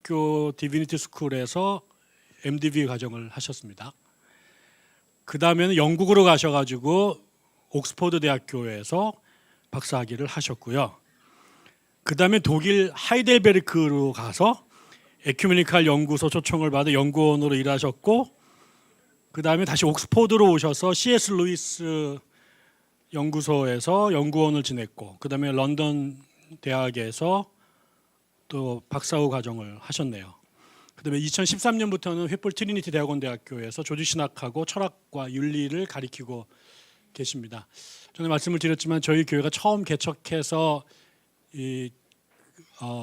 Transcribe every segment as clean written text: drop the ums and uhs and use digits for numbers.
대학교 디비니티 스쿨에서 MDB 과정을 하셨습니다. 그 다음에는 영국으로 가셔가지고 옥스퍼드 대학교에서 박사학위를 하셨고요. 그 다음에 독일 하이델베르크로 가서 에큐메니칼 연구소 초청을 받아 연구원으로 일하셨고, 그 다음에 다시 옥스퍼드로 오셔서 C.S. 루이스 연구소에서 연구원을 지냈고, 그 다음에 런던 대학에서 또 박사후 과정을 하셨네요. 그 다음에 2013년부터는 횃불 트리니티 대학원 대학교에서 조직신학하고 철학과 윤리를 가리키고 계십니다. 전에 말씀을 드렸지만 저희 교회가 처음 개척해서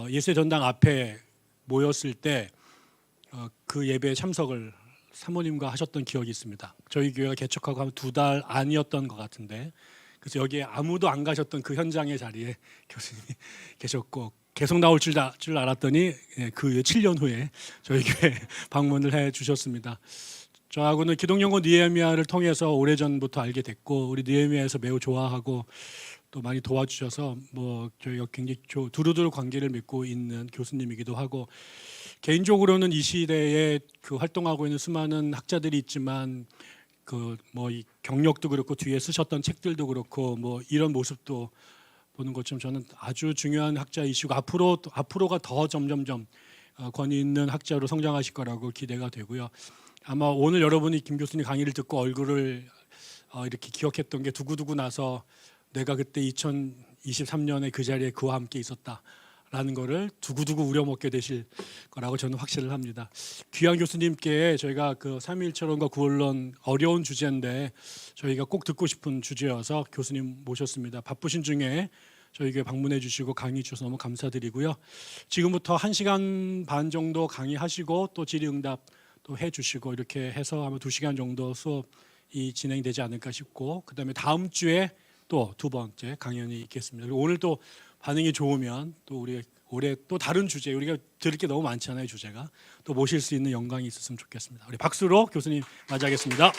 예수의 전당 앞에 모였을 때 그 예배에 참석을 사모님과 하셨던 기억이 있습니다. 저희 교회가 개척하고 한 2달 안이었던 것 같은데, 그래서 여기에 아무도 안 가셨던 그 현장의 자리에 교수님이 계셨고 계속 나올 줄 알았더니 그 7년 후에 저희 교회 방문을 해 주셨습니다. 저하고는 기독연구원 느헤미야를 통해서 오래전부터 알게 됐고, 우리 느헤미야에서 매우 좋아하고 또 많이 도와주셔서 저희가 굉장히 두루두루 관계를 맺고 있는 교수님이기도 하고, 개인적으로는 이 시대에 활동하고 있는 수많은 학자들이 있지만 이 경력도 그렇고 뒤에 쓰셨던 책들도 그렇고 이런 모습도 보는 것처럼 저는 아주 중요한 학자이시고 앞으로가 더 점점점 권위 있는 학자로 성장하실 거라고 기대가 되고요. 아마 오늘 여러분이 김 교수님 강의를 듣고 얼굴을 이렇게 기억했던 게 두고두고 나서 내가 그때 2023년에 그 자리에 그와 함께 있었다라는 거를 두고두고 우려먹게 되실 거라고 저는 확신을 합니다. 귀한 교수님께 저희가 그 삼위일체론과 구원론 어려운 주제인데 저희가 꼭 듣고 싶은 주제여서 교수님 모셨습니다. 바쁘신 중에 저희 교회 방문해 주시고 강의 주셔서 너무 감사드리고요. 지금부터 1시간 반 정도 강의하시고 또 질의응답 또 해주시고 이렇게 해서 아마 2시간 정도 수업이 진행되지 않을까 싶고, 그 다음에 다음 주에 또 2번째 강연이 있겠습니다. 그리고 오늘 또 반응이 좋으면 또 우리 올해 또 다른 주제, 우리가 들을 게 너무 많잖아요. 주제가 또 모실 수 있는 영광이 있었으면 좋겠습니다. 우리 박수로 교수님 맞이하겠습니다.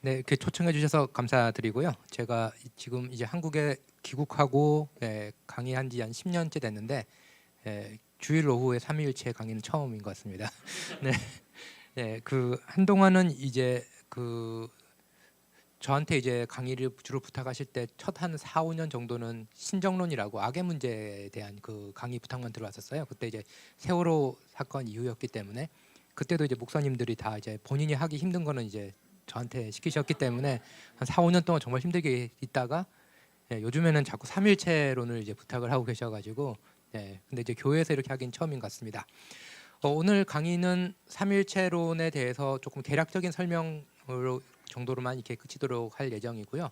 네, 이렇게 초청해 주셔서 감사드리고요. 제가 지금 이제 한국에 귀국하고 강의한 지 한 10년째 됐는데 주일 오후에 삼위일체 강의는 처음인 것 같습니다. 네, 한동안은 이제 저한테 이제 강의를 주로 부탁하실 때 첫 한 4, 5년 정도는 신정론이라고 악의 문제에 대한 강의 부탁만 들어왔었어요. 그때 이제 세월호 사건 이후였기 때문에 그때도 이제 목사님들이 다 이제 본인이 하기 힘든 거는 이제 저한테 시키셨기 때문에 한 4, 5년 동안 정말 힘들게 있다가 요즘에는 자꾸 삼일체론을 이제 부탁을 하고 계셔가지고 근데 이제 교회에서 이렇게 하긴 처음인 것 같습니다. 오늘 강의는 삼일체론에 대해서 조금 대략적인 설명으로 정도로만 이렇게 그치도록 할 예정이고요.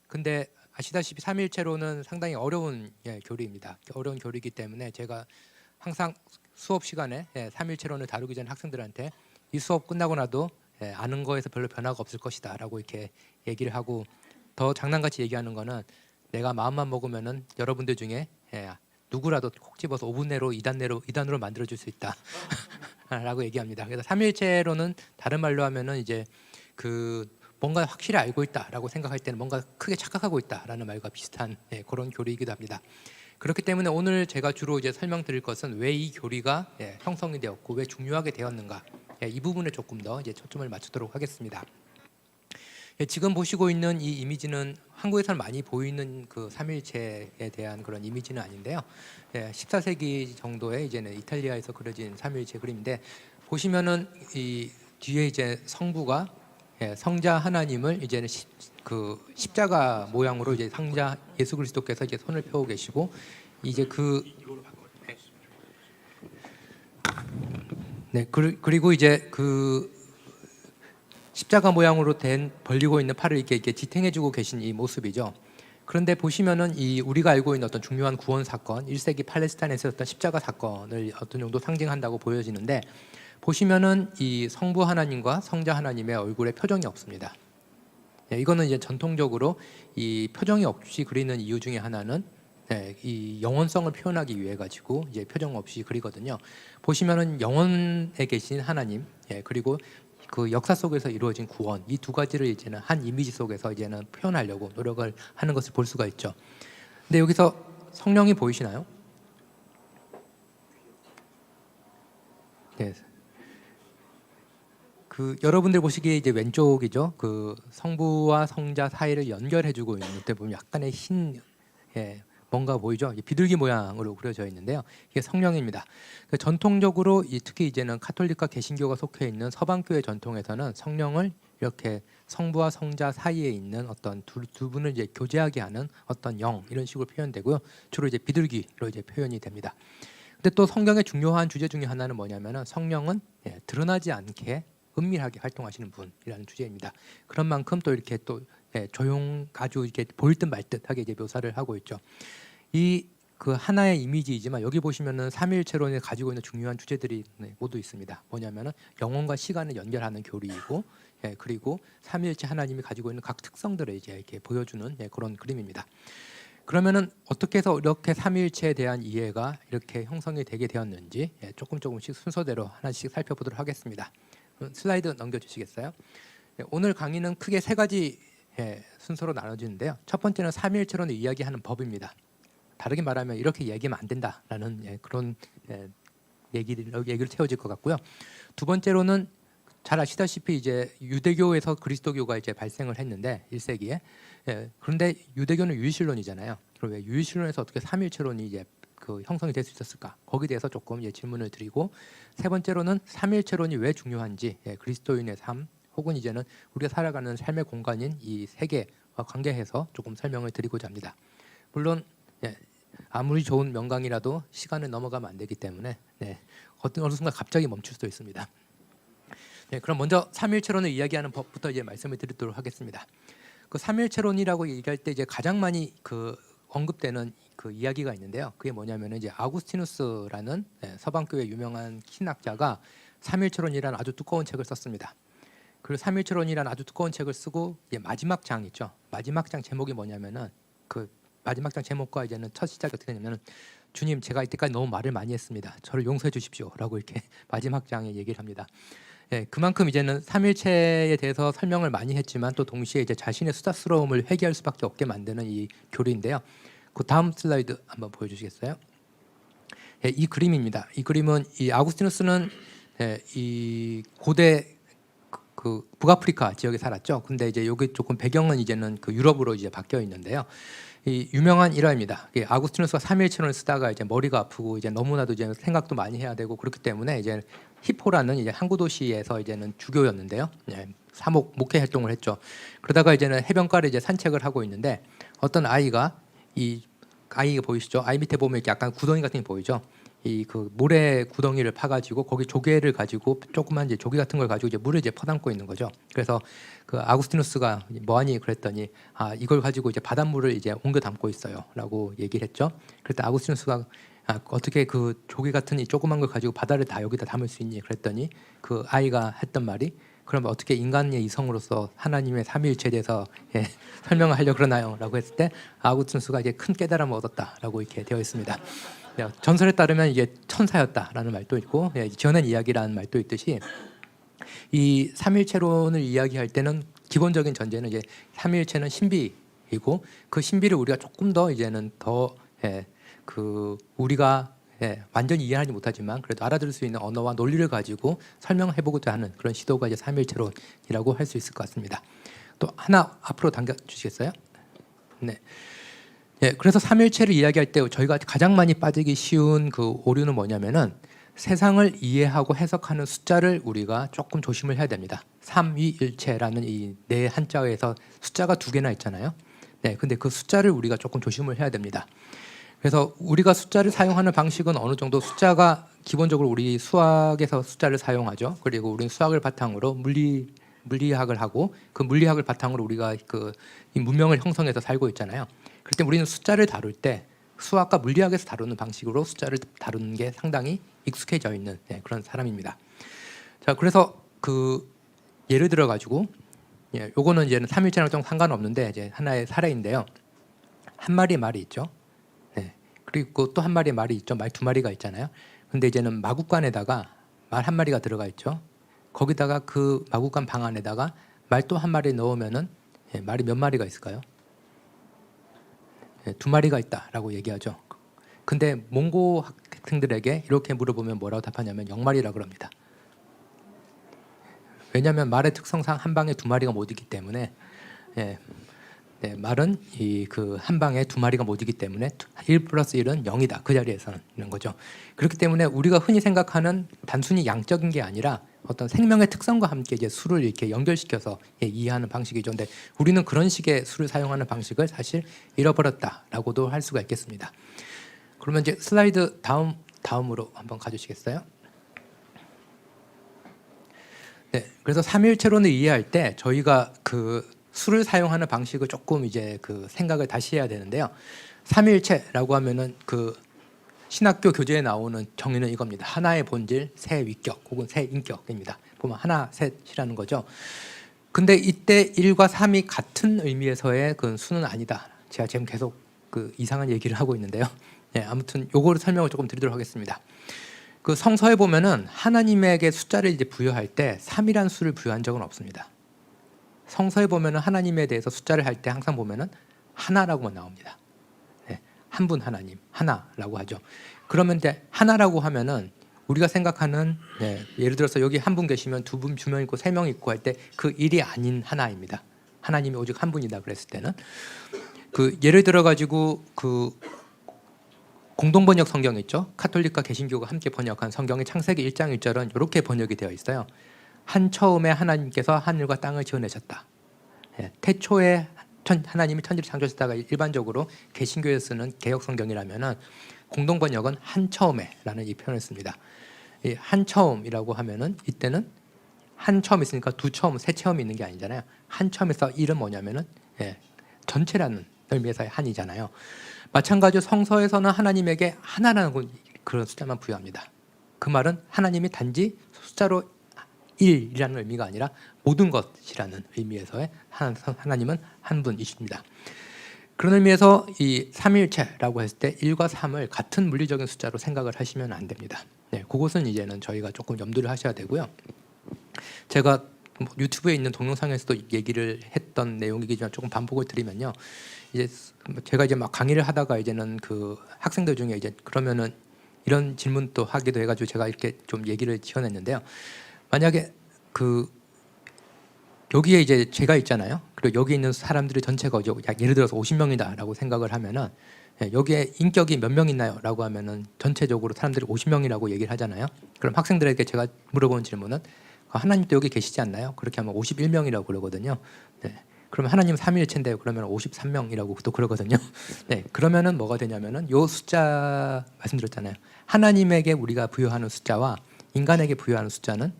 근데 아시다시피 삼일체론은 상당히 어려운 교리입니다. 어려운 교리이기 때문에 제가 항상 수업 시간에 삼일체론을 다루기 전 학생들한테 이 수업 끝나고 나도 아는 거에서 별로 변화가 없을 것이다 라고 이렇게 얘기를 하고, 더 장난같이 얘기하는 거는 내가 마음만 먹으면은 여러분들 중에 누구라도 콕 집어서 5분 내로 2단으로 만들어줄 수 있다 라고 얘기합니다. 그래서 삼일체론은 다른 말로 하면은 이제 뭔가 확실히 알고 있다라고 생각할 때는 뭔가 크게 착각하고 있다라는 말과 비슷한 그런 교리이기도 합니다. 그렇기 때문에 오늘 제가 주로 이제 설명드릴 것은 왜 이 교리가 형성이 되었고 왜 중요하게 되었는가, 이 부분에 조금 더 이제 초점을 맞추도록 하겠습니다. 지금 보시고 있는 이 이미지는 한국에서는 많이 보이는 삼일체에 대한 그런 이미지는 아닌데요. 14세기 정도에 이제는 이탈리아에서 그려진 삼일체 그림인데, 보시면은 이 뒤에 이제 성부가 성자 하나님을 이제는 십자가 모양으로 이제 성자 예수 그리스도께서 이제 손을 펴고 계시고, 이제 그리고 이제 십자가 모양으로 된 벌리고 있는 팔을 이렇게 지탱해주고 계신 이 모습이죠. 그런데 보시면은 우리가 알고 있는 어떤 중요한 구원 사건, 1세기 팔레스타인에서 있었던 십자가 사건을 어떤 정도 상징한다고 보여지는데, 보시면은 이 성부 하나님과 성자 하나님의 얼굴에 표정이 없습니다. 이거는 이제 전통적으로 이 표정이 없이 그리는 이유 중에 하나는 이 영원성을 표현하기 위해 가지고 이제 표정 없이 그리거든요. 보시면은 영원에 계신 하나님, 그리고 그 역사 속에서 이루어진 구원 이 두 가지를 이제는 한 이미지 속에서 이제는 표현하려고 노력을 하는 것을 볼 수가 있죠. 근데 여기서 성령이 보이시나요? 네. 그 여러분들 보시기에 이제 왼쪽이죠. 그 성부와 성자 사이를 연결해주고 있는 때 보면 약간의 흰 뭔가 보이죠? 비둘기 모양으로 그려져 있는데요. 이게 성령입니다. 전통적으로 특히 이제는 카톨릭과 개신교가 속해 있는 서방교회 전통에서는 성령을 이렇게 성부와 성자 사이에 있는 어떤 두 분을 이제 교제하게 하는 어떤 영 이런 식으로 표현되고요. 주로 이제 비둘기로 이제 표현이 됩니다. 근데 또 성경의 중요한 주제 중에 하나는 뭐냐면은 성령은 드러나지 않게 은밀하게 활동하시는 분이라는 주제입니다. 그런 만큼 또 이렇게 또 아주 이렇게 보일 듯 말 듯하게 이제 묘사를 하고 있죠. 이 그 하나의 이미지이지만 여기 보시면은 삼위일체론이 가지고 있는 중요한 주제들이 모두 있습니다. 뭐냐면은 영혼과 시간을 연결하는 교리이고, 그리고 삼위일체 하나님이 가지고 있는 각 특성들을 이제 이렇게 보여주는 그런 그림입니다. 그러면은 어떻게 해서 이렇게 삼위일체에 대한 이해가 이렇게 형성이 되게 되었는지 조금씩 순서대로 하나씩 살펴보도록 하겠습니다. 슬라이드 넘겨주시겠어요? 오늘 강의는 크게 세 가지 순서로 나눠지는데요. 첫 번째는 삼위일체론을 이야기하는 법입니다. 다르게 말하면 이렇게 얘기하면 안 된다라는 그런 얘기를 채워질 것 같고요. 두 번째로는 잘 아시다시피 이제 유대교에서 그리스도교가 이제 발생을 했는데 1세기에 그런데 유대교는 유일신론이잖아요. 그럼 왜 유일신론에서 어떻게 삼위일체론이 이제 그 형성이 될 수 있었을까? 거기에 대해서 조금 질문을 드리고 세 번째로는 삼위일체론이 왜 중요한지 그리스도인의 삶 혹은 이제는 우리가 살아가는 삶의 공간인 이 세계와 관계해서 조금 설명을 드리고자 합니다. 물론 아무리 좋은 명강이라도 시간을 넘어가면 안 되기 때문에 어느 순간 갑자기 멈출 수도 있습니다. 그럼 먼저 삼위일체론을 이야기하는 법부터 이제 말씀을 드리도록 하겠습니다. 그 삼위일체론이라고 얘기할 때 이제 가장 많이 그 언급되는 그 이야기가 있는데요. 그게 뭐냐면은 이제 아구스티누스라는 서방교회 유명한 신학자가 삼위일체론이라는 아주 두꺼운 책을 썼습니다. 그리고 삼위일체론이라는 아주 두꺼운 책을 쓰고 이제 마지막 장 있죠. 마지막 장 제목이 뭐냐면은 그 마지막 장 제목과 이제는 첫 시작이 어떻게 되냐면은 주님 제가 이때까지 너무 말을 많이 했습니다. 저를 용서해 주십시오라고 이렇게 마지막 장에 얘기를 합니다. 그만큼 이제는 삼일체에 대해서 설명을 많이 했지만 또 동시에 이제 자신의 수다스러움을 회개할 수밖에 없게 만드는 이 교리인데요. 그 다음 슬라이드 한번 보여주시겠어요? 이 그림입니다. 이 그림은 이 아구스티누스는 이 고대 그 북아프리카 지역에 살았죠. 근데 이제 여기 조금 배경은 이제는 그 유럽으로 이제 바뀌어 있는데요. 이 유명한 일화입니다. 아구스티누스가 삼위일체론을 쓰다가 이제 머리가 아프고 이제 너무나도 이제 생각도 많이 해야 되고 그렇기 때문에 이제 히포라는 이제 항구 도시에서 이제는 주교였는데요. 사목 목회 활동을 했죠. 그러다가 이제는 해변가를 이제 산책을 하고 있는데 어떤 아이가 아이가 보이시죠? 아이 밑에 보면 이렇게 약간 구덩이 같은 게 보이죠? 이 그 모래 구덩이를 파가지고 거기 조개를 가지고 조그만 이제 조개 같은 걸 가지고 이제 물을 이제 퍼담고 있는 거죠. 그래서 그 아구스티누스가 뭐하니 그랬더니 이걸 가지고 이제 바닷물을 이제 옮겨 담고 있어요라고 얘기를 했죠. 그랬더니 아구스티누스가 어떻게 그 조개 같은 이 조그만 걸 가지고 바다를 다 여기다 담을 수 있니? 그랬더니 그 아이가 했던 말이 그럼 어떻게 인간의 이성으로서 하나님의 삼위일체에 대해서 설명을 하려고 그러나요?라고 했을 때 아구스티누스가 이제 큰 깨달음을 얻었다라고 이렇게 되어 있습니다. 전설에 따르면 이게 천사였다라는 말도 있고 지어낸 이야기라는 말도 있듯이 이 삼위일체론을 이야기할 때는 기본적인 전제는 이제 삼위일체는 신비이고 그 신비를 우리가 조금 더 이제는 더 그 우리가 완전히 이해하지 못하지만 그래도 알아들을 수 있는 언어와 논리를 가지고 설명해 보고자 하는 그런 시도가 이제 삼위일체론이라고 할 수 있을 것 같습니다. 또 하나 앞으로 당겨 주시겠어요? 네. 그래서 삼위일체를 이야기할 때 저희가 가장 많이 빠지기 쉬운 그 오류는 뭐냐면은 세상을 이해하고 해석하는 숫자를 우리가 조금 조심을 해야 됩니다. 삼위일체라는 이 네 한자에서 숫자가 두 개나 있잖아요. 근데 그 숫자를 우리가 조금 조심을 해야 됩니다. 그래서 우리가 숫자를 사용하는 방식은 어느 정도 숫자가 기본적으로 우리 수학에서 숫자를 사용하죠. 그리고 우리는 수학을 바탕으로 물리학을 하고 그 물리학을 바탕으로 우리가 이 문명을 형성해서 살고 있잖아요. 그럴 때 우리는 숫자를 다룰 때 수학과 물리학에서 다루는 방식으로 숫자를 다루는 게 상당히 익숙해져 있는 그런 사람입니다. 자, 그래서 그 예를 들어 가지고 요거는 이제는 삼위일체랑 좀 상관없는데 이제 하나의 사례인데요. 한 마리의 말이 있죠. 그리고 또 한 마리의 말이 있죠. 말 두 마리가 있잖아요. 근데 이제는 마구간에다가 말 한 마리가 들어가 있죠. 거기다가 그 마구간 방 안에다가 말 또 한 마리 넣으면은 말이 몇 마리가 있을까요? 2마리가 있다라고 얘기하죠. 근데 몽고 학생들에게 이렇게 물어보면 뭐라고 답하냐면 0마리라 그럽니다. 왜냐하면 말의 특성상 한 방에 2마리가 못 있기 때문에 말은 그 한 방에 2마리가 못 있기 때문에 1 플러스 1은 0이다. 그 자리에서는 이런 거죠. 그렇기 때문에 우리가 흔히 생각하는 단순히 양적인 게 아니라 어떤 생명의 특성과 함께 이제 수를 이렇게 연결시켜서 이해하는 방식이죠. 근데 우리는 그런 식의 수를 사용하는 방식을 사실 잃어버렸다라고도 할 수가 있겠습니다. 그러면 이제 슬라이드 다음으로 한번 가주시겠어요? 네, 그래서 삼위일체론을 이해할 때 저희가 그 수를 사용하는 방식을 조금 이제 그 생각을 다시 해야 되는데요. 삼위일체라고 하면은 그 신학교 교재에 나오는 정의는 이겁니다. 하나의 본질, 세 위격 혹은 세 인격입니다. 보면 하나, 셋이라는 거죠. 근데 이때 1과 3이 같은 의미에서의 그 수는 아니다. 제가 지금 계속 그 이상한 얘기를 하고 있는데요. 아무튼 요거를 설명을 조금 드리도록 하겠습니다. 그 성서에 보면은 하나님에게 숫자를 이제 부여할 때 3이란 수를 부여한 적은 없습니다. 성서에 보면은 하나님에 대해서 숫자를 할 때 항상 보면은 하나라고만 나옵니다. 한 분 하나님, 하나라고 하죠. 그러면 이제 하나라고 하면은 우리가 생각하는 예를 들어서 여기 한 분 계시면 2분, 2명 있고 3명 있고 할 때 그 일이 아닌 하나입니다. 하나님이 오직 한 분이다 그랬을 때는 그 예를 들어 가지고 그 공동번역 성경 있죠. 카톨릭과 개신교가 함께 번역한 성경의 창세기 1장 1절은 이렇게 번역이 되어 있어요. 한 처음에 하나님께서 하늘과 땅을 지어내셨다. 태초에 하나님이 천지를 창조하셨다가 일반적으로 개신교에 쓰는 개역 성경이라면은 공동 번역은 한 처음에라는 이 표현을 씁니다. 이 한 처음이라고 하면은 이때는 한 처음 있으니까 두 처음, 세 처음이 있는 게 아니잖아요. 한 처음에서 일은 뭐냐면은 전체라는 의미에서의 한이잖아요. 마찬가지로 성서에서는 하나님에게 하나라는 그런 숫자만 부여합니다. 그 말은 하나님이 단지 숫자로 1이라는 의미가 아니라 모든 것이라는 의미에서의 하나님은 한 분이십니다. 그런 의미에서 이 삼위일체라고 했을 때 1과 3을 같은 물리적인 숫자로 생각을 하시면 안 됩니다. 그것은 이제는 저희가 조금 염두를 하셔야 되고요. 제가 유튜브에 있는 동영상에서도 얘기를 했던 내용이지만 조금 반복을 드리면요. 이제 제가 이제 막 강의를 하다가 이제는 그 학생들 중에 이제 그러면은 이런 질문도 하기도 해가지고 제가 이렇게 좀 얘기를 지어냈는데요. 만약에 그 여기에 이제 제가 있잖아요. 그리고 여기 있는 사람들이 전체가 예를 들어서 50명이다라고 생각을 하면은 여기에 인격이 몇 명 있나요?라고 하면은 전체적으로 사람들이 50명이라고 얘기를 하잖아요. 그럼 학생들에게 제가 물어본 질문은 하나님도 여기 계시지 않나요? 그렇게 하면 51명이라고 그러거든요. 그러면 하나님 삼위일체인데요. 그러면 53명이라고 또 그러거든요. 그러면은 뭐가 되냐면은 요 숫자 말씀드렸잖아요. 하나님에게 우리가 부여하는 숫자와 인간에게 부여하는 숫자는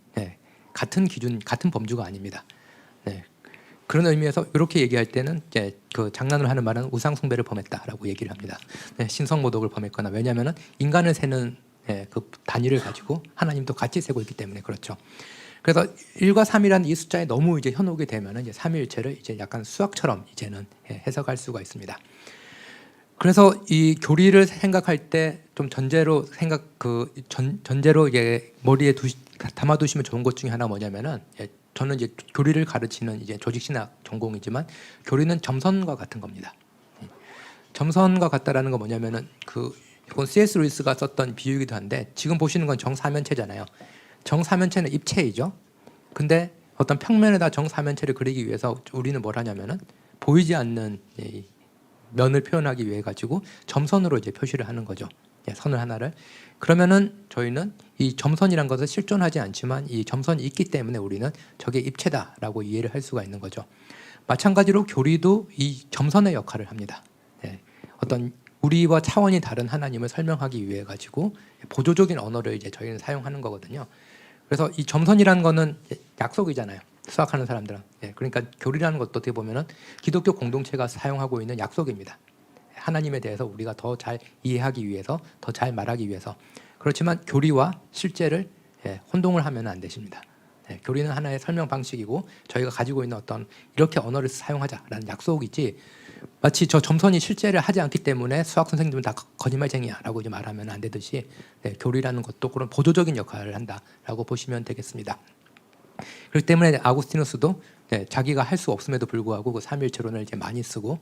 같은 기준, 같은 범주가 아닙니다. 그런 의미에서 이렇게 얘기할 때는 이제 그 장난을 하는 말은 우상 숭배를 범했다라고 얘기를 합니다. 신성 모독을 범했거나 왜냐하면은 인간을 세는 그 단위를 가지고 하나님도 같이 세고 있기 때문에 그렇죠. 그래서 1과 3이라는 이 숫자에 너무 이제 현혹이 되면은 이제 삼위일체를 이제 약간 수학처럼 이제는 해석할 수가 있습니다. 그래서 이 교리를 생각할 때 좀 전제로 전제로 이제 머리에 담아두시면 좋은 것 중에 하나 뭐냐면은 저는 이제 교리를 가르치는 이제 조직신학 전공이지만 교리는 점선과 같은 겁니다. 점선과 같다라는 건 뭐냐면은 이건 C.S. 루이스가 썼던 비유이기도 한데 지금 보시는 건 정사면체잖아요. 정사면체는 입체이죠. 근데 어떤 평면에다 정사면체를 그리기 위해서 우리는 뭘 하냐면은 보이지 않는 면을 표현하기 위해 가지고 점선으로 이제 표시를 하는 거죠. 선을 하나를. 그러면은 저희는 이 점선이란 것을 실존하지 않지만 이 점선이 있기 때문에 우리는 저게 입체다라고 이해를 할 수가 있는 거죠. 마찬가지로 교리도 이 점선의 역할을 합니다. 어떤 우리와 차원이 다른 하나님을 설명하기 위해 가지고 보조적인 언어를 이제 저희는 사용하는 거거든요. 그래서 이 점선이라는 거는 약속이잖아요. 수학하는 사람들은. 그러니까 교리라는 것도 어떻게 보면은 기독교 공동체가 사용하고 있는 약속입니다. 하나님에 대해서 우리가 더 잘 이해하기 위해서, 더 잘 말하기 위해서. 그렇지만 교리와 실제를 혼동을 하면 안 되십니다. 교리는 하나의 설명 방식이고 저희가 가지고 있는 어떤 이렇게 언어를 사용하자라는 약속이지 마치 저 점선이 실제를 하지 않기 때문에 수학 선생님들은 다 거짓말쟁이야라고 이제 말하면 안 되듯이 교리라는 것도 그런 보조적인 역할을 한다라고 보시면 되겠습니다. 그렇기 때문에 아구스티누스도 자기가 할 수 없음에도 불구하고 그 삼위일체론을 이제 많이 쓰고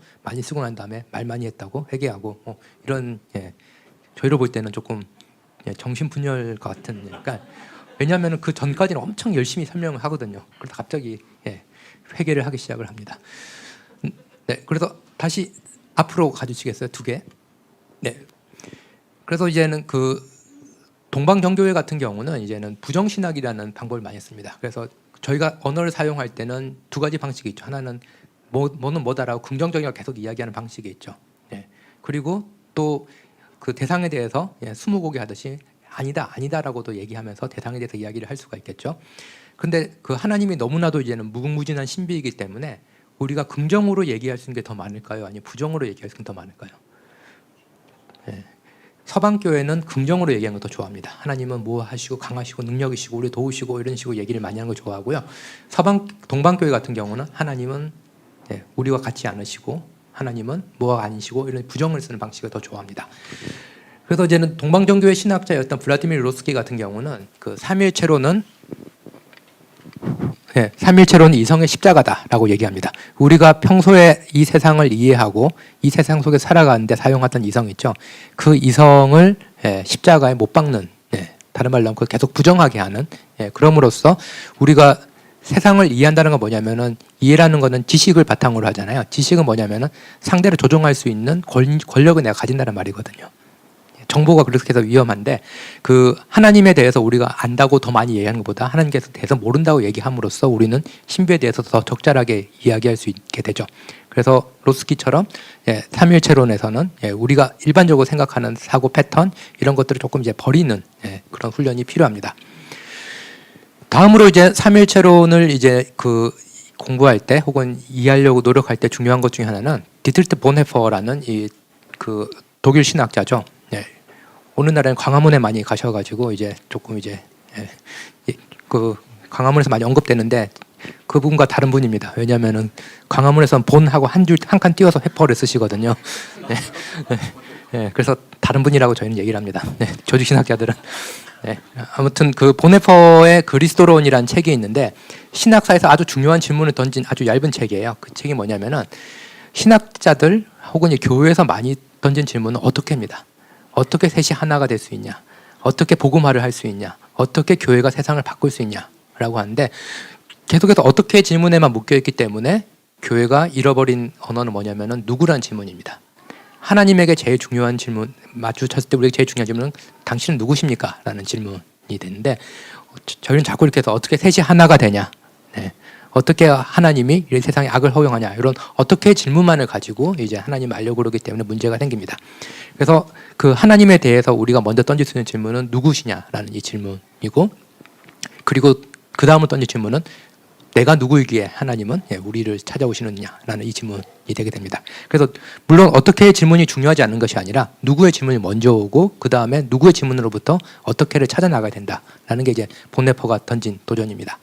난 다음에 말 많이 했다고 회개하고 이런 저희로 볼 때는 조금 정신분열 같은 그러니까 왜냐하면 그 전까지는 엄청 열심히 설명을 하거든요. 그러다 갑자기 회개를 하기 시작을 합니다. 네, 그래서 다시 앞으로 가주시겠어요? 2개. 네. 그래서 이제는 그 동방정교회 같은 경우는 이제는 부정신학이라는 방법을 많이 씁니다. 그래서 저희가 언어를 사용할 때는 2가지 방식이 있죠. 하나는 뭐는 뭐다라고 긍정적이라고 계속 이야기하는 방식이 있죠. 네. 그리고 또 그 대상에 대해서 스무고개 하듯이 아니다라고도 얘기하면서 대상에 대해서 이야기를 할 수가 있겠죠. 근데 그 하나님이 너무나도 이제는 무궁무진한 신비이기 때문에 우리가 긍정으로 얘기할 수 있는 게 더 많을까요? 아니면 부정으로 얘기할 수 있는 게 더 많을까요? 서방 교회는 긍정으로 얘기하는 걸 더 좋아합니다. 하나님은 뭐 하시고 강하시고 능력이시고 우리 도우시고 이런 식으로 얘기를 많이 하는 걸 좋아하고요. 동방 교회 같은 경우는 하나님은 우리와 같지 않으시고 하나님은 뭐가 아니시고 이런 부정을 쓰는 방식을 더 좋아합니다. 그래서 이제는 동방정교회 신학자였던 블라디미르 로스키 같은 경우는 그 삼위일체론은 이성의 십자가다라고 얘기합니다. 우리가 평소에 이 세상을 이해하고 이 세상 속에 살아가는데 사용하던 이성 있죠. 그 이성을 십자가에 못 박는, 다른 말로 하면 계속 부정하게 하는, 그럼으로써 우리가 세상을 이해한다는 건 뭐냐면은 이해라는 거는 지식을 바탕으로 하잖아요. 지식은 뭐냐면은 상대를 조종할 수 있는 권력을 내가 가진다는 말이거든요. 정보가 그렇게 해서 위험한데 그 하나님에 대해서 우리가 안다고 더 많이 얘기하는 것보다 하나님께 대해서 모른다고 얘기함으로써 우리는 신비에 대해서 더 적절하게 이야기할 수 있게 되죠. 그래서 로스키처럼 삼위일체론에서는 우리가 일반적으로 생각하는 사고 패턴 이런 것들을 조금 이제 버리는 그런 훈련이 필요합니다. 다음으로 이제 삼위일체론을 이제 그 공부할 때 혹은 이해하려고 노력할 때 중요한 것 중에 하나는 디트리트 본헤퍼라는 이 그 독일 신학자죠. 오늘날에는 광화문에 많이 가셔가지고 이제 조금 이제 그 광화문에서 많이 언급되는데 그분과 다른 분입니다. 왜냐하면은 광화문에서는 본하고 한 칸 띄워서 회퍼를 쓰시거든요. 그래서 다른 분이라고 저희는 얘기를 합니다. 조직 신학자들은. 아무튼 그 본헤퍼의 그리스도론이라는 책이 있는데 신학사에서 아주 중요한 질문을 던진 아주 얇은 책이에요. 그 책이 뭐냐면은 신학자들 혹은 이 교회에서 많이 던진 질문은 어떻게입니다. 어떻게 셋이 하나가 될 수 있냐? 어떻게 복음화를 할 수 있냐? 어떻게 교회가 세상을 바꿀 수 있냐라고 하는데 계속해서 어떻게 질문에만 묶여있기 때문에 교회가 잃어버린 언어는 뭐냐면은 누구란 질문입니다. 하나님에게 제일 중요한 질문 마주쳤을 때 우리에게 제일 중요한 질문은 당신은 누구십니까? 라는 질문이 되는데 저희는 자꾸 이렇게 해서 어떻게 셋이 하나가 되냐? 어떻게 하나님이 이 세상에 악을 허용하냐? 이런 어떻게 질문만을 가지고 이제 하나님을 알려고 그러기 때문에 문제가 생깁니다. 그래서 그 하나님에 대해서 우리가 먼저 던질 수 있는 질문은 누구시냐라는 이 질문이고 그리고 그 다음으로 던질 질문은 내가 누구이기에 하나님은 우리를 찾아오시느냐라는 이 질문이 되게 됩니다. 그래서 물론 어떻게의 질문이 중요하지 않은 것이 아니라 누구의 질문이 먼저 오고 그 다음에 누구의 질문으로부터 어떻게를 찾아나가야 된다라는 게 이제 본헤퍼가 던진 도전입니다.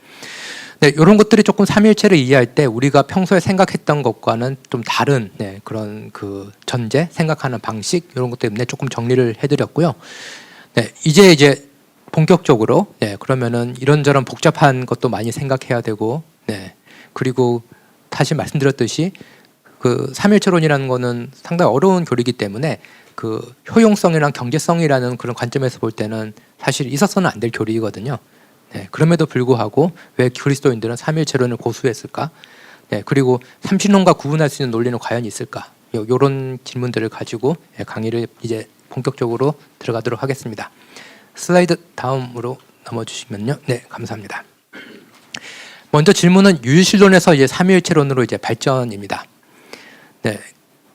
이런 것들이 조금 삼위일체를 이해할 때 우리가 평소에 생각했던 것과는 좀 다른 그런 그 전제, 생각하는 방식 이런 것 때문에 조금 정리를 해드렸고요. 이제 본격적으로 그러면은 이런저런 복잡한 것도 많이 생각해야 되고 그리고 다시 말씀드렸듯이 그 삼위일체론이라는 거는 상당히 어려운 교리이기 때문에 그 효용성이랑 경제성이라는 그런 관점에서 볼 때는 사실 있어서는 안 될 교리이거든요. 그럼에도 불구하고 왜 그리스도인들은 삼위일체론을 고수했을까? 그리고 삼신론과 구분할 수 있는 논리는 과연 있을까? 이런 질문들을 가지고 강의를 이제 본격적으로 들어가도록 하겠습니다. 슬라이드 다음으로 넘어주시면요. 감사합니다. 먼저 질문은 유일신론에서 이제 삼위일체론으로 이제 발전입니다.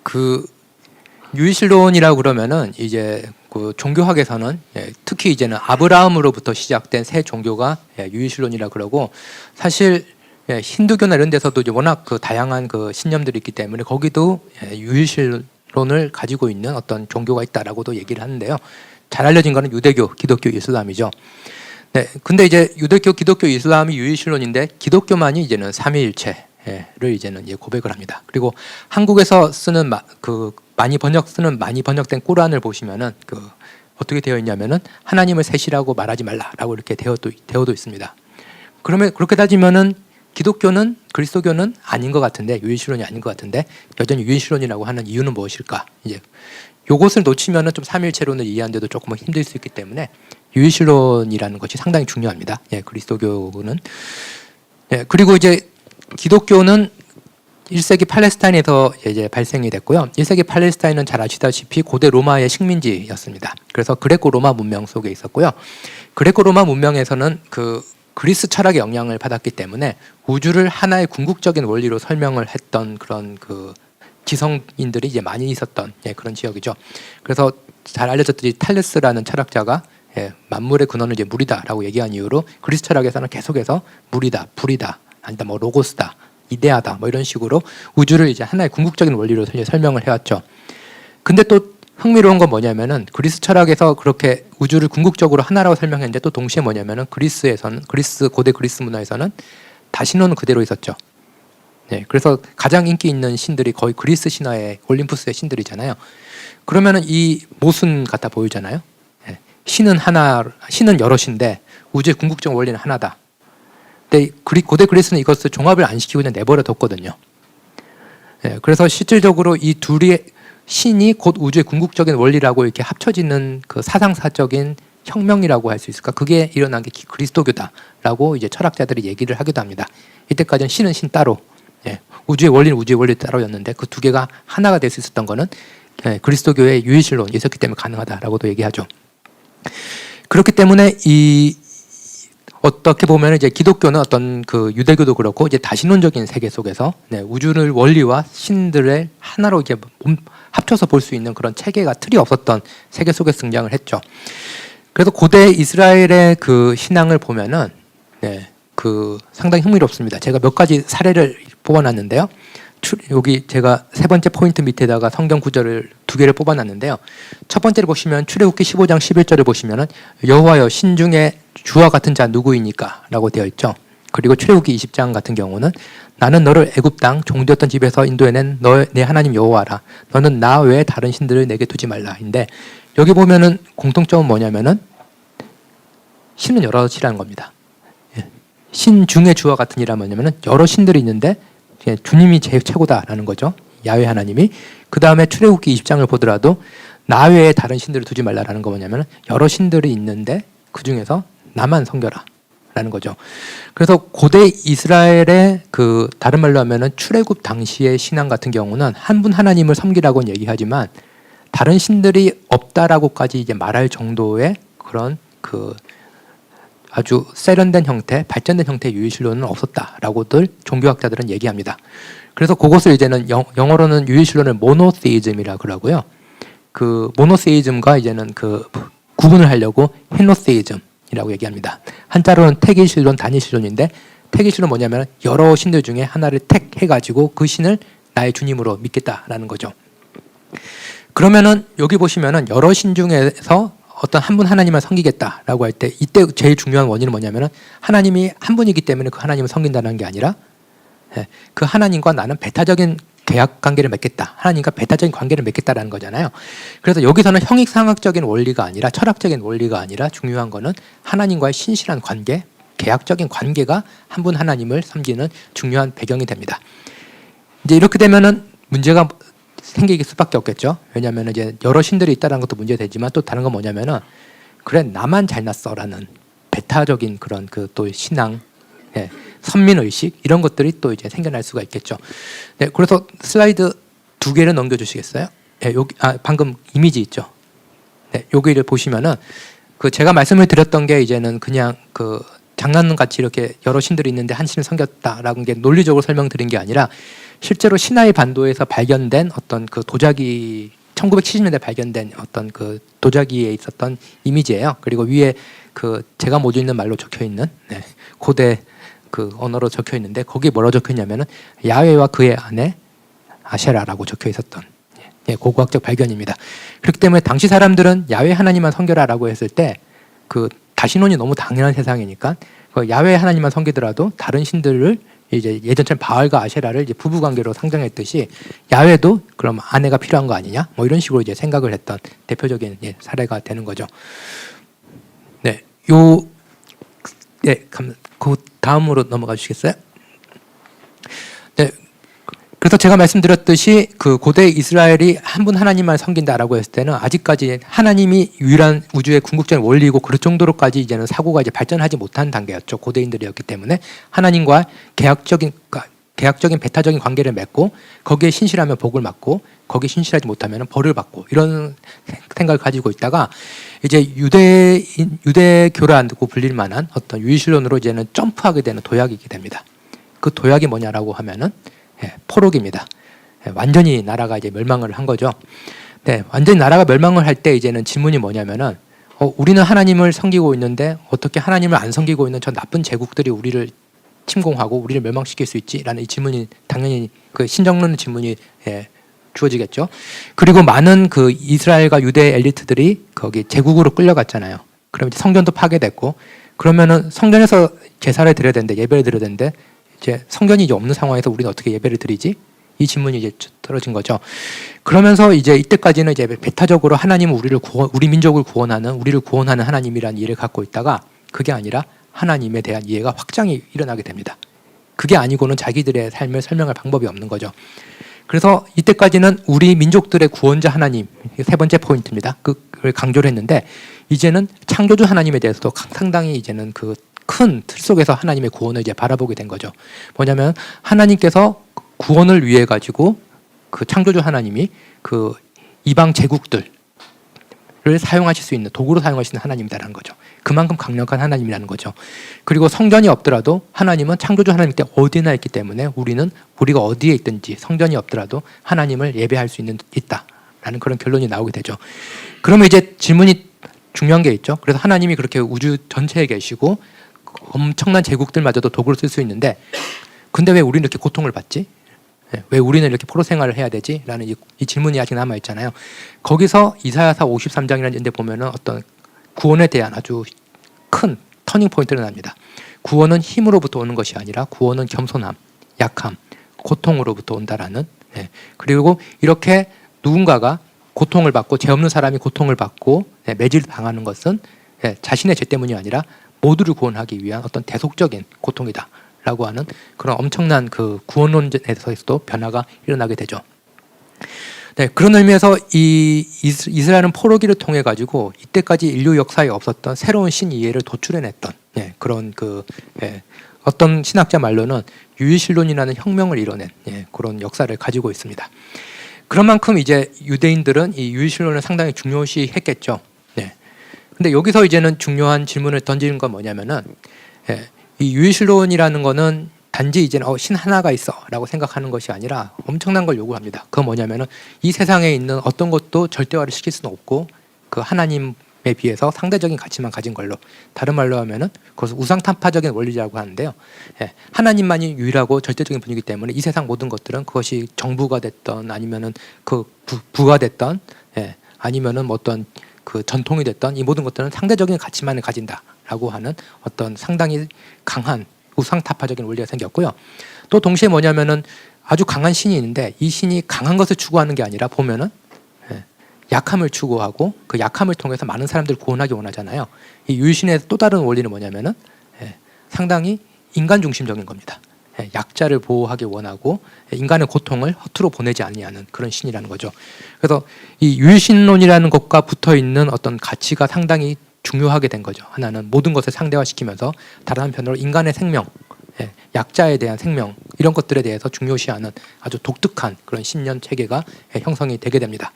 그 유일신론이라고 그러면은 이제 그 종교학에서는 특히 이제는 아브라함으로부터 시작된 새 종교가 유일신론이라 그러고 사실 힌두교나 이런 데서도 이제 워낙 그 다양한 그 신념들이 있기 때문에 거기도 유일신론을 가지고 있는 어떤 종교가 있다라고도 얘기를 하는데요. 잘 알려진 거는 유대교, 기독교, 이슬람이죠. 근데 이제 유대교, 기독교, 이슬람이 유일신론인데 기독교만이 이제는 삼위일체를 이제는 고백을 합니다. 그리고 한국에서 쓰는 많이 번역된 꾸란을 보시면은 어떻게 되어 있냐면은 하나님을 셋이라고 말하지 말라라고 이렇게 되어도 있습니다. 그러면 그렇게 따지면은 기독교는 그리스도교는 아닌 것 같은데 유일신론이 아닌 것 같은데 여전히 유일신론이라고 하는 이유는 무엇일까? 이제 요것을 놓치면은 좀 삼일체론을 이해하는데도 조금 힘들 수 있기 때문에 유일신론이라는 것이 상당히 중요합니다. 예, 그리스도교는 예, 그리고 이제 기독교는 1세기 팔레스타인에서 이제 발생이 됐고요. 1세기 팔레스타인은 잘 아시다시피 고대 로마의 식민지였습니다. 그래서 그레코 로마 문명 속에 있었고요. 그레코 로마 문명에서는 그 그리스 철학의 영향을 받았기 때문에 우주를 하나의 궁극적인 원리로 설명을 했던 그런 그 지성인들이 이제 많이 있었던 예, 그런 지역이죠. 그래서 잘 알려졌듯이 탈레스라는 철학자가 예, 만물의 근원은 이제 물이다라고 얘기한 이유로 그리스 철학에서는 계속해서 물이다, 불이다, 아니다 뭐 로고스다, 이데아다 뭐 이런 식으로 우주를 이제 하나의 궁극적인 원리로 설명을 해왔죠. 근데 또 흥미로운 건 뭐냐면은 그리스 철학에서 그렇게 우주를 궁극적으로 하나라고 설명했는데 또 동시에 뭐냐면은 그리스에서는 고대 그리스 문화에서는 다신론은 그대로 있었죠. 네, 그래서 가장 인기 있는 신들이 거의 그리스 신화의 올림푸스의 신들이잖아요. 그러면은 이 모순 같아 보이잖아요. 네, 신은 여럿인데 우주의 궁극적 원리는 하나다. 근데 고대 그리스는 이것을 종합을 안 시키고 그냥 내버려 뒀거든요. 네, 그래서 실질적으로 이 둘이 신이 곧 우주의 궁극적인 원리라고 이렇게 합쳐지는 그 사상사적인 혁명이라고 할 수 있을까? 그게 일어난 게 그리스도교다라고 이제 철학자들이 얘기를 하기도 합니다. 이때까지는 신은 신 따로, 예, 우주의 원리는 우주의 원리 따로였는데 그 두 개가 하나가 될 수 있었던 거는 예, 그리스도교의 유일신론이 있었기 때문에 가능하다라고도 얘기하죠. 그렇기 때문에 어떻게 보면 이제 기독교는 어떤 그 유대교도 그렇고 이제 다신론적인 세계 속에서 네, 우주를 원리와 신들을 하나로 이렇게 합쳐서 볼 수 있는 그런 체계가 틀이 없었던 세계 속에 등장을 했죠. 그래서 고대 이스라엘의 그 신앙을 보면은 네, 그 상당히 흥미롭습니다. 제가 몇 가지 사례를 뽑아놨는데요. 여기 제가 세 번째 포인트 밑에다가 성경 구절을 두 개를 뽑아놨는데요. 첫 번째를 보시면 출애굽기 15장 11절을 보시면은 여호와여 신중에 주와 같은 자 누구이니까 라고 되어 있죠. 그리고 출애굽기 20장 같은 경우는 나는 너를 애굽 땅 종되었던 집에서 인도해낸 내 하나님 여호와라. 너는 나 외에 다른 신들을 내게 두지 말라인데 여기 보면은 공통점은 뭐냐면은 신은 여럿이라는 겁니다. 신 중에 주와 같은 이란 뭐냐면은 여러 신들이 있는데 주님이 제일 최고다라는 거죠. 야훼 하나님이. 그 다음에 출애굽기 20장을 보더라도 나 외에 다른 신들을 두지 말라라는 거 뭐냐면 여러 신들이 있는데 그 중에서 나만 섬겨라라는 거죠. 그래서 고대 이스라엘의 그 다른 말로 하면은 출애굽 당시의 신앙 같은 경우는 한 분 하나님을 섬기라고는 얘기하지만 다른 신들이 없다라고까지 이제 말할 정도의 그런 그 아주 세련된 형태, 발전된 형태의 유일신론은 없었다라고들 종교학자들은 얘기합니다. 그래서 그것을 이제는 영어로는 유일신론을 모노세이즘이라 그러고요. 그 모노세이즘과 이제는 그 구분을 하려고 헬로세이즘이라고 얘기합니다. 한자로는 택일신론, 단일신론인데 택일신론 뭐냐면 여러 신들 중에 하나를 택해가지고 그 신을 나의 주님으로 믿겠다라는 거죠. 그러면은 여기 보시면은 여러 신 중에서 어떤 한 분 하나님만 섬기겠다라고 할 때 이때 제일 중요한 원인은 뭐냐면은 하나님이 한 분이기 때문에 그 하나님을 섬긴다는 게 아니라 그 하나님과 나는 배타적인 계약 관계를 맺겠다. 하나님과 배타적인 관계를 맺겠다라는 거잖아요. 그래서 여기서는 형이상학적인 원리가 아니라 철학적인 원리가 아니라 중요한 거는 하나님과의 신실한 관계, 계약적인 관계가 한 분 하나님을 섬기는 중요한 배경이 됩니다. 이제 이렇게 되면은 문제가 생길 수밖에 없겠죠. 왜냐하면 이제 여러 신들이 있다는 것도 문제되지만 또 다른 건 뭐냐면은 그래 나만 잘났어라는 배타적인 그런 그 또 신앙, 예, 선민 의식 이런 것들이 또 이제 생겨날 수가 있겠죠. 네, 그래서 슬라이드 두 개를 넘겨주시겠어요? 예, 여기 방금 이미지 있죠. 네, 여기를 보시면은 그 제가 말씀을 드렸던 게 이제는 그냥 그 장난같이 이렇게 여러 신들이 있는데 한 신을 섬겼다라는 게 논리적으로 설명드린 게 아니라 실제로 시나이 반도에서 발견된 어떤 그 도자기 1970년대 발견된 어떤 그 도자기에 있었던 이미지예요. 그리고 위에 그 제가 못 읽는 말로 적혀 있는 네, 고대 그 언어로 적혀 있는데 거기에 뭐라고 적혀 있냐면은 야훼와 그의 아내 아셰라라고 적혀 있었던 예, 고고학적 발견입니다. 그렇기 때문에 당시 사람들은 야훼 하나님만 섬겨라라고 했을 때 그 다신론이 너무 당연한 세상이니까 그 야훼 하나님만 섬기더라도 다른 신들을 이제 예전처럼 바알과 아셰라를 이제 부부 관계로 상정했듯이 야훼도 그럼 아내가 필요한 거 아니냐? 뭐 이런 식으로 이제 생각을 했던 대표적인 예, 사례가 되는 거죠. 네, 요 예, 그 다음으로 넘어가 주시겠어요? 네. 그래서 제가 말씀드렸듯이 그 고대 이스라엘이 한 분 하나님만 섬긴다라고 했을 때는 아직까지 하나님이 유일한 우주의 궁극적인 원리고 그럴 정도로까지 이제는 사고가 이제 발전하지 못한 단계였죠. 고대인들이었기 때문에 하나님과 계약적인 배타적인 관계를 맺고 거기에 신실하면 복을 받고 거기에 신실하지 못하면 벌을 받고 이런 생각을 가지고 있다가 이제 유대교라고 불릴 만한 어떤 유일신론으로 이제는 점프하게 되는 도약이 있게 됩니다. 그 도약이 뭐냐라고 하면은 포로기입니다. 완전히 나라가 이제 멸망을 한 거죠. 네, 완전히 나라가 멸망을 할 때 이제는 질문이 뭐냐면은 우리는 하나님을 섬기고 있는데 어떻게 하나님을 안 섬기고 있는 저 나쁜 제국들이 우리를 침공하고 우리를 멸망시킬 수 있지라는 이 질문이 당연히 그 신정론 질문이 주어지겠죠. 그리고 많은 그 이스라엘과 유대 엘리트들이 거기 제국으로 끌려갔잖아요. 그럼 이제 성전도 파괴됐고 그러면은 성전에서 제사를 드려야 되는데 예배를 드려야 되는데 이제 성전이 이제 없는 상황에서 우리는 어떻게 예배를 드리지? 이 질문이 이제 떨어진 거죠. 그러면서 이제 이때까지는 이제 배타적으로 하나님은 우리 민족을 구원하는 우리를 구원하는 하나님이라는 이해를 갖고 있다가 그게 아니라 하나님에 대한 이해가 확장이 일어나게 됩니다. 그게 아니고는 자기들의 삶을 설명할 방법이 없는 거죠. 그래서 이때까지는 우리 민족들의 구원자 하나님 세 번째 포인트입니다. 그걸 강조를 했는데 이제는 창조주 하나님에 대해서도 상당히 이제는 그 큰 틀 속에서 하나님의 구원을 이제 바라보게 된 거죠. 뭐냐면 하나님께서 구원을 위해 가지고 그 창조주 하나님이 그 이방 제국들을 사용하실 수 있는 도구로 사용하시는 하나님이라는 거죠. 그만큼 강력한 하나님이라는 거죠. 그리고 성전이 없더라도 하나님은 창조주 하나님 때 어디나 있기 때문에 우리가 어디에 있든지 성전이 없더라도 하나님을 예배할 수 있다라는 그런 결론이 나오게 되죠. 그러면 이제 질문이 중요한 게 있죠. 그래서 하나님이 그렇게 우주 전체에 계시고 엄청난 제국들마저도 도구로 쓸 수 있는데 근데 왜 우리는 이렇게 고통을 받지? 왜 우리는 이렇게 포로 생활을 해야 되지? 라는 이 질문이 아직 남아 있잖아요. 거기서 이사야서 53장이라는 데 보면은 어떤 구원에 대한 아주 큰 터닝 포인트가 납니다. 구원은 힘으로부터 오는 것이 아니라 구원은 겸손함, 약함, 고통으로부터 온다라는. 그리고 이렇게 누군가가 고통을 받고 죄 없는 사람이 고통을 받고 매질 당하는 것은 자신의 죄 때문이 아니라 모두를 구원하기 위한 어떤 대속적인 고통이다라고 하는 그런 엄청난 그 구원론에서도 변화가 일어나게 되죠. 네, 그런 의미에서 이 이스라엘은 포로기를 통해 가지고 이때까지 인류 역사에 없었던 새로운 신 이해를 도출해냈던 그런 어떤 신학자 말로는 유일신론이라는 혁명을 이뤄낸 그런 역사를 가지고 있습니다. 그런 만큼 이제 유대인들은 이 유일신론을 상당히 중요시했겠죠. 근데 여기서 이제는 중요한 질문을 던지는 건 뭐냐면은 이 유일신론이라는 거는 단지 이제는 신 하나가 있어라고 생각하는 것이 아니라 엄청난 걸 요구합니다. 그건 뭐냐면은 이 세상에 있는 어떤 것도 절대화를 시킬 수는 없고 그 하나님에 비해서 상대적인 가치만 가진 걸로 다른 말로 하면은 그것을 우상탄파적인 원리라고 하는데요. 하나님만이 유일하고 절대적인 분이기 때문에 이 세상 모든 것들은 그것이 정부가 됐던 아니면은 그 부가 됐던 아니면은 뭐 어떤 그 전통이 됐던 이 모든 것들은 상대적인 가치만을 가진다라고 하는 어떤 상당히 강한 우상타파적인 원리가 생겼고요. 또 동시에 뭐냐면은 아주 강한 신이 있는데 이 신이 강한 것을 추구하는 게 아니라 보면은 약함을 추구하고 그 약함을 통해서 많은 사람들을 구원하기 원하잖아요. 이 유일신의 또 다른 원리는 뭐냐면은 상당히 인간 중심적인 겁니다. 약자를 보호하기 원하고 인간의 고통을 허투루 보내지 않냐는 그런 신이라는 거죠. 그래서 이 유일신론이라는 것과 붙어 있는 어떤 가치가 상당히 중요하게 된 거죠. 하나는 모든 것을 상대화시키면서 다른 한편으로 인간의 생명, 약자에 대한 생명 이런 것들에 대해서 중요시하는 아주 독특한 그런 신년 체계가 형성이 되게 됩니다.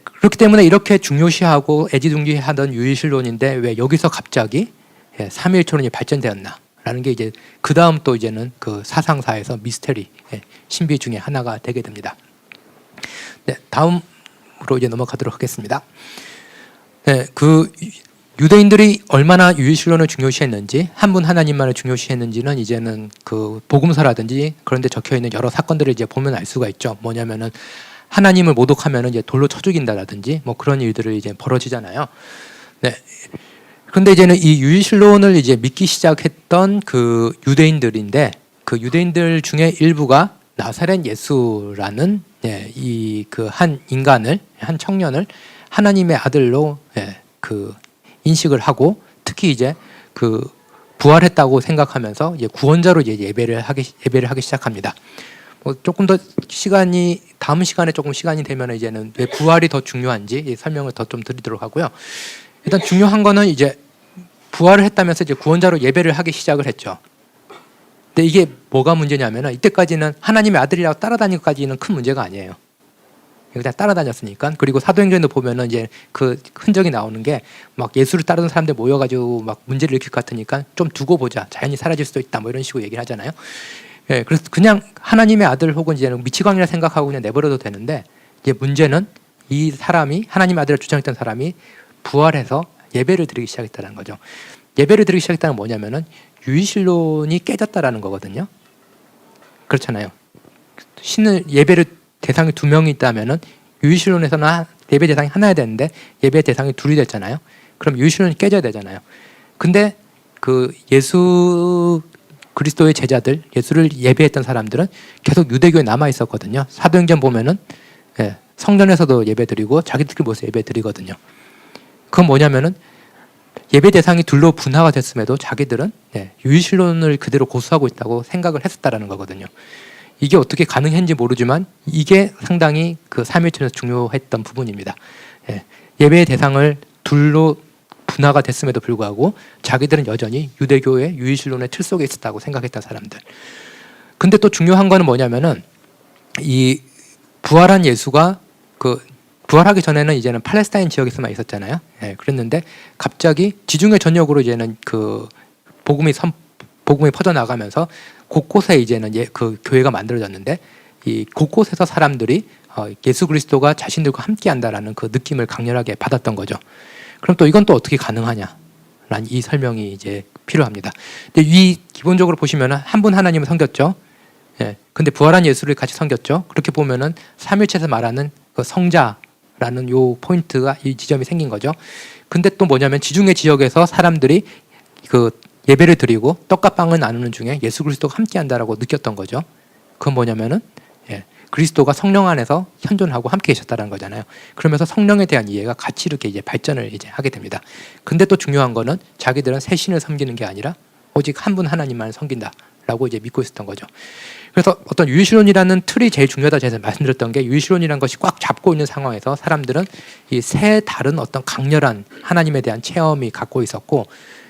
그렇기 때문에 이렇게 중요시하고 애지중지하던 유일신론인데 왜 여기서 갑자기 삼위일체론이 발전되었나? 라는 게 이제 그 다음 또 이제는 그 사상사에서 미스테리 신비 중에 하나가 되게 됩니다. 다음으로 이제 넘어가도록 하겠습니다. 그 유대인들이 얼마나 유일신론을 중요시했는지 한 분 하나님만을 중요시했는지는 이제는 그 복음서라든지 그런 데 적혀 있는 여러 사건들을 이제 보면 알 수가 있죠. 뭐냐면은 하나님을 모독하면은 이제 돌로 쳐 죽인다라든지 뭐 그런 일들을 이제 벌어지잖아요. 그런데 이제는 이 유일신론을 이제 믿기 시작했던 그 유대인들인데 그 유대인들 중에 일부가 나사렛 예수라는 이 그 한 인간을 한 청년을 하나님의 아들로 그 인식을 하고 특히 이제 그 부활했다고 생각하면서 이제 구원자로 이제 예배를 하기 시작합니다. 뭐 조금 더 다음 시간에 조금 시간이 되면 이제는 왜 부활이 더 중요한지 설명을 더 좀 드리도록 하고요. 일단 중요한 거는 이제 부활을 했다면서 이제 구원자로 예배를 하기 시작을 했죠. 근데 이게 뭐가 문제냐면은 이때까지는 하나님의 아들이라고 따라다니기까지는 큰 문제가 아니에요. 그냥 따라다녔으니까. 그리고 사도행전도 보면은 이제 그 흔적이 나오는 게 막 예수를 따르는 사람들 모여가지고 막 문제를 일으킬 것 같으니까 좀 두고 보자. 자연히 사라질 수도 있다. 뭐 이런 식으로 얘기를 하잖아요. 예, 그래서 그냥 하나님의 아들 혹은 이제 미치광이라 생각하고 그냥 내버려도 되는데 이제 문제는 이 사람이 하나님의 아들을 주장했던 사람이 부활해서 예배를 드리기 시작했다는 거죠. 예배를 드리기 시작했다는 건 뭐냐면은 유일신론이 깨졌다라는 거거든요. 그렇잖아요. 신을 예배를 대상이 두 명이 있다면은 유일신론에서는 예배 대상이 하나야 되는데 예배 대상이 둘이 됐잖아요. 그럼 유일신론이 깨져야 되잖아요. 근데 그 예수 그리스도의 제자들, 예수를 예배했던 사람들은 계속 유대교에 남아 있었거든요. 사도행전 보면은 성전에서도 예배드리고 자기들끼리 모여서 예배드리거든요. 그건 뭐냐면은 예배 대상이 둘로 분화가 됐음에도 자기들은 유일신론을 그대로 고수하고 있다고 생각을 했었다라는 거거든요. 이게 어떻게 가능했는지 모르지만 이게 상당히 그 삼위일체에서 중요했던 부분입니다. 예배의 대상을 둘로 분화가 됐음에도 불구하고 자기들은 여전히 유대교의 유일신론의 틀 속에 있었다고 생각했던 사람들. 근데 또 중요한 거는 뭐냐면은 이 부활한 예수가 그 부활하기 전에는 이제는 팔레스타인 지역에서만 있었잖아요. 그랬는데 갑자기 지중해 전역으로 이제는 그 복음이 퍼져 나가면서 곳곳에 이제는 그 교회가 만들어졌는데 이 곳곳에서 사람들이 예수 그리스도가 자신들과 함께한다라는 그 느낌을 강렬하게 받았던 거죠. 그럼 또 이건 또 어떻게 가능하냐라는 이 설명이 이제 필요합니다. 근데 이 기본적으로 보시면은 한 분 하나님을 섬겼죠. 근데 부활한 예수를 같이 섬겼죠. 그렇게 보면은 삼일체에서 말하는 그 성자라는 요 포인트가 이 지점이 생긴 거죠. 근데 또 뭐냐면 지중해 지역에서 사람들이 그 예배를 드리고 떡과 빵을 나누는 중에 예수 그리스도가 함께한다라고 느꼈던 거죠. 그건 뭐냐면은 그리스도가 성령 안에서 현존하고 함께 계셨다는 거잖아요. 그러면서 성령에 대한 이해가 같이 이렇게 이제 발전을 이제 하게 됩니다. 근데 또 중요한 거는 자기들은 새 신을 섬기는 게 아니라 오직 한 분 하나님만 섬긴다라고 이제 믿고 있었던 거죠. 그래서 어떤 유일신론이라는 틀이 제일 중요하다 제가 말씀드렸던 게 유일신론이라는 것이 꽉 잡고 있는 상황에서 사람들은 이 새 다른 어떤 강렬한 하나님에 대한 체험이 갖고 있었고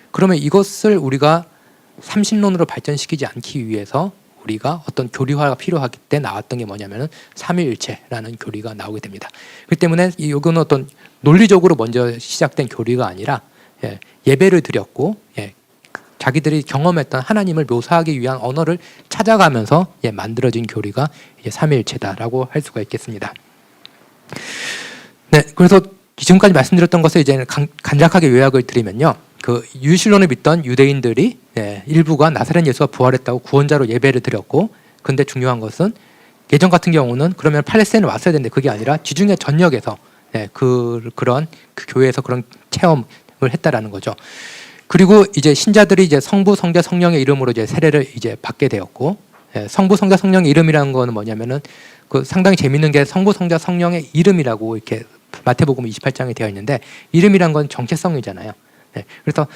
그러면 이것을 우리가 삼신론으로 발전시키지 않기 위해서 우리가 어떤 교리화가 필요하기 때 나왔던 게 뭐냐면은 삼위일체라는 교리가 나오게 됩니다. 그렇기 때문에 이거는 어떤 논리적으로 먼저 시작된 교리가 아니라 예배를 드렸고 자기들이 경험했던 하나님을 묘사하기 위한 언어를 찾아가면서 만들어진 교리가 이제 삼위일체다라고 할 수가 있겠습니다. 네, 그래서 지금까지 말씀드렸던 것을 이제 간략하게 요약을 드리면요. 그 유일신론을 믿던 유대인들이 일부가 나사렛 예수가 부활했다고 구원자로 예배를 드렸고, 근데 중요한 것은 예전 같은 경우는 그러면 팔레스타인에 왔어야 되는데 그게 아니라 지중해 전역에서 그런 그 교회에서 그런 체험을 했다라는 거죠. 그리고 이제 신자들이 이제 성부, 성자, 성령의 이름으로 이제 세례를 이제 받게 되었고, 성부, 성자, 성령의 이름이라는 거는 뭐냐면은 그 상당히 재밌는 게 성부, 성자, 성령의 이름이라고 이렇게 마태복음 28장에 되어 있는데 이름이란 건 정체성이잖아요. 그래서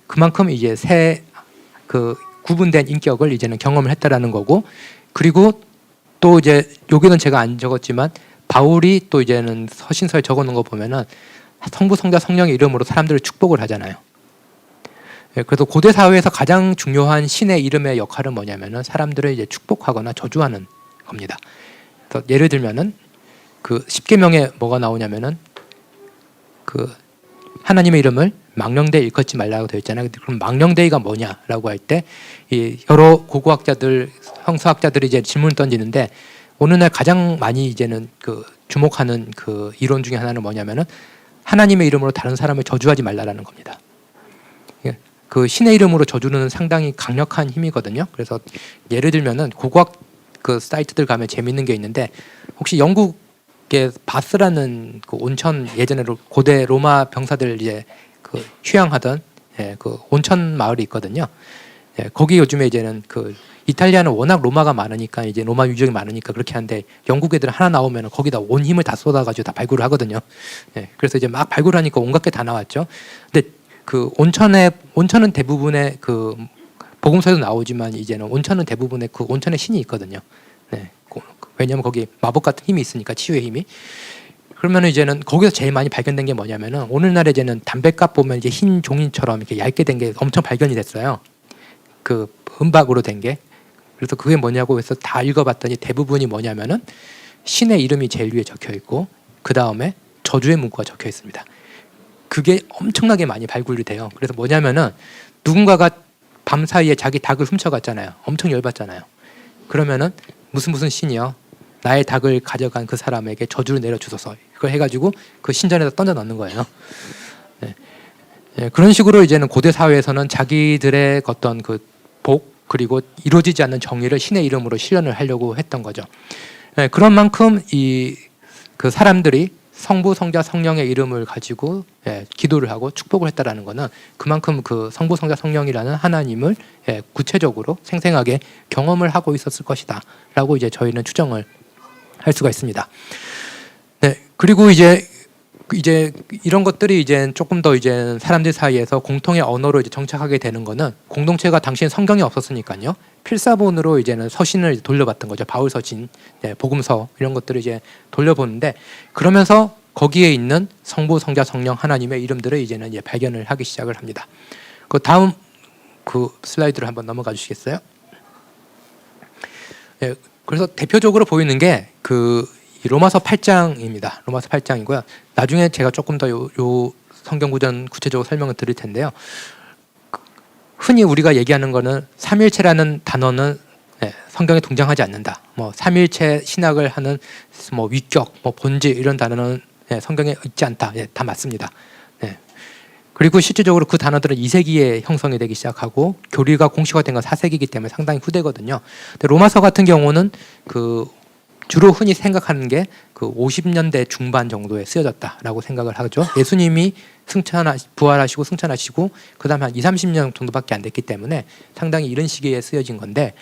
그만큼 이제 새 구분된 인격을 이제는 경험을 했다라는 거고, 그리고 또 이제 여기는 제가 안 적었지만 바울이 또 이제는 서신서에 적어놓은 거 보면은 성부, 성자, 성령의 이름으로 사람들을 축복을 하잖아요. 그래서 고대 사회에서 가장 중요한 신의 이름의 역할은 뭐냐면은 사람들을 이제 축복하거나 저주하는 겁니다. 그래서 예를 들면은 그 십계명에 뭐가 나오냐면은 그 하나님의 이름을 망령되이 일컫지 말라고 되어 있잖아요. 그럼 망령되이가 뭐냐라고 할 때 이 여러 고고학자들, 성서학자들이 이제 질문을 던지는데 오늘날 가장 많이 이제는 그 주목하는 그 이론 중에 하나는 뭐냐면은 하나님의 이름으로 다른 사람을 저주하지 말라라는 겁니다. 그 신의 이름으로 저주는 상당히 강력한 힘이거든요. 그래서 예를 들면은 고고학 그 사이트들 가면 재밌는 게 있는데 혹시 영국의 바스라는 그 온천 예전에 고대 로마 병사들 이제 그 휴양하던 그 온천 마을이 있거든요. 거기 요즘에 이제는 그 이탈리아는 워낙 로마가 많으니까 이제 로마 유적이 많으니까 그렇게 하는데 영국 애들 하나 나오면 거기다 온 힘을 다 쏟아가지고 다 발굴을 하거든요. 그래서 이제 막 발굴하니까 온갖 게 다 나왔죠. 근데 그 온천은 대부분의 그 복음서에도 나오지만 이제는 온천은 대부분의 그 온천의 신이 있거든요. 네. 왜냐하면 거기 마법 같은 힘이 있으니까 치유의 힘이. 그러면 이제는 거기서 제일 많이 발견된 게 뭐냐면은 오늘날 이제는 담뱃값 보면 이제 흰 종이처럼 이렇게 얇게 된 게 엄청 발견이 됐어요. 그 은박으로 된 게. 그래서 그게 뭐냐고 해서 다 읽어봤더니 대부분이 뭐냐면은 신의 이름이 제일 위에 적혀 있고 그 다음에 저주의 문구가 적혀 있습니다. 그게 엄청나게 많이 발굴이 돼요. 그래서 뭐냐면은 누군가가 밤 사이에 자기 닭을 훔쳐갔잖아요. 엄청 열받잖아요. 그러면은 무슨 신이요? 나의 닭을 가져간 그 사람에게 저주를 내려주소서. 그걸 해가지고 그 신전에다 던져 넣는 거예요. 네. 네, 그런 식으로 이제는 고대 사회에서는 자기들의 어떤 그 복 그리고 이루어지지 않는 정의를 신의 이름으로 실현을 하려고 했던 거죠. 네, 그런 만큼 이 그 사람들이 성부, 성자, 성령의 이름을 가지고 기도를 하고 축복을 했다라는 것은 그만큼 그 성부, 성자, 성령이라는 하나님을 구체적으로 생생하게 경험을 하고 있었을 것이다라고 이제 저희는 추정을 할 수가 있습니다. 네, 그리고 이제 이런 것들이 이제 조금 더 이제 사람들 사이에서 공통의 언어로 이제 정착하게 되는 거는 공동체가 당시엔 성경이 없었으니까요. 필사본으로 이제는 서신을 돌려봤던 거죠. 바울 서신, 복음서 이런 것들을 이제 돌려보는데 그러면서 거기에 있는 성부, 성자, 성령 하나님의 이름들을 이제는 이제 발견을 하기 시작을 합니다. 그 다음 그 슬라이드를 한번 넘어가 주시겠어요? 네, 그래서 대표적으로 보이는 게 그 로마서 8장입니다. 로마서 8장이고요. 나중에 제가 조금 더 요 성경 구전 구체적으로 설명을 드릴 텐데요. 흔히 우리가 얘기하는 거는 삼일체라는 단어는 성경에 등장하지 않는다. 뭐 삼일체 신학을 하는 뭐 위격, 뭐 본질 이런 단어는 성경에 있지 않다. 다 맞습니다. 그리고 실질적으로 그 단어들은 2세기에 형성이 되기 시작하고 교리가 공식화된 건 4세기이기 때문에 상당히 후대거든요. 근데 로마서 같은 경우는 그 주로 흔히 생각하는 게 그 50년대 중반 정도에 쓰여졌다라고 생각을 하죠. 예수님이 부활하시고 승천하시고 그다음에 한 20-30년 정도밖에 안 됐기 때문에 상당히 이런 시기에 쓰여진 건데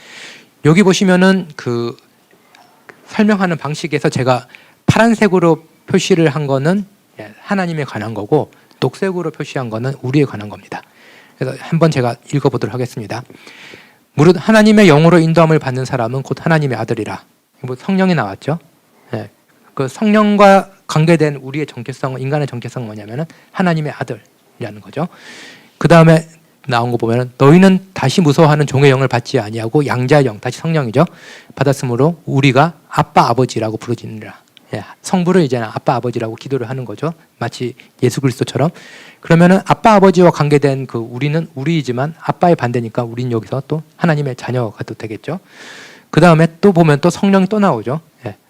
여기 보시면은 그 설명하는 방식에서 제가 파란색으로 표시를 한 거는 하나님에 관한 거고 녹색으로 표시한 거는 우리에 관한 겁니다. 그래서 한번 제가 읽어보도록 하겠습니다. 무릇 하나님의 영으로 인도함을 받는 사람은 곧 하나님의 아들이라. 뭐 성령이 나왔죠. 그 성령과 관계된 우리의 정체성, 인간의 정체성은 뭐냐면은 하나님의 아들이라는 거죠. 그 다음에 나온 거 보면은 너희는 다시 무서워하는 종의 영을 받지 아니하고 양자의 영, 다시 성령이죠. 받았으므로 우리가 아빠 아버지라고 부르짖느라. 성부를 이제 아빠 아버지라고 기도를 하는 거죠. 마치 예수 그리스도처럼. 그러면은 아빠 아버지와 관계된 그 우리는 우리이지만 아빠의 반대니까 우리는 여기서 또 하나님의 자녀가 또 되겠죠. 그 다음에 또 보면 또 성령이 또 나오죠.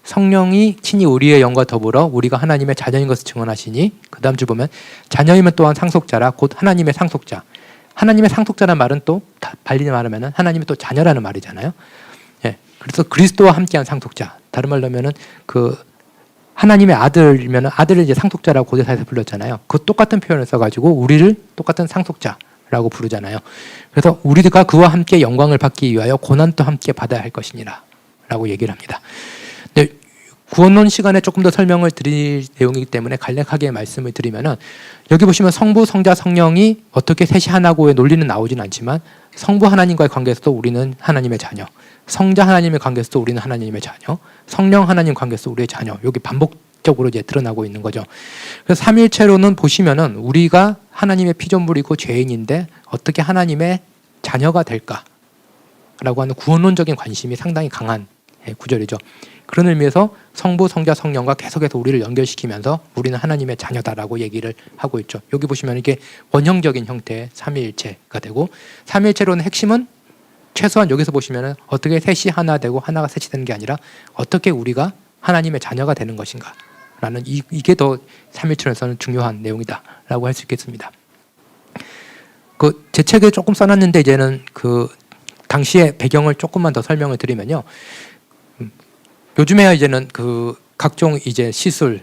성령이 친히 우리의 영과 더불어 우리가 하나님의 자녀인 것을 증언하시니 그 다음 줄 보면 자녀이면 또한 상속자라 곧 하나님의 상속자. 하나님의 상속자라는 말은 또 발리 말하면 하나님의 또 자녀라는 말이잖아요. 그래서 그리스도와 함께한 상속자. 다른 말로 하면은 그 하나님의 아들이면 아들을 이제 상속자라고 고대사에서 불렀잖아요. 그 똑같은 표현을 써가지고 우리를 똑같은 상속자라고 부르잖아요. 그래서 우리가 그와 함께 영광을 받기 위하여 고난도 함께 받아야 할 것이니라라고 얘기를 합니다. 네, 구원론 시간에 조금 더 설명을 드릴 내용이기 때문에 간략하게 말씀을 드리면은 여기 보시면 성부, 성자, 성령이 어떻게 셋이 하나고의 논리는 나오진 않지만 성부 하나님과의 관계에서도 우리는 하나님의 자녀, 성자 하나님의 관계에서도 우리는 하나님의 자녀, 성령 하나님 관계에서도 우리의 자녀. 여기 반복적으로 이제 드러나고 있는 거죠. 그래서 삼일체로는 보시면은 우리가 하나님의 피조물이고 죄인인데 어떻게 하나님의 자녀가 될까라고 하는 구원론적인 관심이 상당히 강한 구절이죠. 그런 의미에서 성부, 성자, 성령과 계속해서 우리를 연결시키면서 우리는 하나님의 자녀다라고 얘기를 하고 있죠. 여기 보시면 이게 원형적인 형태의 삼위일체가 되고 삼위일체로는 핵심은 최소한 여기서 보시면 어떻게 셋이 하나 되고 하나가 셋이 되는 게 아니라 어떻게 우리가 하나님의 자녀가 되는 것인가 라는 이게 더 삼위일체로서는 중요한 내용이다라고 할 수 있겠습니다. 제 책에 조금 써놨는데 이제는 그 당시의 배경을 조금만 더 설명을 드리면요. 요즘에야 이제는 그 각종 이제 시술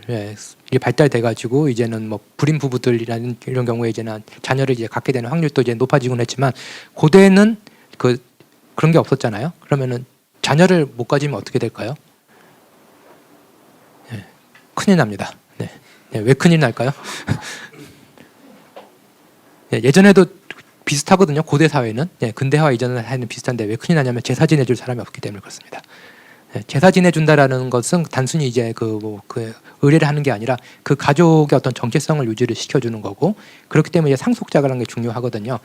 이게 발달돼 가지고 이제는 뭐 불임 부부들이라는 이런 경우에 이제는 자녀를 이제 갖게 되는 확률도 이제 높아지곤 했지만 고대에는 그런 게 없었잖아요. 그러면은 자녀를 못 가지면 어떻게 될까요? 큰일 납니다. 왜 큰일 날까요? 예전에도 비슷하거든요. 고대 사회는 근대화 이전에는 비슷한데 왜 큰일 나냐면 제사 지내줄 사람이 없기 때문에 그렇습니다. 제사 지내준다라는 것은 단순히 이제 그 의례를 하는 게 아니라 그 가족의 어떤 정체성을 유지를 시켜주는 거고 그렇기 때문에 이제 상속자라는 게 중요하거든요.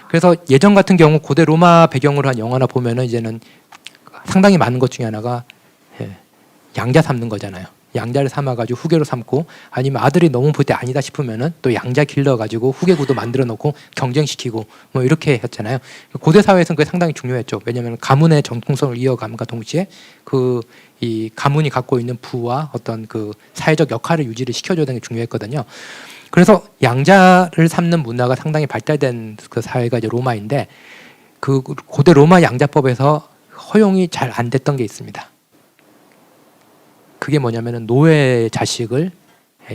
그래서 예전 같은 경우 고대 로마 배경으로 한 영화나 보면은 이제는 상당히 많은 것 중에 하나가 양자 삼는 거잖아요. 양자를 삼아가지고 후계로 삼고 아니면 아들이 너무 볼 때 아니다 싶으면은 또 양자 길러가지고 후계구도 만들어 놓고 경쟁시키고 뭐 이렇게 했잖아요. 고대 사회에서는 그게 상당히 중요했죠. 왜냐하면 가문의 정통성을 이어감과 동시에 이 가문이 갖고 있는 부와 어떤 그 사회적 역할을 유지를 시켜줘야 되는 게 중요했거든요. 그래서 양자를 삼는 문화가 상당히 발달된 그 사회가 이제 로마인데 그 고대 로마 양자법에서 허용이 잘 안 됐던 게 있습니다. 그게 뭐냐면은 노예 자식을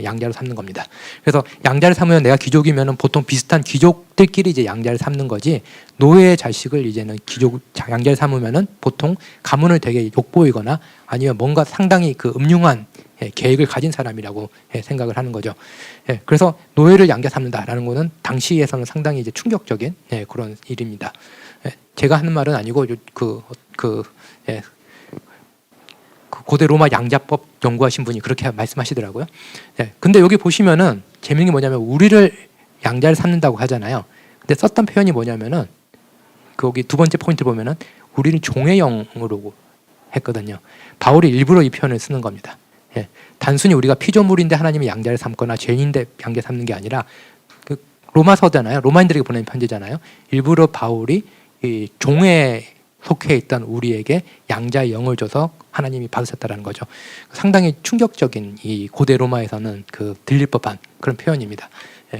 양자로 삼는 겁니다. 그래서 양자를 삼으면 내가 귀족이면은 보통 비슷한 귀족들끼리 이제 양자를 삼는 거지 노예 자식을 이제는 양자를 삼으면은 보통 가문을 되게 욕보이거나 아니면 뭔가 상당히 그 음흉한 계획을 가진 사람이라고 생각을 하는 거죠. 그래서 노예를 양자 삼는다라는 거는 당시에서는 상당히 이제 충격적인 그런 일입니다. 제가 하는 말은 아니고 고대 로마 양자법 연구하신 분이 그렇게 말씀하시더라고요. 근데 여기 보시면은 재밌는 게 뭐냐면 우리를 양자를 삼는다고 하잖아요. 근데 썼던 표현이 뭐냐면은 거기 두 번째 포인트 보면은 우리는 종의 영으로 했거든요. 바울이 일부러 이 표현을 쓰는 겁니다. 단순히 우리가 피조물인데 하나님이 양자를 삼거나 죄인인데 양자 삼는 게 아니라 그 로마서잖아요. 로마인들에게 보낸 편지잖아요. 일부러 바울이 이 종의 속해 있던 우리에게 양자의 영을 줘서 하나님이 받으셨다라는 거죠. 상당히 충격적인 이 고대 로마에서는 그 들릴 법한 그런 표현입니다.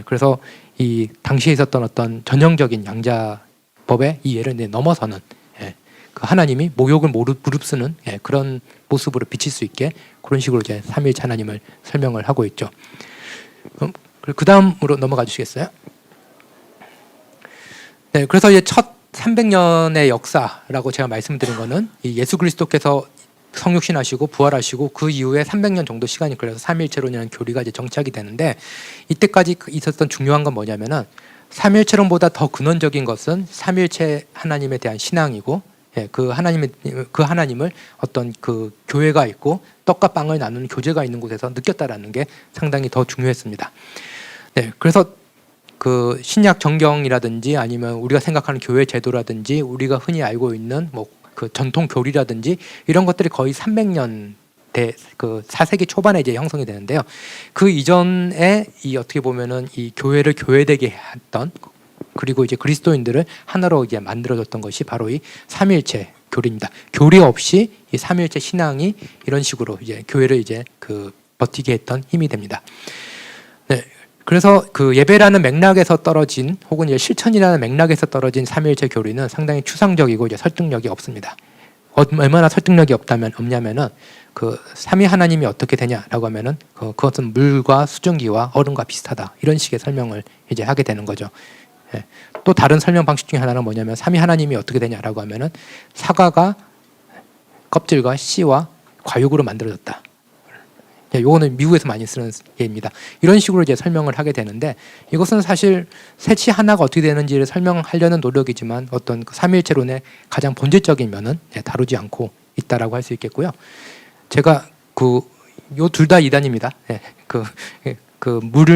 그래서 이 당시에 있었던 어떤 전형적인 양자법의 이 예를 넘어서는 그 하나님이 모욕을 무릅쓰는 그런 모습으로 비칠 수 있게 그런 식으로 이제 삼위일체 하나님을 설명을 하고 있죠. 그 다음으로 넘어가 주시겠어요? 그래서 이제 첫 300년의 역사라고 제가 말씀드린 거는 이 예수 그리스도께서 성육신하시고 부활하시고 그 이후에 300년 정도 시간이 걸려서 삼위일체론이라는 교리가 이제 정착이 되는데 이때까지 있었던 중요한 건 뭐냐면은 삼위일체론보다 더 근원적인 것은 삼위일체 하나님에 대한 신앙이고 그 하나님을 어떤 그 교회가 있고 떡과 빵을 나누는 교제가 있는 곳에서 느꼈다라는 게 상당히 더 중요했습니다. 그래서 그 신약 정경이라든지 아니면 우리가 생각하는 교회 제도라든지 우리가 흔히 알고 있는 뭐 그 전통 교리라든지 이런 것들이 거의 300년 그 4세기 초반에 이제 형성이 되는데요. 그 이전에 이 어떻게 보면은 이 교회를 교회되게 했던 그리고 이제 그리스도인들을 하나로 이제 만들어줬던 것이 바로 이 삼위일체 교리입니다. 교리 없이 이 삼위일체 신앙이 이런 식으로 이제 교회를 이제 그 버티게 했던 힘이 됩니다. 그래서 그 예배라는 맥락에서 떨어진 혹은 이제 실천이라는 맥락에서 떨어진 삼위일체 교리는 상당히 추상적이고 이제 설득력이 없습니다. 얼마나 설득력이 없냐면은 그 삼위 하나님이 어떻게 되냐라고 하면은 그것은 물과 수증기와 얼음과 비슷하다 이런 식의 설명을 이제 하게 되는 거죠. 또 다른 설명 방식 중에 하나는 뭐냐면 삼위 하나님이 어떻게 되냐라고 하면은 사과가 껍질과 씨와 과육으로 만들어졌다. 요거는 미국에서 많이 쓰는 예입니다. 이런 식으로 이제 설명을 하게 되는데 이것은 사실 셋이 하나가 어떻게 되는지를 설명하려는 노력이지만 어떤 그 삼위일체론의 가장 본질적인 면은 다루지 않고 있다라고 할 수 있겠고요. 제가 요 둘 다 이단입니다.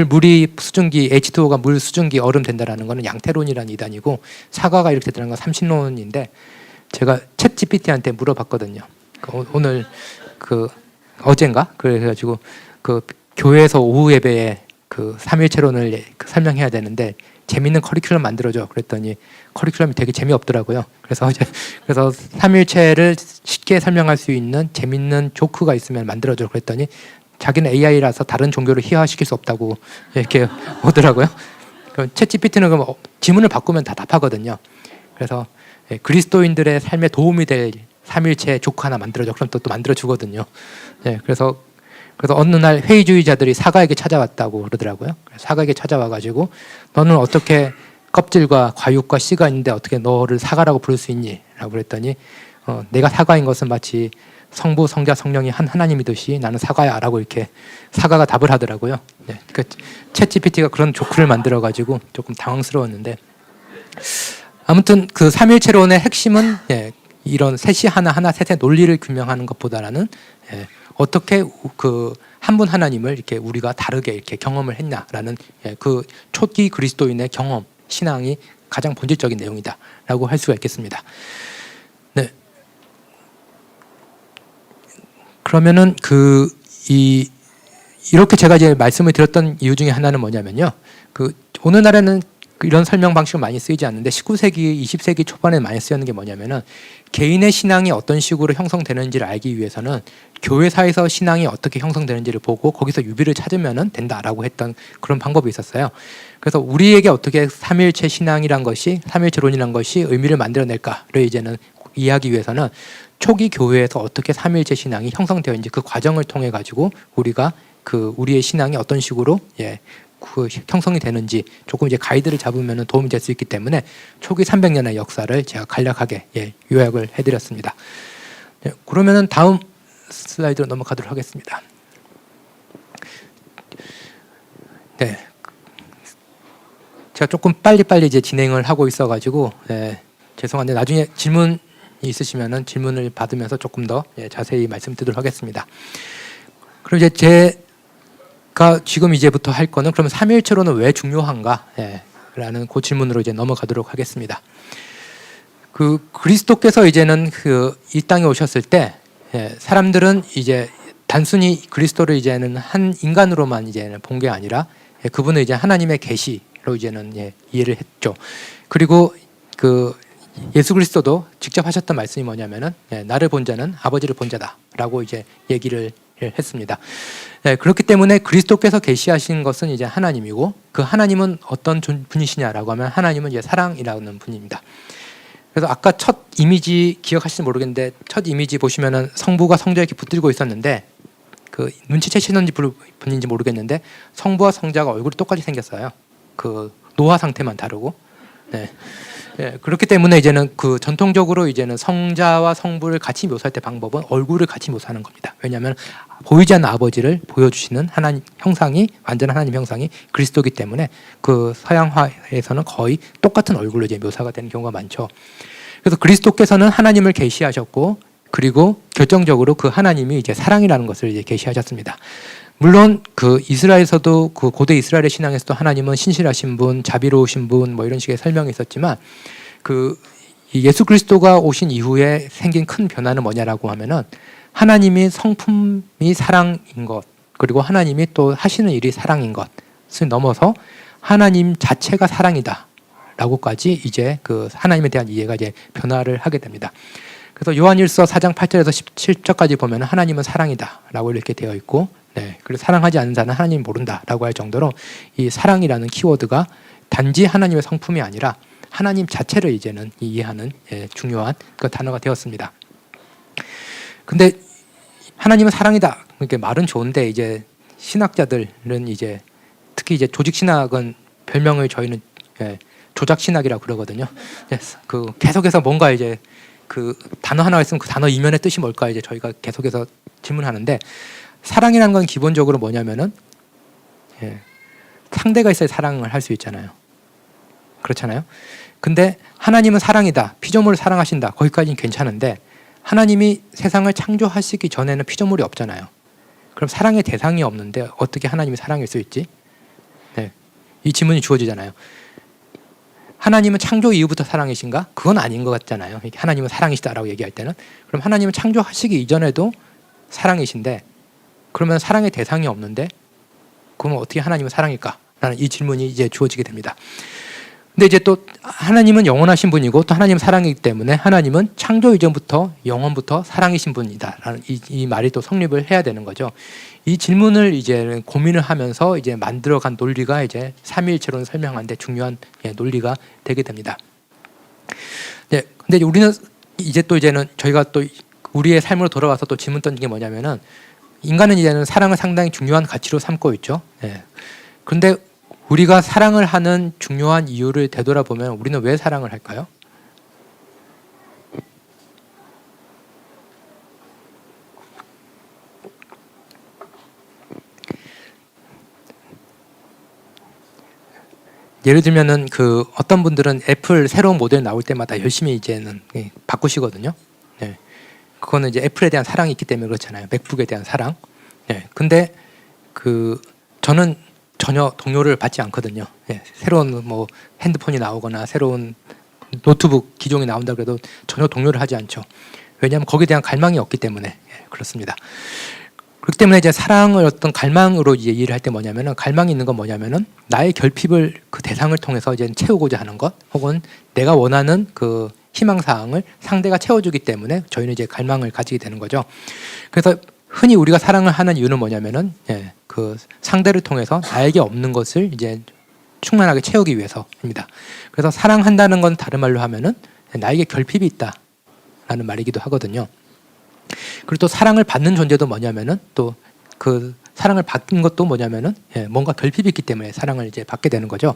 물이 수증기 H2O가 물 수증기 얼음 된다라는 거는 양태론이라는 이단이고 사과가 이렇게 된다는 건 삼신론인데 제가 챗 GPT한테 물어봤거든요. 오늘 어젠가 그래가지고 그 교회에서 오후 예배에 그 삼위일체론을 설명해야 되는데 재밌는 커리큘럼 만들어줘 그랬더니 커리큘럼이 되게 재미없더라고요. 그래서 삼위일체를 쉽게 설명할 수 있는 재밌는 조크가 있으면 만들어줘 그랬더니 자기는 AI라서 다른 종교를 희화시킬 수 없다고 이렇게 오더라고요. 그럼 챗 GPT는 그럼 지문을 바꾸면 다 답하거든요. 그래서 그리스도인들의 삶에 도움이 될 삼위일체 조크 하나 만들어줘. 그럼 또 만들어 주거든요. 그래서 어느 날 회의주의자들이 사과에게 찾아왔다고 그러더라고요. 사과에게 찾아와가지고 너는 어떻게 껍질과 과육과 씨가 있는데 어떻게 너를 사과라고 부를 수 있니? 라고 그랬더니 내가 사과인 것은 마치 성부, 성자, 성령이 한 하나님이듯이 나는 사과야라고 이렇게 사과가 답을 하더라고요. 네, 그 챗GPT가 그런 조크를 만들어가지고 조금 당황스러웠는데 아무튼 그 삼일체론의 핵심은 이런 셋이 하나하나 셋의 논리를 규명하는 것보다는 어떻게 그 한 분 하나님을 이렇게 우리가 다르게 이렇게 경험을 했냐라는 그 초기 그리스도인의 경험, 신앙이 가장 본질적인 내용이다라고 할 수가 있겠습니다. 네. 그러면은 이렇게 제가 이제 말씀을 드렸던 이유 중에 하나는 뭐냐면요. 그 오늘날에는 이런 설명 방식은 많이 쓰이지 않는데 19세기, 20세기 초반에 많이 쓰였는 게 뭐냐면은 개인의 신앙이 어떤 식으로 형성되는지를 알기 위해서는 교회사에서 신앙이 어떻게 형성되는지를 보고 거기서 유비를 찾으면 된다라고 했던 그런 방법이 있었어요. 그래서 우리에게 어떻게 삼일체 신앙이란 것이, 삼일체론이란 것이 의미를 만들어낼까를 이제는 이해하기 위해서는 초기 교회에서 어떻게 삼일체 신앙이 형성되었는지 그 과정을 통해 가지고 우리가 그 우리의 신앙이 어떤 식으로 그 형성이 되는지 조금 이제 가이드를 잡으면 도움이 될 수 있기 때문에 초기 300년의 역사를 제가 간략하게 요약을 해드렸습니다. 그러면은 다음 슬라이드로 넘어가도록 하겠습니다. 네, 제가 조금 빨리빨리 이제 진행을 하고 있어가지고 죄송한데 나중에 질문 있으시면은 질문을 받으면서 조금 더 자세히 말씀드리도록 하겠습니다. 그럼 이제 제가 지금 이제부터 할 거는 그러면 삼일체론은 왜 중요한가? 라는 그 질문으로 이제 넘어가도록 하겠습니다. 그 그리스도께서 이제는 이 땅에 오셨을 때 사람들은 이제 단순히 그리스도를 이제는 한 인간으로만 이제는 본 게 아니라 그분은 이제 하나님의 계시로 이제는 이해를 했죠. 그리고 그 예수 그리스도도 직접 하셨던 말씀이 뭐냐면은 나를 본 자는 아버지를 본 자다라고 이제 얘기를 했습니다. 그렇기 때문에 그리스도께서 계시하신 것은 이제 하나님이고 그 하나님은 어떤 분이시냐라고 하면 하나님은 이제 사랑이라는 분입니다. 그래서 아까 첫 이미지 기억하실지 모르겠는데 첫 이미지 보시면은 성부가 성자 이렇게 붙들고 있었는데 그 눈치채시는지 분인지 모르겠는데 성부와 성자가 얼굴이 똑같이 생겼어요. 그 노화 상태만 다르고. 그렇기 때문에 이제는 그 전통적으로 이제는 성자와 성부를 같이 묘사할 때 방법은 얼굴을 같이 묘사하는 겁니다. 왜냐하면 보이지 않는 아버지를 보여주시는 하나님 형상이 완전한 하나님 형상이 그리스도이기 때문에 그 서양화에서는 거의 똑같은 얼굴로 이제 묘사가 되는 경우가 많죠. 그래서 그리스도께서는 하나님을 계시하셨고 그리고 결정적으로 그 하나님이 이제 사랑이라는 것을 이제 계시하셨습니다. 물론 그 이스라엘에서도 그 고대 이스라엘의 신앙에서도 하나님은 신실하신 분, 자비로우신 분 뭐 이런 식의 설명이 있었지만 그 예수 그리스도가 오신 이후에 생긴 큰 변화는 뭐냐라고 하면은 하나님이 성품이 사랑인 것 그리고 하나님이 또 하시는 일이 사랑인 것을 넘어서 하나님 자체가 사랑이다라고까지 이제 그 하나님에 대한 이해가 이제 변화를 하게 됩니다. 그래서 요한일서 4장 8절에서 17절까지 보면 하나님은 사랑이다라고 이렇게 되어 있고 그리고 사랑하지 않는 자는 하나님을 모른다라고 할 정도로 이 사랑이라는 키워드가 단지 하나님의 성품이 아니라 하나님 자체를 이제는 이해하는 중요한 그 단어가 되었습니다. 근데 하나님은 사랑이다. 그러니까 말은 좋은데 이제 신학자들은 이제 특히 이제 조직 신학은 별명을 저희는 조작 신학이라고 그러거든요. 그 계속해서 뭔가 이제 그 단어 하나가 있으면 그 단어 이면의 뜻이 뭘까 이제 저희가 계속해서 질문하는데 사랑이라는 건 기본적으로 뭐냐면은 상대가 있어야 사랑을 할 수 있잖아요. 그렇잖아요. 근데 하나님은 사랑이다. 피조물을 사랑하신다. 거기까지는 괜찮은데 하나님이 세상을 창조하시기 전에는 피조물이 없잖아요. 그럼 사랑의 대상이 없는데 어떻게 하나님이 사랑일 수 있지? 이 질문이 주어지잖아요. 하나님은 창조 이후부터 사랑이신가? 그건 아닌 것 같잖아요. 하나님은 사랑이시다라고 얘기할 때는 그럼 하나님은 창조하시기 이전에도 사랑이신데 그러면 사랑의 대상이 없는데 그러면 어떻게 하나님은 사랑일까? 라는 이 질문이 이제 주어지게 됩니다. 근데 이제 또 하나님은 영원하신 분이고 또 하나님은 사랑이기 때문에 하나님은 창조 이전부터 영원부터 사랑이신 분이다라는 이 말이 또 성립을 해야 되는 거죠. 이 질문을 이제 고민을 하면서 이제 만들어간 논리가 이제 삼위일체론을 설명하는데 중요한 논리가 되게 됩니다. 근데 우리는 이제는 저희가 또 우리의 삶으로 돌아와서 또 질문 던진 게 뭐냐면은 인간은 이제는 사랑을 상당히 중요한 가치로 삼고 있죠. 그런데 우리가 사랑을 하는 중요한 이유를 되돌아보면 우리는 왜 사랑을 할까요? 예를 들면은 그 어떤 분들은 애플 새로운 모델 나올 때마다 열심히 이제는 바꾸시거든요. 네. 그거는 이제 애플에 대한 사랑이 있기 때문에 그렇잖아요. 맥북에 대한 사랑. 네. 근데 그 저는 전혀 동요를 받지 않거든요. 네. 새로운 뭐 핸드폰이 나오거나 새로운 노트북 기종이 나온다 그래도 전혀 동요를 하지 않죠. 왜냐하면 거기에 대한 갈망이 없기 때문에 그렇습니다. 그렇기 때문에 이제 사랑을 어떤 갈망으로 이제 이해를 할 때 뭐냐면은 갈망이 있는 건 뭐냐면은 나의 결핍을 그 대상을 통해서 이제 채우고자 하는 것, 혹은 내가 원하는 그 희망 사항을 상대가 채워주기 때문에 저희는 이제 갈망을 가지게 되는 거죠. 그래서 흔히 우리가 사랑을 하는 이유는 뭐냐면은 그 상대를 통해서 나에게 없는 것을 이제 충만하게 채우기 위해서입니다. 그래서 사랑한다는 건 다른 말로 하면은 나에게 결핍이 있다라는 말이기도 하거든요. 그리고 또 사랑을 받는 존재도 뭐냐면은 또 그 사랑을 받는 것도 뭐냐면은 뭔가 결핍이 있기 때문에 사랑을 이제 받게 되는 거죠.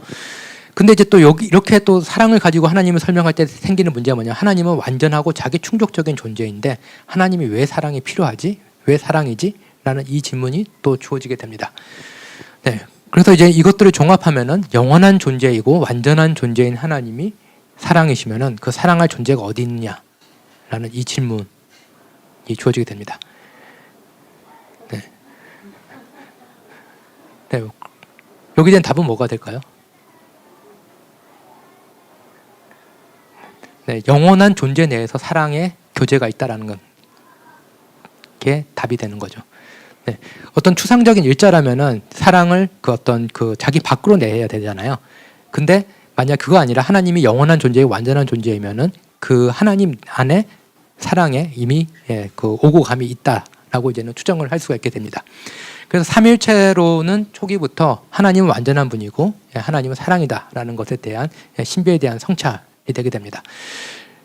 근데 이제 또 여기 이렇게 또 사랑을 가지고 하나님을 설명할 때 생기는 문제가 뭐냐? 하나님은 완전하고 자기 충족적인 존재인데 하나님이 왜 사랑이 필요하지? 왜 사랑이지? 라는 이 질문이 또 주어지게 됩니다. 네. 그래서 이제 이것들을 종합하면은 영원한 존재이고 완전한 존재인 하나님이 사랑이시면은 그 사랑할 존재가 어디 있느냐라는 이 질문이 주어지게 됩니다. 네. 네. 여기에 대한 답은 뭐가 될까요? 네, 영원한 존재 내에서 사랑의 교제가 있다라는 건 게 답이 되는 거죠. 네, 어떤 추상적인 일자라면은 사랑을 그 어떤 그 자기 밖으로 내야 되잖아요. 근데 만약 그거 아니라 하나님이 영원한 존재이고 완전한 존재이면은 그 하나님 안에 사랑에 이미 그 오고 감이 있다라고 이제는 추정을 할 수가 있게 됩니다. 그래서 삼일체로는 초기부터 하나님은 완전한 분이고 하나님은 사랑이다라는 것에 대한 신비에 대한 성찰이 되게 됩니다.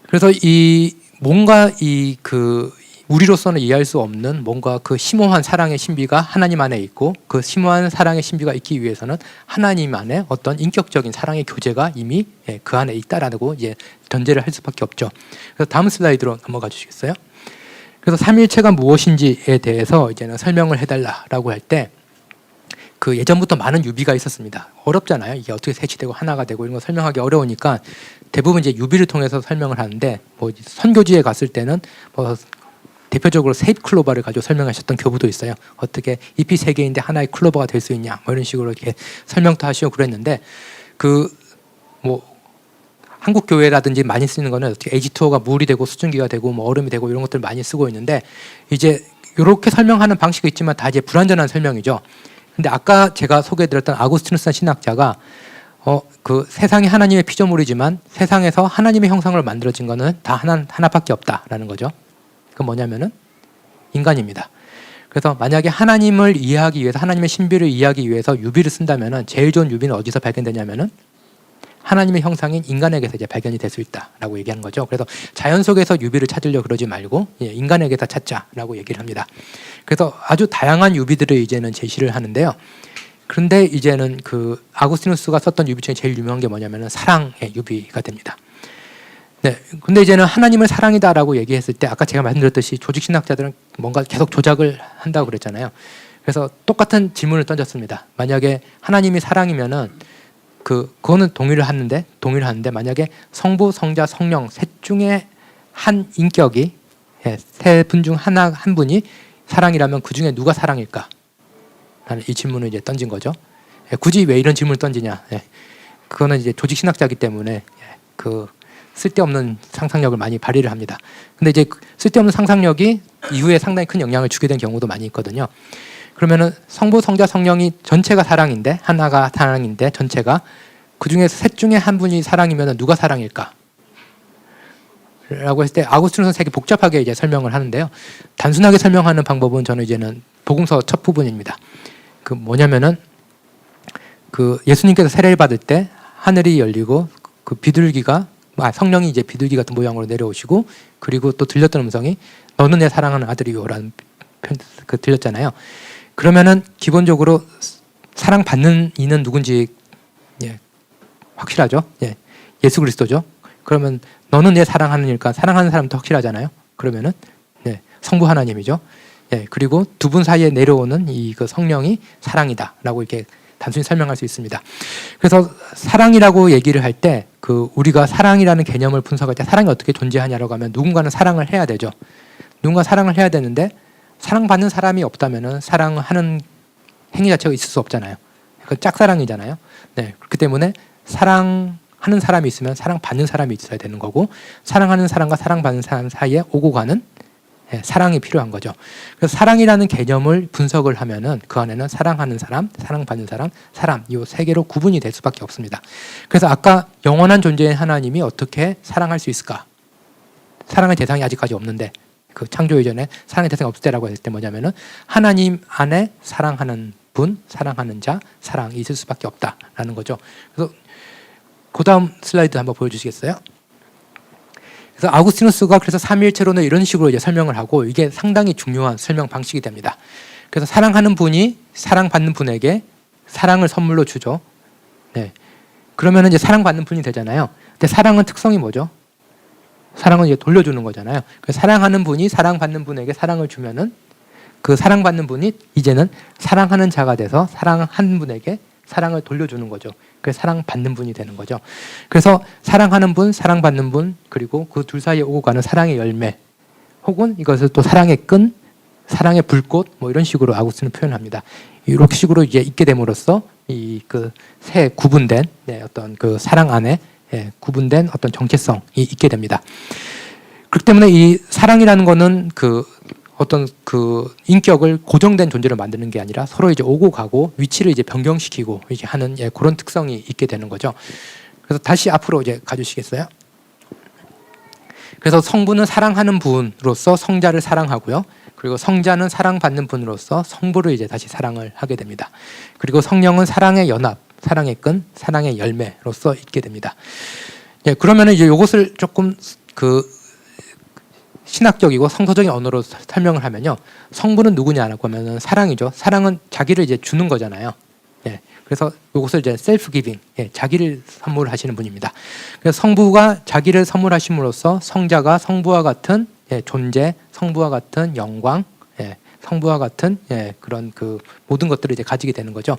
그래서 이 뭔가 이 그 우리로서는 이해할 수 없는 뭔가 그 심오한 사랑의 신비가 하나님 안에 있고 그 심오한 사랑의 신비가 있기 위해서는 하나님 안에 어떤 인격적인 사랑의 교제가 이미 그 안에 있다라고 이제 전제를 할 수밖에 없죠. 그래서 다음 슬라이드로 넘어가 주시겠어요? 그래서 삼일체가 무엇인지에 대해서 이제는 설명을 해달라라고 할 때 그 예전부터 많은 유비가 있었습니다. 어렵잖아요. 이게 어떻게 세치되고 하나가 되고 이런 거 설명하기 어려우니까 대부분 이제 유비를 통해서 설명을 하는데 뭐 선교지에 갔을 때는 뭐 대표적으로 세입 클로버를 가지고 설명하셨던 교부도 있어요. 어떻게 잎이 세 개인데 하나의 클로버가 될 수 있냐, 뭐 이런 식으로 이렇게 설명도 하시고 그랬는데 그 뭐 한국 교회라든지 많이 쓰는 거는 어떻게 H2O가 물이 되고 수증기가 되고 뭐 얼음이 되고 이런 것들 많이 쓰고 있는데 이제 이렇게 설명하는 방식이 있지만 다 이제 불완전한 설명이죠. 근데 아까 제가 소개해드렸던 아구스티누스 신학자가 그 세상이 하나님의 피조물이지만 세상에서 하나님의 형상으로 만들어진 거는 다 하나밖에 없다라는 거죠. 그건 뭐냐면은 인간입니다. 그래서 만약에 하나님을 이해하기 위해서 하나님의 신비를 이해하기 위해서 유비를 쓴다면은 제일 좋은 유비는 어디서 발견되냐면은 하나님의 형상인 인간에게서 이제 발견이 될 수 있다라고 얘기하는 거죠. 그래서 자연 속에서 유비를 찾으려 그러지 말고 인간에게서 찾자라고 얘기를 합니다. 그래서 아주 다양한 유비들을 이제는 제시를 하는데요. 그런데 이제는 그 아구스티누스가 썼던 유비 중에 제일 유명한 게 뭐냐면은 사랑의 유비가 됩니다. 네, 근데 이제는 하나님을 사랑이다라고 얘기했을 때 아까 제가 말씀드렸듯이 조직 신학자들은 뭔가 계속 조작을 한다고 그랬잖아요. 그래서 똑같은 질문을 던졌습니다. 만약에 하나님이 사랑이면은 그거는 동의를 하는데 만약에 성부, 성자, 성령 셋 중에 한 인격이 세 분 중 한 분이 사랑이라면 그 중에 누가 사랑일까? 라는 이 질문을 이제 던진 거죠. 굳이 왜 이런 질문을 던지냐? 그거는 이제 조직 신학자이기 때문에 그 쓸데없는 상상력을 많이 발휘를 합니다. 근데 이제 쓸데없는 상상력이 이후에 상당히 큰 영향을 주게 된 경우도 많이 있거든요. 그러면은 성부, 성자, 성령이 전체가 사랑인데 하나가 사랑인데 전체가 그 중에서 셋 중에 한 분이 사랑이면 누가 사랑일까? 라고 했을 때 아구스티누스는 되게 복잡하게 이제 설명을 하는데요. 단순하게 설명하는 방법은 저는 이제는 복음서 첫 부분입니다. 그 뭐냐면은 그 예수님께서 세례를 받을 때 하늘이 열리고 그 비둘기가 성령이 이제 비둘기 같은 모양으로 내려오시고 그리고 또 들렸던 음성이 너는 내 사랑하는 아들이요라는 그 들렸잖아요. 그러면은 기본적으로 사랑받는 이는 누군지 확실하죠. 예수 그리스도죠. 그러면 너는 내 사랑하는 일까? 사랑하는 사람도 확실하잖아요. 그러면은 성부 하나님이죠. 그리고 두 분 사이에 내려오는 이 그 성령이 사랑이다라고 이렇게 단순히 설명할 수 있습니다. 그래서 사랑이라고 얘기를 할 때 그 우리가 사랑이라는 개념을 분석할 때 사랑이 어떻게 존재하냐라고 하면 누군가는 사랑을 해야 되죠. 누군가 사랑을 해야 되는데 사랑받는 사람이 없다면은 사랑하는 행위 자체가 있을 수 없잖아요. 그 짝사랑이잖아요. 네, 그렇기 때문에 사랑하는 사람이 있으면 사랑받는 사람이 있어야 되는 거고 사랑하는 사람과 사랑받는 사람 사이에 오고 가는 사랑이 필요한 거죠. 그래서 사랑이라는 개념을 분석을 하면은 그 안에는 사랑하는 사람, 사랑받는 사람, 사람 이 세 개로 구분이 될 수밖에 없습니다. 그래서 아까 영원한 존재인 하나님이 어떻게 사랑할 수 있을까? 사랑의 대상이 아직까지 없는데 그 창조 이전에 사랑의 대상이 없을 때라고 했을 때 뭐냐면은 하나님 안에 사랑하는 분, 사랑하는 자, 사랑이 있을 수밖에 없다라는 거죠. 그래서 그 다음 슬라이드 한번 보여주시겠어요? 그래서 아우구스티누스가 그래서 삼위일체론을 이런 식으로 이제 설명을 하고 이게 상당히 중요한 설명 방식이 됩니다. 그래서 사랑하는 분이 사랑받는 분에게 사랑을 선물로 주죠. 네. 그러면 이제 사랑받는 분이 되잖아요. 근데 사랑은 특성이 뭐죠? 사랑은 이제 돌려주는 거잖아요. 그래서 사랑하는 분이 사랑받는 분에게 사랑을 주면은 그 사랑받는 분이 이제는 사랑하는 자가 돼서 사랑한 분에게 사랑을 돌려주는 거죠. 그래서 사랑받는 분이 되는 거죠. 그래서 사랑하는 분, 사랑받는 분, 그리고 그 둘 사이에 오고 가는 사랑의 열매, 혹은 이것을 또 사랑의 끈, 사랑의 불꽃, 뭐 이런 식으로 아구스티누스는 표현합니다. 이렇게 식으로 이제 있게 됨으로써 이 그 세 구분된 어떤 그 사랑 안에 구분된 어떤 정체성이 있게 됩니다. 그렇기 때문에 이 사랑이라는 거는 그 어떤 그 인격을 고정된 존재로 만드는 게 아니라 서로 이제 오고 가고 위치를 이제 변경시키고 이제 하는 그런 특성이 있게 되는 거죠. 그래서 다시 앞으로 이제 가주시겠어요? 그래서 성부는 사랑하는 분으로서 성자를 사랑하고요. 그리고 성자는 사랑받는 분으로서 성부를 이제 다시 사랑을 하게 됩니다. 그리고 성령은 사랑의 연합, 사랑의 끈, 사랑의 열매로서 있게 됩니다. 그러면은 이제 이것을 조금 그 신학적이고 성서적인 언어로 설명을 하면요, 성부는 누구냐라고 하면은 사랑이죠. 사랑은 자기를 이제 주는 거잖아요. 그래서 이것을 이제 셀프 기빙, 자기를 선물하시는 분입니다. 그래서 성부가 자기를 선물하심으로써 성자가 성부와 같은 존재, 성부와 같은 영광, 성부와 같은 그런 그 모든 것들을 이제 가지게 되는 거죠.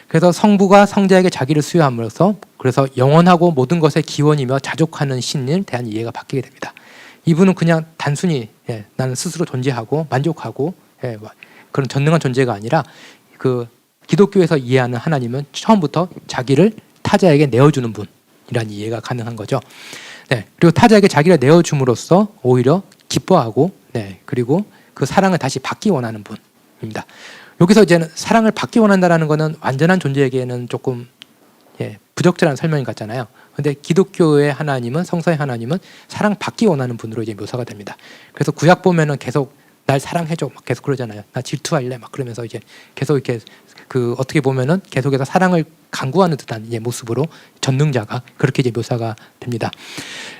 그래서 성부가 성자에게 자기를 수여함으로써 그래서 영원하고 모든 것의 기원이며 자족하는 신에 대한 이해가 바뀌게 됩니다. 이분은 그냥 단순히 나는 스스로 존재하고 만족하고 그런 전능한 존재가 아니라 그 기독교에서 이해하는 하나님은 처음부터 자기를 타자에게 내어주는 분이라는 이해가 가능한 거죠. 그리고 타자에게 자기를 내어줌으로써 오히려 기뻐하고 그리고 그 사랑을 다시 받기 원하는 분입니다. 여기서 이제는 사랑을 받기 원한다라는 것은 완전한 존재에게는 조금 부적절한 설명인 것 같잖아요. 근데 기독교의 하나님은, 성서의 하나님은 사랑 받기 원하는 분으로 이제 묘사가 됩니다. 그래서 구약 보면은 계속 날 사랑해줘 막 계속 그러잖아요. 나 질투할래 막 그러면서 이제 계속 이렇게 그 어떻게 보면은 계속해서 사랑을 강구하는 듯한 이제 모습으로 전능자가 그렇게 이제 묘사가 됩니다.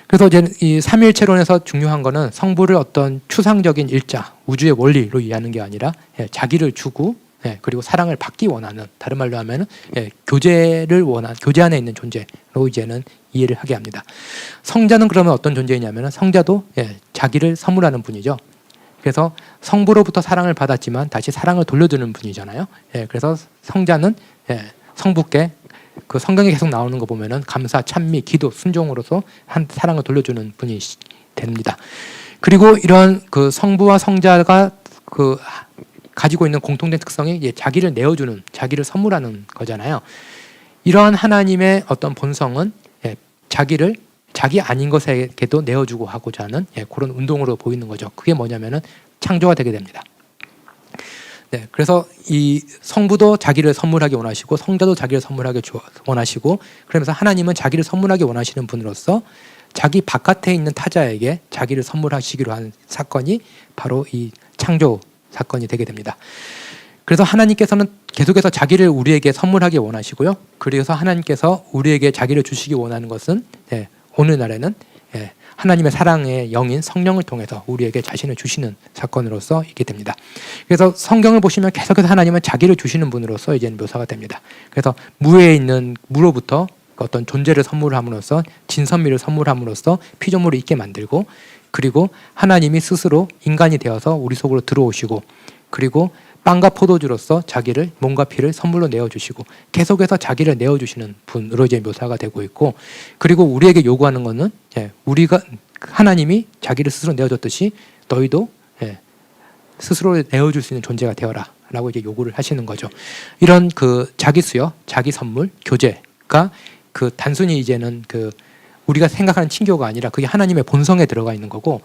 그래서 이제 이 삼위일체론에서 중요한 거는 성부를 어떤 추상적인 일자, 우주의 원리로 이해하는 게 아니라 자기를 주고 그리고 사랑을 받기 원하는, 다른 말로 하면은 교제를 원하는, 교제 안에 있는 존재로 이제는 이해를 하게 합니다. 성자는 그러면 어떤 존재이냐면은 성자도 자기를 선물하는 분이죠. 그래서 성부로부터 사랑을 받았지만 다시 사랑을 돌려주는 분이잖아요. 그래서 성자는 성부께 그 성경에 계속 나오는 거 보면은 감사, 찬미, 기도, 순종으로서 한 사랑을 돌려주는 분이 됩니다. 그리고 이런 그 성부와 성자가 그 가지고 있는 공통된 특성이 자기를 내어주는, 자기를 선물하는 거잖아요. 이러한 하나님의 어떤 본성은 자기를 자기 아닌 것에게도 내어주고 하고자 하는 그런 운동으로 보이는 거죠. 그게 뭐냐면은 창조가 되게 됩니다. 그래서 이 성부도 자기를 선물하기 원하시고 성자도 자기를 선물하기 원하시고, 그러면서 하나님은 자기를 선물하기 원하시는 분으로서 자기 바깥에 있는 타자에게 자기를 선물하시기로 한 사건이 바로 이 창조 사건이 되게 됩니다. 그래서 하나님께서는 계속해서 자기를 우리에게 선물하기 원하시고요. 그래서 하나님께서 우리에게 자기를 주시기 원하는 것은 오늘날에는 하나님의 사랑의 영인 성령을 통해서 우리에게 자신을 주시는 사건으로서 있게 됩니다. 그래서 성경을 보시면 계속해서 하나님은 자기를 주시는 분으로서 이제는 묘사가 됩니다. 그래서 무에 있는 무로부터 어떤 존재를 선물함으로써 진선미를 선물함으로써 피조물을 있게 만들고, 그리고 하나님이 스스로 인간이 되어서 우리 속으로 들어오시고, 그리고 빵과 포도주로서 자기를 몸과 피를 선물로 내어주시고 계속해서 자기를 내어주시는 분으로 이제 묘사가 되고 있고, 그리고 우리에게 요구하는 것은 우리가 하나님이 자기를 스스로 내어줬듯이 너희도 스스로 내어줄 수 있는 존재가 되어라라고 이제 요구를 하시는 거죠. 이런 그 자기 수여, 자기 선물, 교제가 그 단순히 이제는 그 우리가 생각하는 친교가 아니라 그게 하나님의 본성에 들어가 있는 거고,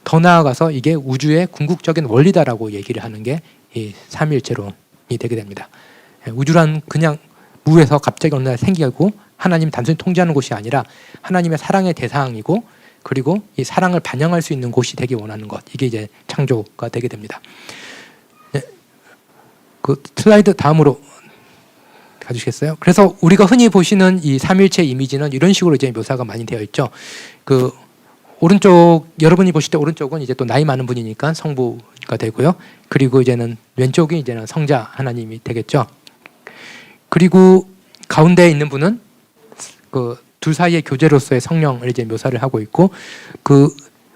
더 나아가서 이게 우주의 궁극적인 원리다라고 얘기를 하는 게 이 삼위일체론이 되게 됩니다. 우주란 그냥 무에서 갑자기 어느 날 생기고 하나님 단순히 통제하는 곳이 아니라 하나님의 사랑의 대상이고, 그리고 이 사랑을 반영할 수 있는 곳이 되기 원하는 것, 이게 이제 창조가 되게 됩니다. 그 슬라이드 다음으로 가주시겠어요? 그래서 우리가 흔히 보시는 이 삼위일체 이미지는 이런 식으로 이제 묘사가 많이 되어 있죠. 그 오른쪽, 여러분이 보실 때 오른쪽은 이제 또 나이 많은 분이니까 성부가 되고요. 그리고 이제는 왼쪽이 이제는 성자 하나님이 되겠죠. 그리고 가운데에 있는 분은 그 둘 사이의 교제로서의 성령을 이제 묘사를 하고 있고, 그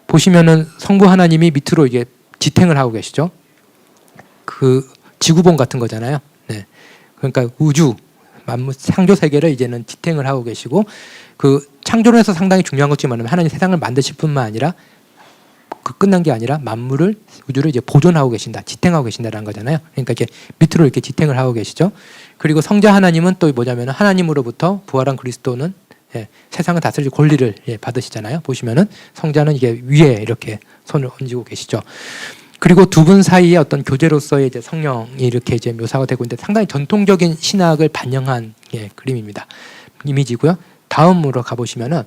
보시면은 성부 하나님이 밑으로 이게 지탱을 하고 계시죠. 그 지구본 같은 거잖아요. 네. 그러니까 우주 만물 창조 세계를 이제는 지탱을 하고 계시고, 그 창조론에서 상당히 중요한 것이 뭐냐면 하나님 세상을 만드실 뿐만 아니라 그 끝난 게 아니라 만물을 우주를 이제 보존하고 계신다, 지탱하고 계신다라는 거잖아요. 그러니까 이렇게 밑으로 이렇게 지탱을 하고 계시죠. 그리고 성자 하나님은 또 뭐냐면 하나님으로부터 부활한 그리스도는 세상을 다스릴 권리를 받으시잖아요. 보시면은 성자는 이게 위에 이렇게 손을 얹고 계시죠. 그리고 두 분 사이의 어떤 교제로서의 이제 성령이 이렇게 이제 묘사가 되고 있는데 상당히 전통적인 신학을 반영한 그림입니다. 이미지고요. 다음으로 가보시면은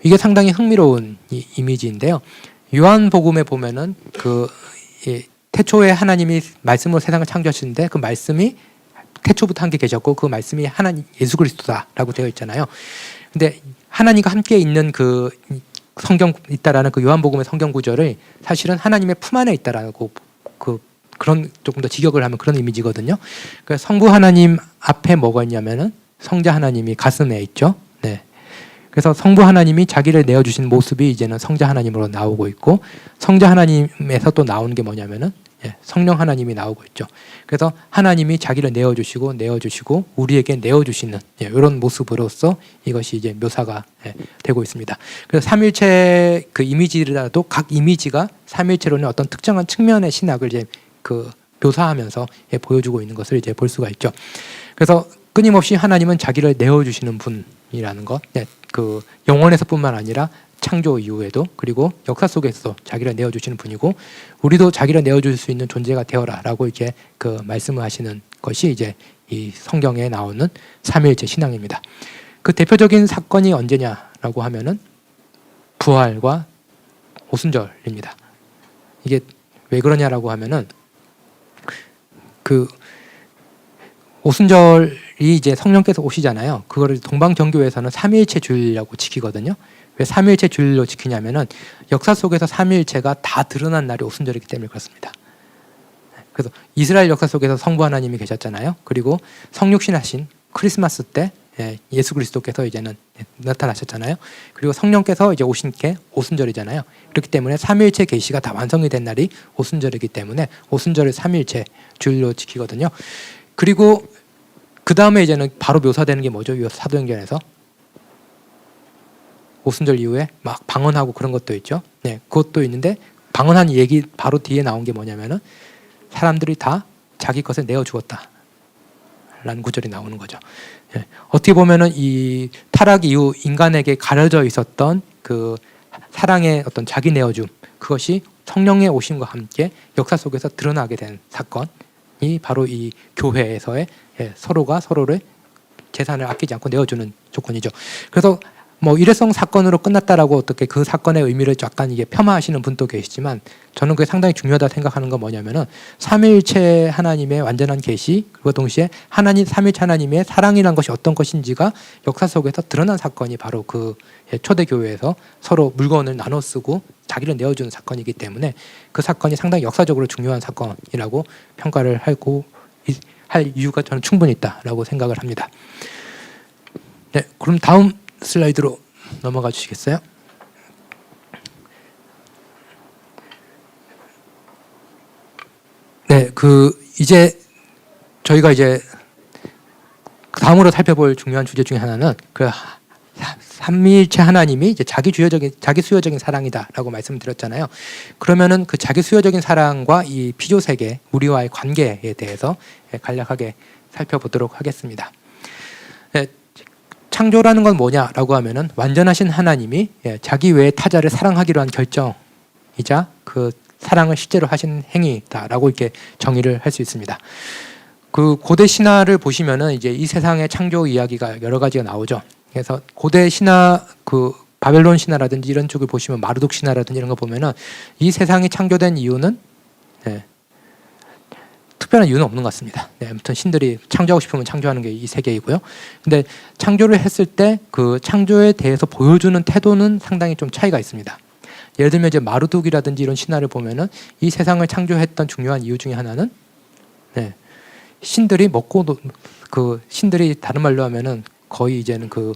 이게 상당히 흥미로운 이미지인데요. 요한복음에 보면은 그 태초에 하나님이 말씀으로 세상을 창조하시는데 그 말씀이 태초부터 함께 계셨고 그 말씀이 하나님 예수 그리스도다라고 되어 있잖아요. 근데 하나님과 함께 있는 그 성경 있다라는 그 요한복음의 성경 구절을 사실은 하나님의 품 안에 있다라고 그런 조금 더 직역을 하면 그런 이미지거든요. 그러니까 성부 하나님 앞에 뭐가 있냐면은 성자 하나님이 가슴에 있죠. 네. 그래서 성부 하나님이 자기를 내어주신 모습이 이제는 성자 하나님으로 나오고 있고, 성자 하나님에서 또 나오는 게 뭐냐면은 성령 하나님이 나오고 있죠. 그래서 하나님이 자기를 내어주시고 우리에게 내어주시는 이런 모습으로서 이것이 이제 묘사가 되고 있습니다. 그래서 삼일체 그 이미지라도 각 이미지가 삼일체론의 어떤 특정한 측면의 신학을 이제 그 묘사하면서 보여주고 있는 것을 이제 볼 수가 있죠. 그래서 끊임없이 하나님은 자기를 내어주시는 분이라는 것, 그 영원에서뿐만 아니라 창조 이후에도 그리고 역사 속에서 자기를 내어주시는 분이고, 우리도 자기를 내어줄 수 있는 존재가 되어라라고 이렇게 그 말씀을 하시는 것이 이제 이 성경에 나오는 삼위일체 신앙입니다. 그 대표적인 사건이 언제냐라고 하면은 부활과 오순절입니다. 이게 왜 그러냐라고 하면은 그 오순절이 이제 성령께서 오시잖아요. 그거를 동방정교에서는 삼위일체 주일이라고 지키거든요. 왜 삼위일체 주일로 지키냐면은 역사 속에서 삼위일체가 다 드러난 날이 오순절이기 때문에 그렇습니다. 그래서 이스라엘 역사 속에서 성부 하나님이 계셨잖아요. 그리고 성육신하신 크리스마스 때 예수 그리스도께서 이제는 나타나셨잖아요. 그리고 성령께서 이제 오신 게 오순절이잖아요. 그렇기 때문에 삼위일체 계시가 다 완성이 된 날이 오순절이기 때문에 오순절을 삼위일체 주일로 지키거든요. 그리고 그 다음에 이제는 바로 묘사되는 게 뭐죠? 사도행전에서 오순절 이후에 막 방언하고 그런 것도 있죠. 네, 그것도 있는데 방언한 얘기 바로 뒤에 나온 게 뭐냐면은 사람들이 다 자기 것을 내어 주었다라는 구절이 나오는 거죠. 네, 어떻게 보면은 이 타락 이후 인간에게 가려져 있었던 그 사랑의 어떤 자기 내어줌, 그것이 성령의 오심과 함께 역사 속에서 드러나게 된 사건이 바로 이 교회에서의 서로가 서로를 재산을 아끼지 않고 내어주는 조건이죠. 그래서 뭐 일회성 사건으로 끝났다라고 어떻게 그 사건의 의미를 약간 이게 폄하하시는 분도 계시지만, 저는 그게 상당히 중요하다 생각하는 건 뭐냐면은 삼위일체 하나님의 완전한 계시, 그리고 동시에 하나님 삼위일체 하나님의 사랑이란 것이 어떤 것인지가 역사 속에서 드러난 사건이 바로 그 초대 교회에서 서로 물건을 나눠 쓰고 자기를 내어주는 사건이기 때문에 그 사건이 상당히 역사적으로 중요한 사건이라고 평가를 할 이유가 저는 충분히 있다라고 생각을 합니다. 네, 그럼 다음 슬라이드로 넘어가 주시겠어요? 네, 그 이제 저희가 이제 다음으로 살펴볼 중요한 주제 중에 하나는 그 삼위일체 하나님이 이제 자기 수요적인 사랑이다라고 말씀드렸잖아요. 그러면은 그 자기 수요적인 사랑과 이 피조 세계 우리와의 관계에 대해서 간략하게 살펴보도록 하겠습니다. 창조라는 건 뭐냐라고 하면은 완전하신 하나님이 자기 외의 타자를 사랑하기로 한 결정이자 그 사랑을 실제로 하신 행위다라고 이렇게 정의를 할 수 있습니다. 그 고대 신화를 보시면은 이제 이 세상의 창조 이야기가 여러 가지가 나오죠. 그래서 고대 신화 그 바벨론 신화라든지 이런 쪽을 보시면 마르둑 신화라든지 이런 거 보면은 이 세상이 창조된 이유는 특별한 이유는 없는 것 같습니다. 아무튼 신들이 창조하고 싶으면 창조하는 게 이 세계이고요. 근데 창조를 했을 때 그 창조에 대해서 보여주는 태도는 상당히 좀 차이가 있습니다. 예를 들면 이제 마르둑이라든지 이런 신화를 보면은 이 세상을 창조했던 중요한 이유 중에 하나는 신들이 신들이 다른 말로 하면은 거의 이제는 그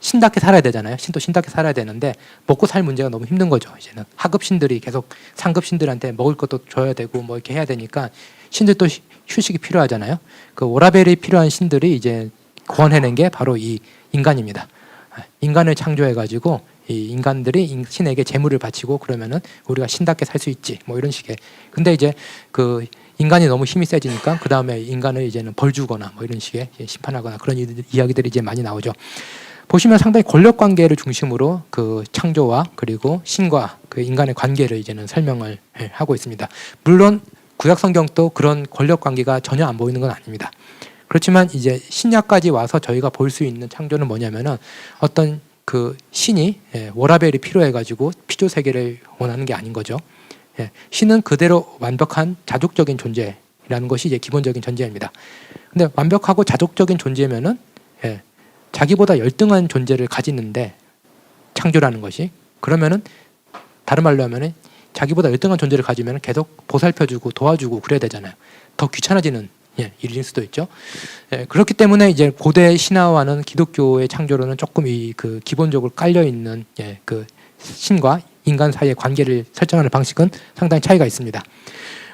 신답게 살아야 되잖아요. 신도 신답게 살아야 되는데 먹고 살 문제가 너무 힘든 거죠. 이제는 하급 신들이 계속 상급 신들한테 먹을 것도 줘야 되고 뭐 이렇게 해야 되니까 신들도 휴식이 필요하잖아요. 그 오라벨이 필요한 신들이 이제 구원해낸 게 바로 이 인간입니다. 인간을 창조해가지고 이 인간들이 신에게 재물을 바치고 그러면은 우리가 신답게 살 수 있지 뭐 이런 식의. 근데 이제 그 인간이 너무 힘이 세지니까 그 다음에 인간을 이제는 벌 주거나 뭐 이런 식의 심판하거나 그런 이야기들이 이제 많이 나오죠. 보시면 상당히 권력 관계를 중심으로 그 창조와 그리고 신과 그 인간의 관계를 이제는 설명을 하고 있습니다. 물론 구약 성경도 그런 권력 관계가 전혀 안 보이는 건 아닙니다. 그렇지만 이제 신약까지 와서 저희가 볼 수 있는 창조는 뭐냐면은 어떤 그 신이 워라벨이 필요해가지고 피조 세계를 원하는 게 아닌 거죠. 신은 그대로 완벽한 자족적인 존재라는 것이 이제 기본적인 전제입니다. 근데 완벽하고 자족적인 존재면은 자기보다 열등한 존재를 가지는데 창조라는 것이 그러면은 다른 말로 하면은 자기보다 열등한 존재를 가지면 계속 보살펴주고 도와주고 그래야 되잖아요. 더 귀찮아지는 일일 수도 있죠. 그렇기 때문에 이제 고대 신화와는 기독교의 창조로는 조금 이 그 기본적으로 깔려 있는 그 신과 인간 사이의 관계를 설정하는 방식은 상당히 차이가 있습니다.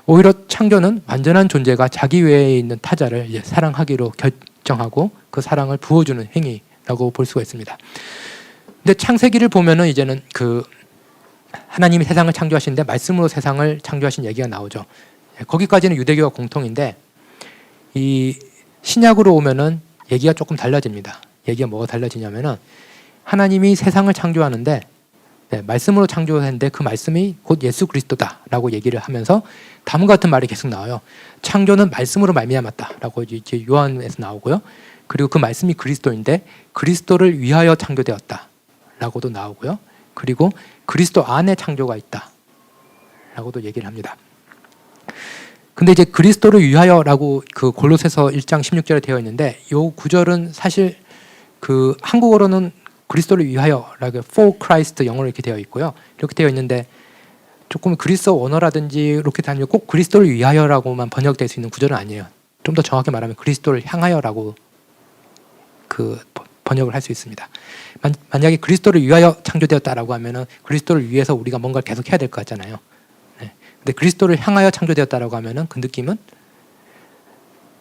오히려 창조는 완전한 존재가 자기 외에 있는 타자를 이제 사랑하기로 결정하고 그 사랑을 부어주는 행위라고 볼 수가 있습니다. 근데 창세기를 보면은 이제는 그 하나님이 세상을 창조하시는데 말씀으로 세상을 창조하신 얘기가 나오죠. 거기까지는 유대교와 공통인데 이 신약으로 오면은 얘기가 조금 달라집니다. 얘기가 뭐가 달라지냐면은 하나님이 세상을 창조하는데 말씀으로 창조했는데 그 말씀이 곧 예수 그리스도다라고 얘기를 하면서 다음과 같은 말이 계속 나와요. 창조는 말씀으로 말미암았다라고 이제 요한에서 나오고요. 그리고 그 말씀이 그리스도인데 그리스도를 위하여 창조되었다라고도 나오고요. 그리고 그리스도 안에 창조가 있다라고도 얘기를 합니다. 근데 이제 그리스도를 위하여라고 그 골로새서 1장 16절에 되어 있는데 이 구절은 사실 그 한국어로는 그리스도를 위하여라고 for Christ 영어로 이렇게 되어 있고요. 이렇게 되어 있는데 조금 그리스도 원어라든지 이렇게 다니면 꼭 그리스도를 위하여라고만 번역될 수 있는 구절은 아니에요. 좀 더 정확히 말하면 그리스도를 향하여라고 그 번역을 할 수 있습니다. 만약에 그리스도를 위하여 창조되었다라고 하면은 그리스도를 위해서 우리가 뭔가를 계속 해야 될 것 같잖아요. 근데 그리스도를 향하여 창조되었다라고 하면은 그 느낌은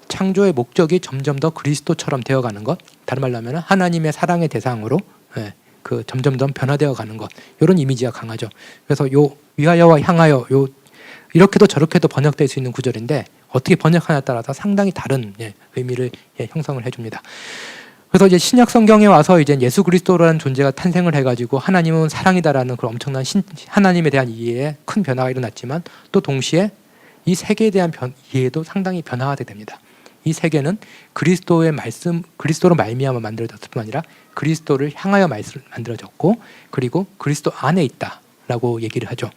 창조의 목적이 점점 더 그리스도처럼 되어가는 것, 다른 말로 하면은 하나님의 사랑의 대상으로 그 점점 더 변화되어 가는 것, 이런 이미지가 강하죠. 그래서 요 위하여와 향하여 요 이렇게도 저렇게도 번역될 수 있는 구절인데 어떻게 번역하냐에 따라서 상당히 다른 의미를 형성을 해줍니다. 그래서 이제 신약 성경에 와서 이제 예수 그리스도라는 존재가 탄생을 해가지고 하나님은 사랑이다라는 그런 엄청난 하나님에 대한 이해에 큰 변화가 일어났지만 또 동시에 이 세계에 대한 이해도 상당히 변화가 됩니다. 이 세계는 그리스도의 말씀, 그리스도로 말미암아 만들어졌을 뿐 아니라 그리스도를 향하여 만들어졌고 그리고 그리스도 안에 있다라고 얘기를 하죠.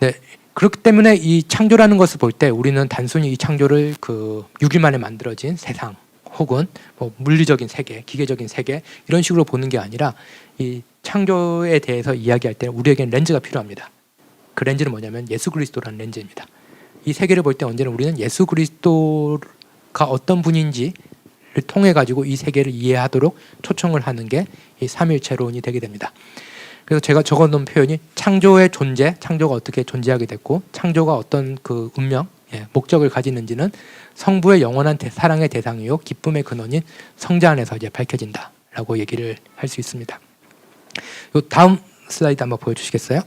네, 그렇기 때문에 이 창조라는 것을 볼 때 우리는 단순히 이 창조를 그 6일 만에 만들어진 세상 혹은 뭐 물리적인 세계, 기계적인 세계 이런 식으로 보는 게 아니라 이 창조에 대해서 이야기할 때는 우리에게는 렌즈가 필요합니다. 그 렌즈는 뭐냐면 예수 그리스도라는 렌즈입니다. 이 세계를 볼 때 언제나 우리는 예수 그리스도가 어떤 분인지를 통해 가지고 이 세계를 이해하도록 초청을 하는 게 이 삼위일체론이 되게 됩니다. 그래서 제가 적어놓은 표현이 창조의 존재, 창조가 어떻게 존재하게 됐고 창조가 어떤 그 운명, 목적을 가지는지는 성부의 영원한 사랑의 대상이요 기쁨의 근원인 성자 안에서 이제 밝혀진다라고 얘기를 할 수 있습니다. 요 다음 슬라이드 한번 보여주시겠어요?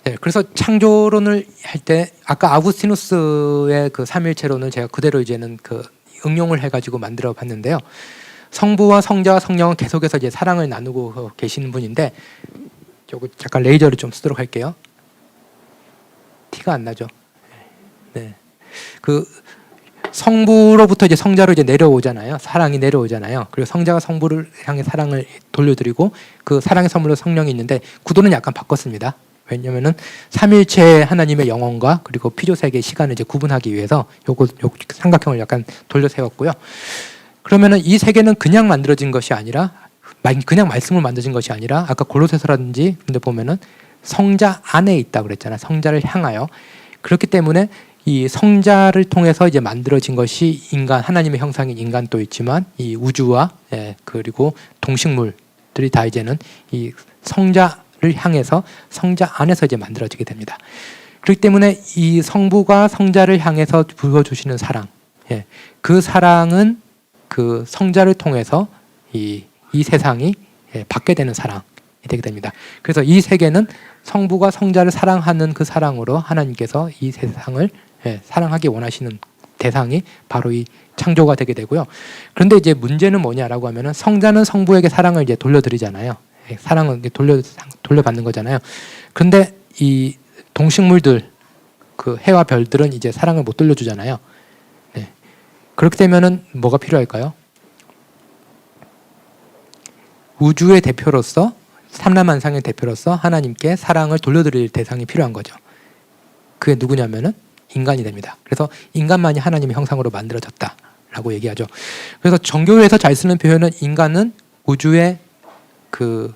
네, 그래서 창조론을 할 때 아까 아구스티누스의 그 삼일체론을 제가 그대로 이제는 그 응용을 해가지고 만들어 봤는데요. 성부와 성자와 성령은 계속해서 이제 사랑을 나누고 계시는 분인데, 요거 잠깐 레이저를 좀 쓰도록 할게요. 티가 안 나죠? 네, 그 성부로부터 이제 성자로 이제 내려오잖아요. 사랑이 내려오잖아요. 그리고 성자가 성부를 향해 사랑을 돌려드리고 그 사랑의 선물로 성령이 있는데 구도는 약간 바꿨습니다. 왜냐면은 삼일체 하나님의 영혼과 그리고 피조세계의 시간을 이제 구분하기 위해서 요 삼각형을 약간 돌려 세웠고요. 그러면은 이 세계는 그냥 만들어진 것이 아니라, 그냥 말씀으로 만들어진 것이 아니라, 아까 골로새서라든지 근데 보면은 성자 안에 있다 그랬잖아요. 성자를 향하여. 그렇기 때문에 이 성자를 통해서 이제 만들어진 것이 인간, 하나님의 형상인 인간도 있지만 이 우주와 그리고 동식물들이 다 이제는 이 성자를 향해서 성자 안에서 이제 만들어지게 됩니다. 그렇기 때문에 이 성부가 성자를 향해서 부어주시는 사랑, 그 사랑은 그 성자를 통해서 이 세상이 받게 되는 사랑이 되게 됩니다. 그래서 이 세계는 성부가 성자를 사랑하는 그 사랑으로 하나님께서 이 세상을 사랑하기 원하시는 대상이 바로 이 창조가 되게 되고요. 그런데 이제 문제는 뭐냐라고 하면은 성자는 성부에게 사랑을 이제 돌려드리잖아요. 사랑을 돌려받는 거잖아요. 그런데 이 동식물들, 그 해와 별들은 이제 사랑을 못 돌려주잖아요. 네. 그렇게 되면은 뭐가 필요할까요? 우주의 대표로서, 삼라만상의 대표로서 하나님께 사랑을 돌려드릴 대상이 필요한 거죠. 그게 누구냐면은 인간이 됩니다. 그래서 인간만이 하나님의 형상으로 만들어졌다라고 얘기하죠. 그래서 정교회에서 잘 쓰는 표현은 인간은 우주의 그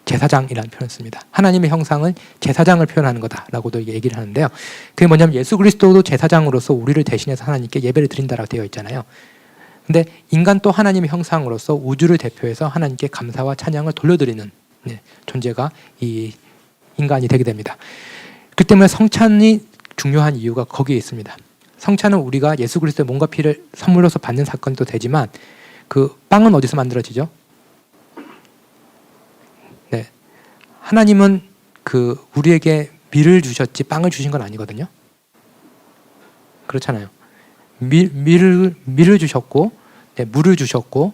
제사장이라는 표현을 씁니다. 하나님의 형상은 제사장을 표현하는 거다라고도 얘기를 하는데요. 그게 뭐냐면 예수 그리스도도 제사장으로서 우리를 대신해서 하나님께 예배를 드린다라고 되어 있잖아요. 근데 인간 또 하나님의 형상으로서 우주를 대표해서 하나님께 감사와 찬양을 돌려드리는 존재가 이 인간이 되게 됩니다. 그 때문에 성찬이 중요한 이유가 거기에 있습니다. 성찬은 우리가 예수 그리스도의 몸과 피를 선물로서 받는 사건도 되지만 그 빵은 어디서 만들어지죠? 네, 하나님은 그 우리에게 밀을 주셨지 빵을 주신 건 아니거든요. 그렇잖아요. 밀을 주셨고, 물을 주셨고,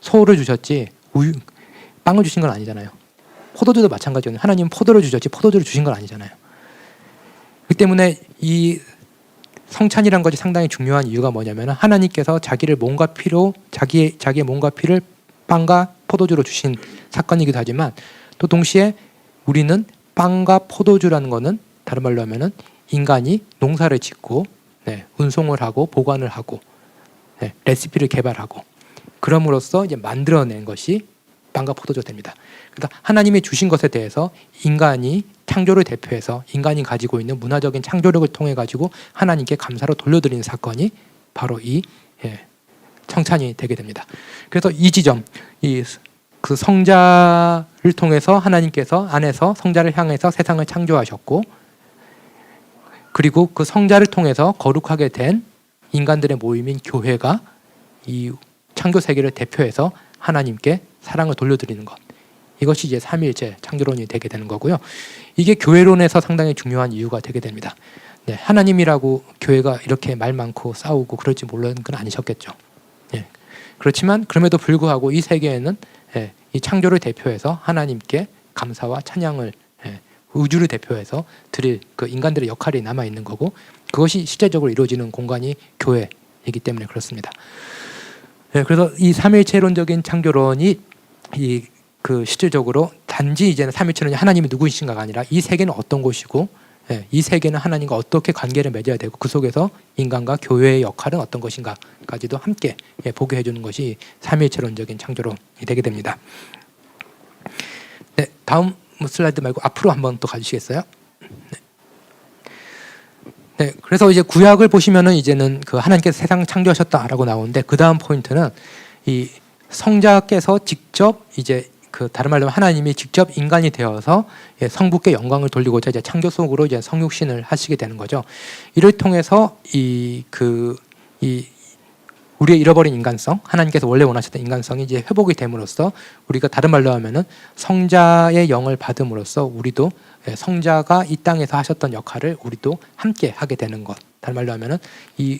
소를 주셨지 우유, 빵을 주신 건 아니잖아요. 포도주도 마찬가지거든요. 하나님은 포도를 주셨지 포도주를 주신 건 아니잖아요. 그렇기 때문에 이 성찬이란 것이 상당히 중요한 이유가 뭐냐면 하나님께서 자기를 몸과 피로 자기의 몸과 피를 빵과 포도주로 주신 사건이기도 하지만 또 동시에 우리는 빵과 포도주라는 것은 다른 말로 하면은 인간이 농사를 짓고 운송을 하고 보관을 하고 레시피를 개발하고 그럼으로써 이제 만들어낸 것이 빵과 포도주가 됩니다. 그러니까 하나님이 주신 것에 대해서 인간이 창조를 대표해서 인간이 가지고 있는 문화적인 창조력을 통해 가지고 하나님께 감사로 돌려드리는 사건이 바로 이 성찬이 되게 됩니다. 그래서 이 지점, 그 성자를 통해서 하나님께서 안에서 성자를 향해서 세상을 창조하셨고, 그리고 그 성자를 통해서 거룩하게 된 인간들의 모임인 교회가 이 창조 세계를 대표해서 하나님께 사랑을 돌려드리는 것, 이것이 이제 삼위일체 창조론이 되게 되는 거고요. 이게 교회론에서 상당히 중요한 이유가 되게 됩니다. 하나님이라고 교회가 이렇게 말 많고 싸우고 그럴지 몰랐는 건 아니셨겠죠. 그렇지만 그럼에도 불구하고 이 세계에는 이 창조를 대표해서 하나님께 감사와 찬양을 우주를 대표해서 드릴 그 인간들의 역할이 남아 있는 거고, 그것이 실제적으로 이루어지는 공간이 교회이기 때문에 그렇습니다. 그래서 이 삼위일체론적인 창조론이 그 실질적으로 단지 이제는 삼위일체론이 하나님이 누구이신가가 아니라 이 세계는 어떤 곳이고, 이 세계는 하나님과 어떻게 관계를 맺어야 되고 그 속에서 인간과 교회의 역할은 어떤 것인가까지도 함께 보게 해주는 것이 삼위일체론적인 창조론이 되게 됩니다. 다음 슬라이드 말고 앞으로 한번 또 가주시겠어요? 그래서 이제 구약을 보시면은 이제는 그 하나님께서 세상 창조하셨다라고 나오는데, 그 다음 포인트는 이 성자께서 직접 이제 그 다른 말로 하면 하나님이 직접 인간이 되어서 예, 성부께 영광을 돌리고자 이제 창조 속으로 이제 성육신을 하시게 되는 거죠. 이를 통해서 이 우리의 잃어버린 인간성, 하나님께서 원래 원하셨던 인간성이 이제 회복이 됨으로써 우리가 다른 말로 하면은 성자의 영을 받음으로써 우리도 예, 성자가 이 땅에서 하셨던 역할을 우리도 함께 하게 되는 것. 다른 말로 하면은 이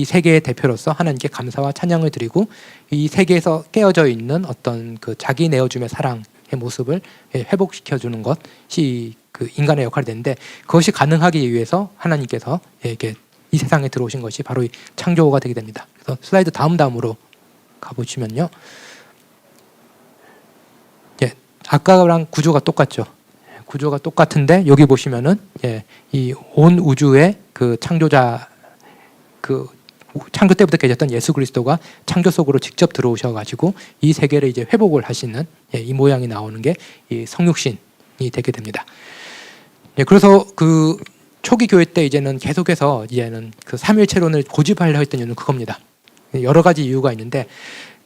세계의 대표로서 하나님께 감사와 찬양을 드리고 이 세계에서 깨어져 있는 어떤 그 자기 내어줌의 사랑의 모습을 예, 회복시켜 주는 것이 그 인간의 역할이 되는데 그것이 가능하기 위해서 하나님께서 예, 이렇게 이 세상에 들어오신 것이 바로 이 창조가 되게 됩니다. 그래서 슬라이드 다음으로 가보시면요, 예, 아까랑 구조가 똑같죠. 구조가 똑같은데 여기 보시면은 예, 이 온 우주의 그 창조자 그 창조 때부터 계셨던 예수 그리스도가 창조 속으로 직접 들어오셔가지고 이 세계를 이제 회복을 하시는 예, 이 모양이 나오는 게 이 성육신이 되게 됩니다. 예, 그래서 그 초기 교회 때 이제는 계속해서 이제는 그 삼일체론을 고집하려 했던 이유는 그겁니다. 여러 가지 이유가 있는데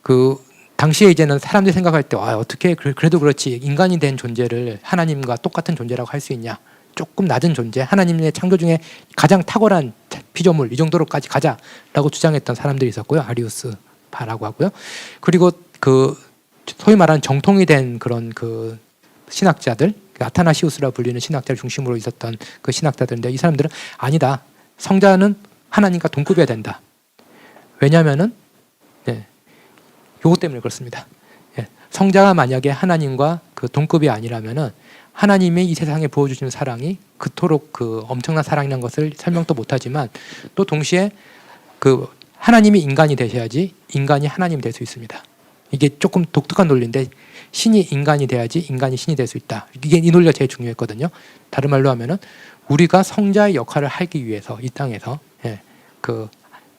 그 당시에 이제는 사람들이 생각할 때 어떻게 그래도 그렇지 인간이 된 존재를 하나님과 똑같은 존재라고 할 수 있냐? 조금 낮은 존재, 하나님의 창조 중에 가장 탁월한 피조물 이 정도로까지 가자라고 주장했던 사람들이 있었고요. 아리우스파라고 하고요. 그리고 그 소위 말하는 정통이 된 그런 그 신학자들, 아타나시우스라 불리는 신학자를 중심으로 있었던 그 신학자들인데 이 사람들은 아니다. 성자는 하나님과 동급이어야 된다. 왜냐하면은 예, 요것 때문에 그렇습니다. 예, 성자가 만약에 하나님과 그 동급이 아니라면은 하나님이 이 세상에 부어주시는 사랑이 그토록 그 엄청난 사랑이라는 것을 설명도 못하지만 또 동시에 그 하나님이 인간이 되셔야지 인간이 하나님이 될 수 있습니다. 이게 조금 독특한 논리인데 신이 인간이 돼야지 인간이 신이 될 수 있다. 이게 이 논리가 제일 중요했거든요. 다른 말로 하면은 우리가 성자의 역할을 하기 위해서 이 땅에서 예, 그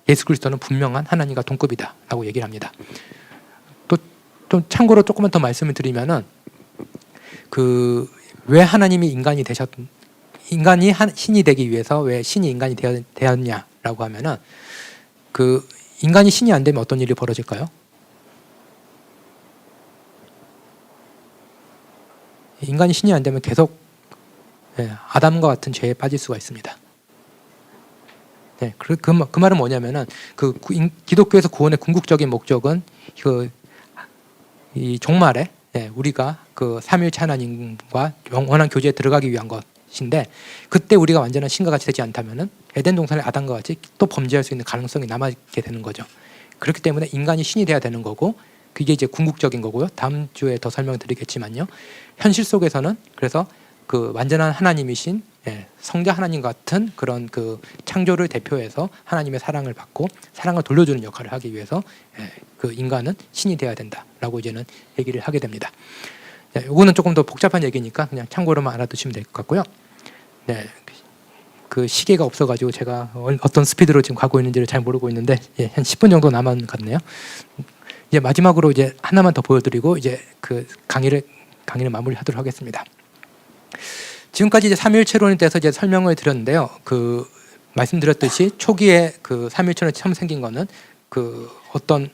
예수 그리스도는 분명한 하나님과 동급이다라고 얘기를 합니다. 또 참고로 조금만 더 말씀을 드리면은 그 왜 하나님이 인간이 인간이 신이 되기 위해서 왜 신이 인간이 되었냐라고 하면은 그 인간이 신이 안 되면 어떤 일이 벌어질까요? 인간이 신이 안 되면 계속 예, 아담과 같은 죄에 빠질 수가 있습니다. 네, 그 말은 뭐냐면은 기독교에서 구원의 궁극적인 목적은 이 종말에 예, 우리가 그 삼위일체 하나님과 영원한 교제에 들어가기 위한 것인데 그때 우리가 완전한 신과 같이 되지 않다면은 에덴 동산의 아담과 같이 또 범죄할 수 있는 가능성이 남아있게 되는 거죠. 그렇기 때문에 인간이 신이 돼야 되는 거고 그게 이제 궁극적인 거고요. 다음 주에 더 설명드리겠지만요. 현실 속에서는 그래서 그 완전한 하나님이신 예, 성자 하나님 같은 그런 그 창조를 대표해서 하나님의 사랑을 받고 사랑을 돌려주는 역할을 하기 위해서 예, 그 인간은 신이 되어야 된다라고 이제는 얘기를 하게 됩니다. 네, 이거는 조금 더 복잡한 얘기니까 그냥 참고로만 알아두시면 될 것 같고요. 네, 그 시계가 없어가지고 제가 어떤 스피드로 지금 가고 있는지를 잘 모르고 있는데 예, 한 10분 정도 남은 것 같네요. 이제 마지막으로 이제 하나만 더 보여드리고 이제 그 강의를 마무리하도록 하겠습니다. 지금까지 이제 삼위일체론에 대해서 이제 설명을 드렸는데요. 그 말씀드렸듯이 초기에 그 삼위일체론이 처음 생긴 거는 그 어떤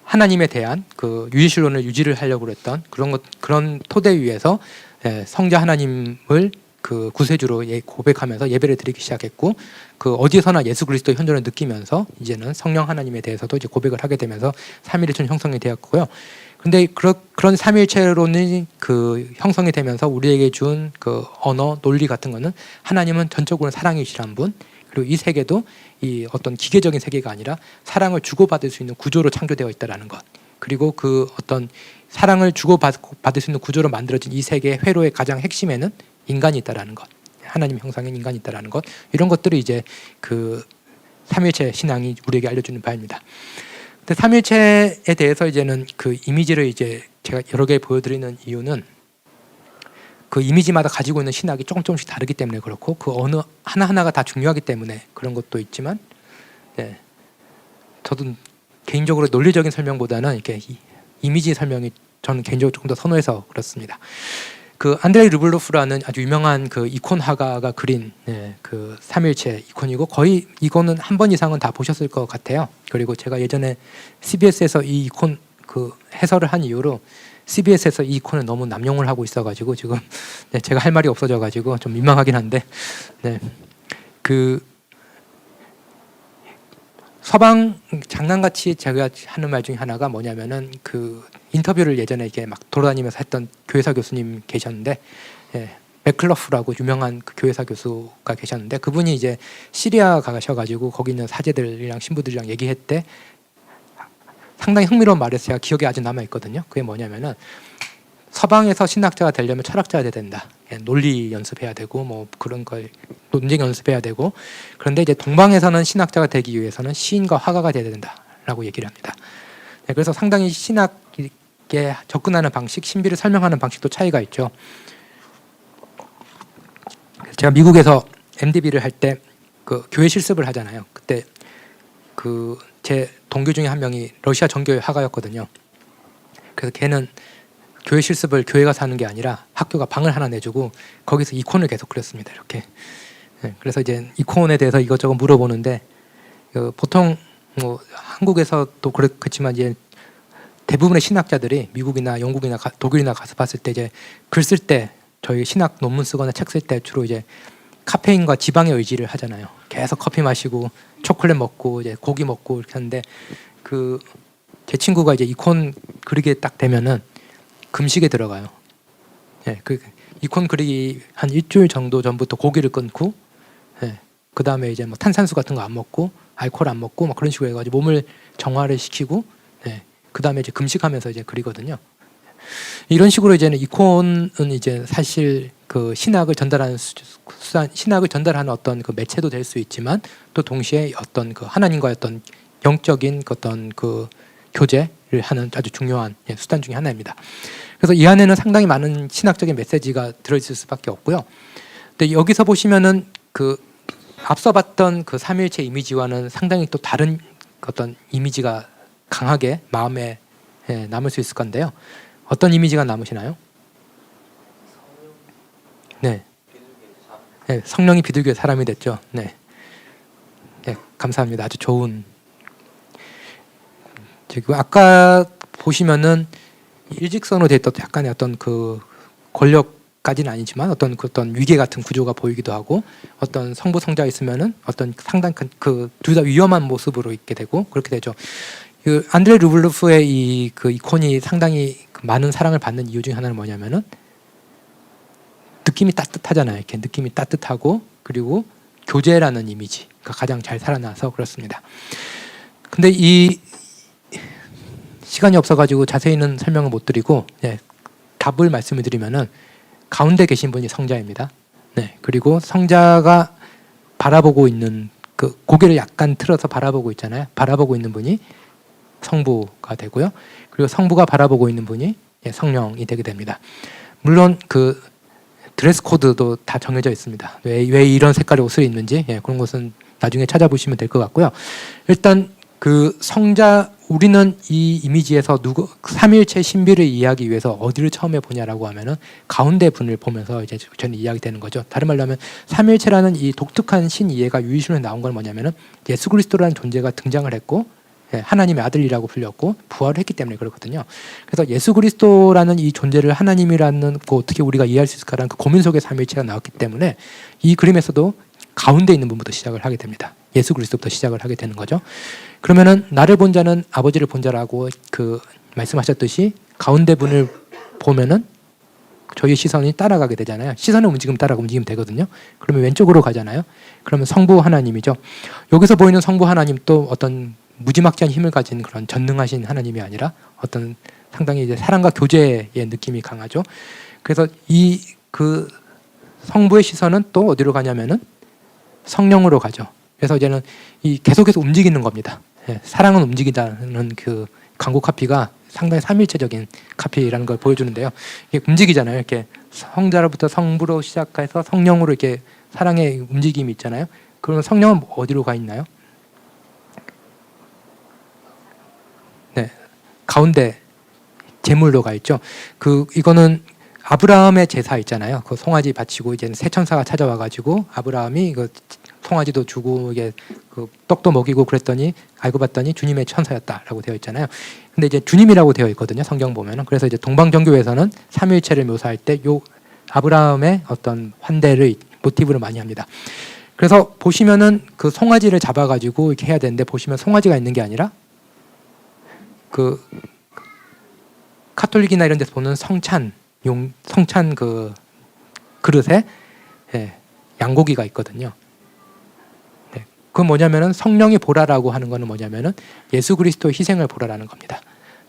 하나님에 대한 그 유일신론을 유지를 하려고 했던 그런 토대 위에서 성자 하나님을 그 구세주로 고백하면서 예배를 드리기 시작했고 그 어디서나 예수 그리스도의 현존을 느끼면서 이제는 성령 하나님에 대해서도 이제 고백을 하게 되면서 삼위일체론 형성이 되었고요. 근데 그런 삼위일체론이 그 형성이 되면서 우리에게 준 그 언어 논리 같은 거는 하나님은 전적으로 사랑이시란 분 그리고 이 세계도 이 어떤 기계적인 세계가 아니라 사랑을 주고받을 수 있는 구조로 창조되어 있다라는 것 그리고 그 어떤 사랑을 주고받을 수 있는 구조로 만들어진 이 세계의 회로의 가장 핵심에는 인간이 있다라는 것 하나님 형상인 인간이 있다라는 것 이런 것들이 이제 그 삼위일체 신앙이 우리에게 알려주는 바입니다. 근데 삼위일체에 대해서 이제는 그 이미지를 이제 제가 여러 개 보여드리는 이유는 그 이미지마다 가지고 있는 신학이 조금씩 다르기 때문에 그렇고 그 어느 하나하나가 다 중요하기 때문에 그런 것도 있지만 네, 저도 개인적으로 논리적인 설명보다는 이렇게 이미지 설명이 저는 개인적으로 조금 더 선호해서 그렇습니다. 그 안드레이 르블로프라는 아주 유명한 그 이콘 화가가 그린 그 삼위일체 이콘이고 거의 이거는 한 번 이상은 다 보셨을 것 같아요. 그리고 제가 예전에 CBS에서 이 이콘 그 해설을 한 이후로 CBS에서 이 이콘을 너무 남용을 하고 있어가지고 지금 네, 제가 할 말이 없어져가지고 좀 민망하긴 한데 네, 그 서방 장난같이 제가 하는 말 중에 하나가 뭐냐면은 그 인터뷰를 예전에 이렇게 막 돌아다니면서 했던 교회사 교수님 계셨는데 예, 맥클러프라고 유명한 그 교회사 교수가 계셨는데 그분이 이제 시리아 가셔가지고 거기 있는 사제들이랑 신부들이랑 얘기했대. 상당히 흥미로운 말에서 제가 기억에 아주 남아 있거든요. 그게 뭐냐면은 서방에서 신학자가 되려면 철학자가 돼야 된다. 논리 연습해야 되고 뭐 그런 걸 논쟁 연습해야 되고 그런데 이제 동방에서는 신학자가 되기 위해서는 시인과 화가가 돼야 된다라고 얘기를 합니다. 네, 그래서 상당히 신학에 접근하는 방식, 신비를 설명하는 방식도 차이가 있죠. 제가 미국에서 MDB를 할 때 그 교회 실습을 하잖아요. 그때 그 제 동교 중에 한 명이 러시아 정교회 화가였거든요. 그래서 걔는 교회 실습을 교회가 사는 게 아니라 학교가 방을 하나 내주고 거기서 이콘을 계속 그렸습니다. 이렇게. 네, 그래서 이제 이콘에 대해서 이것저것 물어보는데 보통 뭐 한국에서도 그렇지만 이제 대부분의 신학자들이 미국이나 영국이나 독일이나 가서 봤을 때 이제 글 쓸 때 저희 신학 논문 쓰거나 책 쓸 때 주로 이제 카페인과 지방의 의지를 하잖아요. 계속 커피 마시고 초콜릿 먹고 이제 고기 먹고 이렇게 하는데 그 제 친구가 이제 이콘 그리게 딱 되면은 금식에 들어가요. 예, 그 이콘 그리기 한 일주일 정도 전부터 고기를 끊고, 예, 그 다음에 이제 뭐 탄산수 같은 거 안 먹고, 알코올 안 먹고, 막 그런 식으로 해가지고 몸을 정화를 시키고, 예, 그 다음에 이제 금식하면서 이제 그리거든요. 이런 식으로 이제는 이콘은 이제 사실 그 신학을 전달하는 신학을 전달하는 어떤 그 매체도 될 수 있지만 또 동시에 어떤 그 하나님과의 어떤 영적인 어떤 그 교제를 하는 아주 중요한 수단 중에 하나입니다. 그래서 이 안에는 상당히 많은 신학적인 메시지가 들어있을 수밖에 없고요. 근데 여기서 보시면은 그 앞서 봤던 그 삼위일체 이미지와는 상당히 또 다른 어떤 이미지가 강하게 마음에 남을 수 있을 건데요. 어떤 이미지가 남으시나요? 네. 네, 성령이 비둘기의 사람이 됐죠. 네. 네, 감사합니다. 아주 좋은. 지금 아까 보시면은 일직선으로 돼 있던 약간의 어떤 그 권력까지는 아니지만 어떤 위계 같은 구조가 보이기도 하고 어떤 성부 성자 있으면은 어떤 상당 그 둘 다 위험한 모습으로 있게 되고 그렇게 되죠. 그 안드레 루블로프의 이 그 이콘이 상당히 많은 사랑을 받는 이유 중에 하나는 뭐냐면은 느낌이 따뜻하잖아요. 이렇게 느낌이 따뜻하고 그리고 교제라는 이미지가 가장 잘 살아나서 그렇습니다. 근데 이 시간이 없어가지고 자세히는 설명을 못 드리고 답을 말씀을 드리면은 가운데 계신 분이 성자입니다. 네, 그리고 성자가 바라보고 있는 그 고개를 약간 틀어서 바라보고 있잖아요. 바라보고 있는 분이 성부가 되고요. 그리고 성부가 바라보고 있는 분이 성령이 되게 됩니다. 물론 그 드레스 코드도 다 정해져 있습니다. 왜 이런 색깔의 옷을 입는지 그런 것은 나중에 찾아보시면 될 것 같고요. 일단 그 성자 우리는 이 이미지에서 삼위일체 신비를 이해하기 위해서 어디를 처음에 보냐라고 하면은 가운데 분을 보면서 이제 저는 이야기 되는 거죠. 다른 말로 하면 삼위일체라는 이 독특한 신 이해가 유의신에 나온 건 뭐냐면은 예수 그리스도라는 존재가 등장을 했고 하나님의 아들이라고 불렸고 부활을 했기 때문에 그렇거든요. 그래서 예수 그리스도라는 이 존재를 하나님이라는 거 어떻게 우리가 이해할 수 있을까라는 그 고민 속에 삼위일체가 나왔기 때문에 이 그림에서도 가운데 있는 분부터 시작을 하게 됩니다. 예수 그리스도부터 시작을 하게 되는 거죠. 그러면은 나를 본 자는 아버지를 본 자라고 그 말씀하셨듯이 가운데 분을 보면은 저희의 시선이 따라가게 되잖아요. 시선의 움직임 따라 움직이면 되거든요. 그러면 왼쪽으로 가잖아요. 그러면 성부 하나님이죠. 여기서 보이는 성부 하나님도 어떤 무지막지한 힘을 가진 그런 전능하신 하나님이 아니라 어떤 상당히 이제 사랑과 교제의 느낌이 강하죠. 그래서 이 그 성부의 시선은 또 어디로 가냐면은 성령으로 가죠. 그래서 이제는 이 계속해서 움직이는 겁니다. 사랑은 움직이다는 그 광고 카피가 상당히 삼일체적인 카피라는 걸 보여주는데요. 이게 움직이잖아요. 이렇게 성자로부터 성부로 시작해서 성령으로 이렇게 사랑의 움직임이 있잖아요. 그러면 성령은 어디로 가 있나요? 네, 가운데 제물로 가 있죠. 이거는 아브라함의 제사 있잖아요. 그 송아지 바치고 이제는 새 천사가 찾아와 가지고 아브라함이 이거 송아지도 주고 이게 그 떡도 먹이고 그랬더니 알고 봤더니 주님의 천사였다라고 되어 있잖아요. 근데 이제 주님이라고 되어 있거든요. 성경 보면은. 그래서 이제 동방정교에서는 삼위일체를 묘사할 때 요 아브라함의 어떤 환대를 모티브로 많이 합니다. 그래서 보시면은 그 송아지를 잡아가지고 이렇게 해야 되는데 보시면 송아지가 있는 게 아니라 그 카톨릭이나 이런 데서 보는 성찬 그 그릇에 양고기가 있거든요. 네. 그건 뭐냐면은 성령이 보라라고 하는 거는 뭐냐면은 예수 그리스도의 희생을 보라라는 겁니다.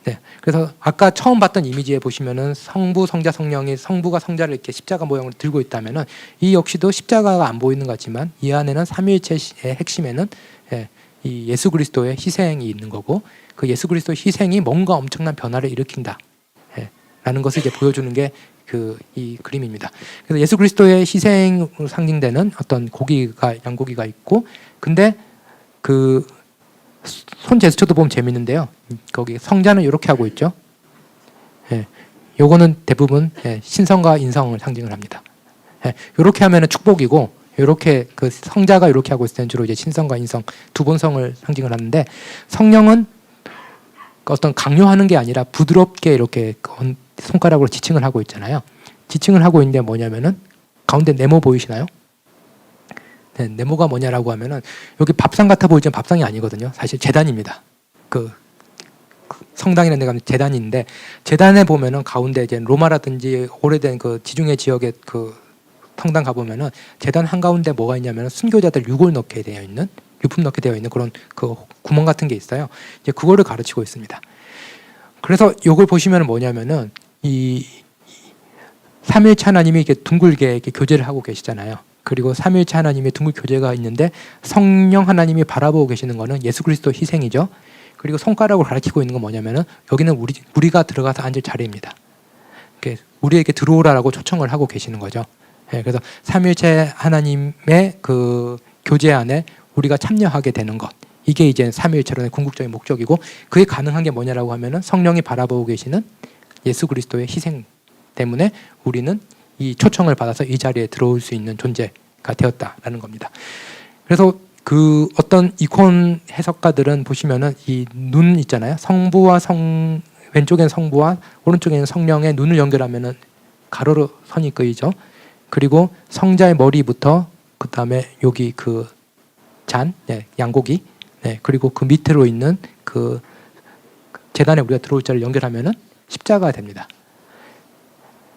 네. 그래서 아까 처음 봤던 이미지에 보시면은 성부, 성자, 성령이 성부가 성자를 이렇게 십자가 모양으로 들고 있다면은 이 역시도 십자가가 안 보이는 것 같지만 이 안에는 삼위일체의 핵심에는 이 예수 그리스도의 희생이 있는 거고 그 예수 그리스도의 희생이 뭔가 엄청난 변화를 일으킨다. 라는 것을 이제 보여주는 게 이 그림입니다. 그래서 예수 그리스도의 희생으로 상징되는 어떤 양고기가 있고, 근데 그 손 제스처도 보면 재밌는데요. 거기 성자는 이렇게 하고 있죠. 요거는 대부분 신성과 인성을 상징을 합니다. 이렇게 하면은 축복이고, 이렇게 그 성자가 이렇게 하고 있을 때는 주로 이제 신성과 인성 두 본성을 상징을 하는데, 성령은 어떤 강요하는 게 아니라 부드럽게 이렇게 손가락으로 지칭을 하고 있잖아요. 지칭을 하고 있는데 뭐냐면은 가운데 네모 보이시나요? 네, 네모가 뭐냐라고 하면은 여기 밥상 같아 보이지만 밥상이 아니거든요. 사실 제단입니다. 그 성당이라는 데 가면 제단인데 제단에 보면은 가운데 이제 로마라든지 오래된 그 지중해 지역의 그 성당 가 보면은 제단 한 가운데 뭐가 있냐면은 순교자들 유골 넣게 되어 있는 유품 넣게 되어 있는 그런 그 구멍 같은 게 있어요. 이제 그거를 가르치고 있습니다. 그래서 이걸 보시면 뭐냐면은 이 삼위일체 하나님이 이렇게 둥글게 이렇게 교제를 하고 계시잖아요. 그리고 삼위일체 하나님의 둥글 교제가 있는데 성령 하나님이 바라보고 계시는 거는 예수 그리스도 희생이죠. 그리고 손가락으로 가리키고 있는 건 뭐냐면은 여기는 우리가 들어가서 앉을 자리입니다. 우리에게 들어오라라고 초청을 하고 계시는 거죠. 그래서 삼위일체 하나님의 그 교제 안에 우리가 참여하게 되는 것, 이게 이제 삼위일체론의 궁극적인 목적이고, 그게 가능한 게 뭐냐라고 하면은 성령이 바라보고 계시는 예수 그리스도의 희생 때문에 우리는 이 초청을 받아서 이 자리에 들어올 수 있는 존재가 되었다라는 겁니다. 그래서 그 어떤 이콘 해석가들은 보시면은 이 눈 있잖아요. 왼쪽엔 성부와 오른쪽에는 성령의 눈을 연결하면은 가로로 선이 그이죠. 그리고 성자의 머리부터 그 다음에 여기 그 양고기, 그리고 그 밑으로 있는 그 제단에 우리가 들어올 자를 연결하면은 십자가가 됩니다.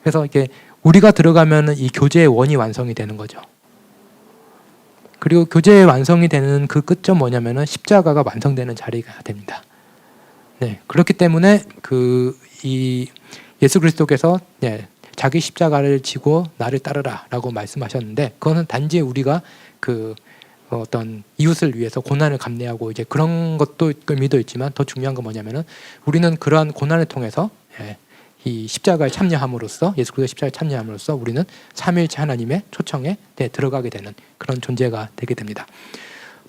그래서 이게 우리가 들어가면은 이 교제의 원이 완성이 되는 거죠. 그리고 교제의 완성이 되는 그 끝점 뭐냐면은 십자가가 완성되는 자리가 됩니다. 그렇기 때문에 이 예수 그리스도께서 자기 십자가를 지고 나를 따르라라고 말씀하셨는데, 그거는 단지 우리가 그 어떤 이웃을 위해서 고난을 감내하고 이제 그런 것도 의미도 있지만, 더 중요한 건 뭐냐면은 우리는 그러한 고난을 통해서 이 십자가에 참여함으로써, 예수 그리스도의 십자가에 참여함으로써 우리는 삼위일체 하나님의 초청에 들어가게 되는 그런 존재가 되게 됩니다.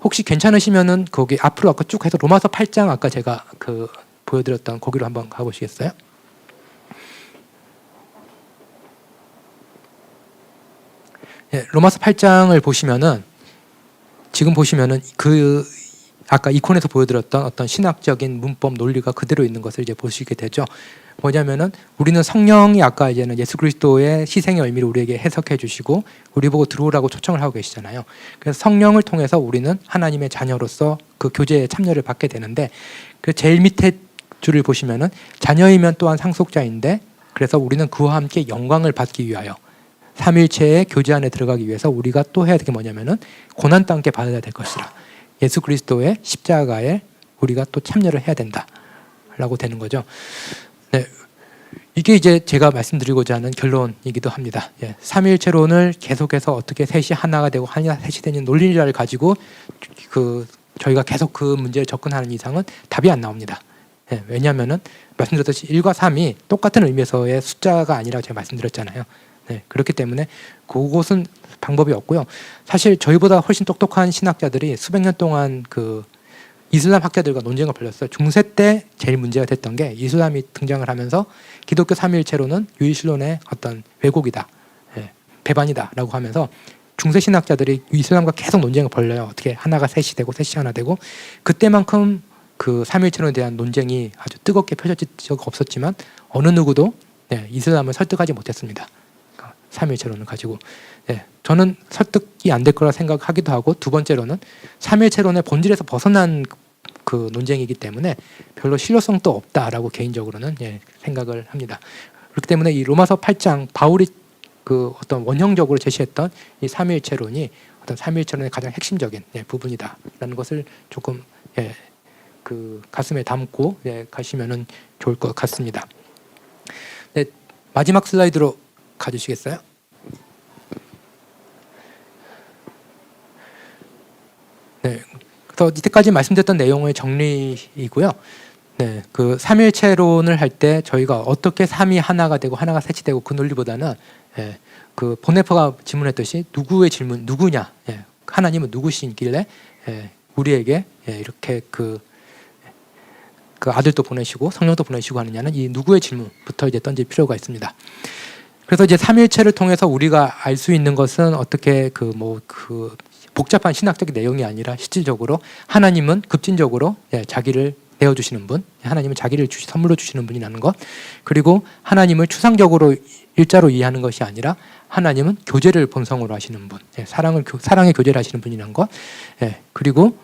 혹시 괜찮으시면은 거기 앞으로 아까 쭉 해서 로마서 8장 아까 제가 그 보여드렸던 거기로 한번 가보시겠어요? 로마서 8장을 보시면은 지금 보시면은 그 아까 이콘에서 보여드렸던 어떤 신학적인 문법 논리가 그대로 있는 것을 이제 보시게 되죠. 뭐냐면은 우리는 성령이 아까 이제는 예수 그리스도의 희생의 의미를 우리에게 해석해 주시고 우리 보고 들어오라고 초청을 하고 계시잖아요. 그래서 성령을 통해서 우리는 하나님의 자녀로서 그 교제에 참여를 받게 되는데, 그 제일 밑에 줄을 보시면은 자녀이면 또한 상속자인데, 그래서 우리는 그와 함께 영광을 받기 위하여 삼위일체의 교제 안에 들어가기 위해서 우리가 또 해야 될 게 뭐냐면은 고난도 함께 받아야 될 것이라, 예수 그리스도의 십자가에 우리가 또 참여를 해야 된다라고 되는 거죠. 이게 이제 제가 말씀드리고자 하는 결론이기도 합니다. 삼위일체론을 계속해서 어떻게 셋이 하나가 되고 하나 셋이 되는 논리를 가지고 저희가 계속 그 문제에 접근하는 이상은 답이 안 나옵니다. 왜냐하면은 말씀드렸듯이 1과 3이 똑같은 의미에서의 숫자가 아니라고 제가 말씀드렸잖아요. 그렇기 때문에 그것은 방법이 없고요. 사실 저희보다 훨씬 똑똑한 신학자들이 수백 년 동안 그 이슬람 학자들과 논쟁을 벌였어요. 중세 때 제일 문제가 됐던 게 이슬람이 등장을 하면서 기독교 삼위일체론은 유일신론의 어떤 왜곡이다, 배반이다라고 하면서 중세 신학자들이 이슬람과 계속 논쟁을 벌려요. 어떻게 하나가 셋이 되고 셋이 하나 되고 그때만큼 그 삼위일체론에 대한 논쟁이 아주 뜨겁게 펼쳐진 적 없었지만 어느 누구도 이슬람을 설득하지 못했습니다. 삼위일체론을 가지고 저는 설득이 안 될 거라 생각하기도 하고 두 번째로는 삼위일체론의 본질에서 벗어난 그 논쟁이기 때문에 별로 실효성도 없다라고 개인적으로는 생각을 합니다. 그렇기 때문에 이 로마서 8장 바울이 그 어떤 원형적으로 제시했던 이 삼위일체론이 어떤 삼위일체론의 가장 핵심적인 부분이다라는 것을 조금 그 가슴에 담고 가시면은 좋을 것 같습니다. 마지막 슬라이드로 가주시겠어요? 그래서 이때까지 말씀드렸던 내용의 정리이고요. 그 삼위일체론을 할 때 저희가 어떻게 삼이 하나가 되고 하나가 셋이 되고 그 논리보다는 그 보네퍼가 질문했듯이 누구의 질문 누구냐, 하나님은 누구시길래 우리에게 이렇게 그 아들도 보내시고 성령도 보내시고 하느냐는 이 누구의 질문부터 이제 던질 필요가 있습니다. 그래서 이제 삼위일체를 통해서 우리가 알 수 있는 것은 어떻게 그 복잡한 신학적인 내용이 아니라 실질적으로 하나님은 급진적으로 자기를 내어주시는 분, 하나님은 자기를 선물로 주시는 분이라는 것, 그리고 하나님을 추상적으로 일자로 이해하는 것이 아니라 하나님은 교제를 본성으로 하시는 분, 사랑의 교제를 하시는 분이라는 것, 그리고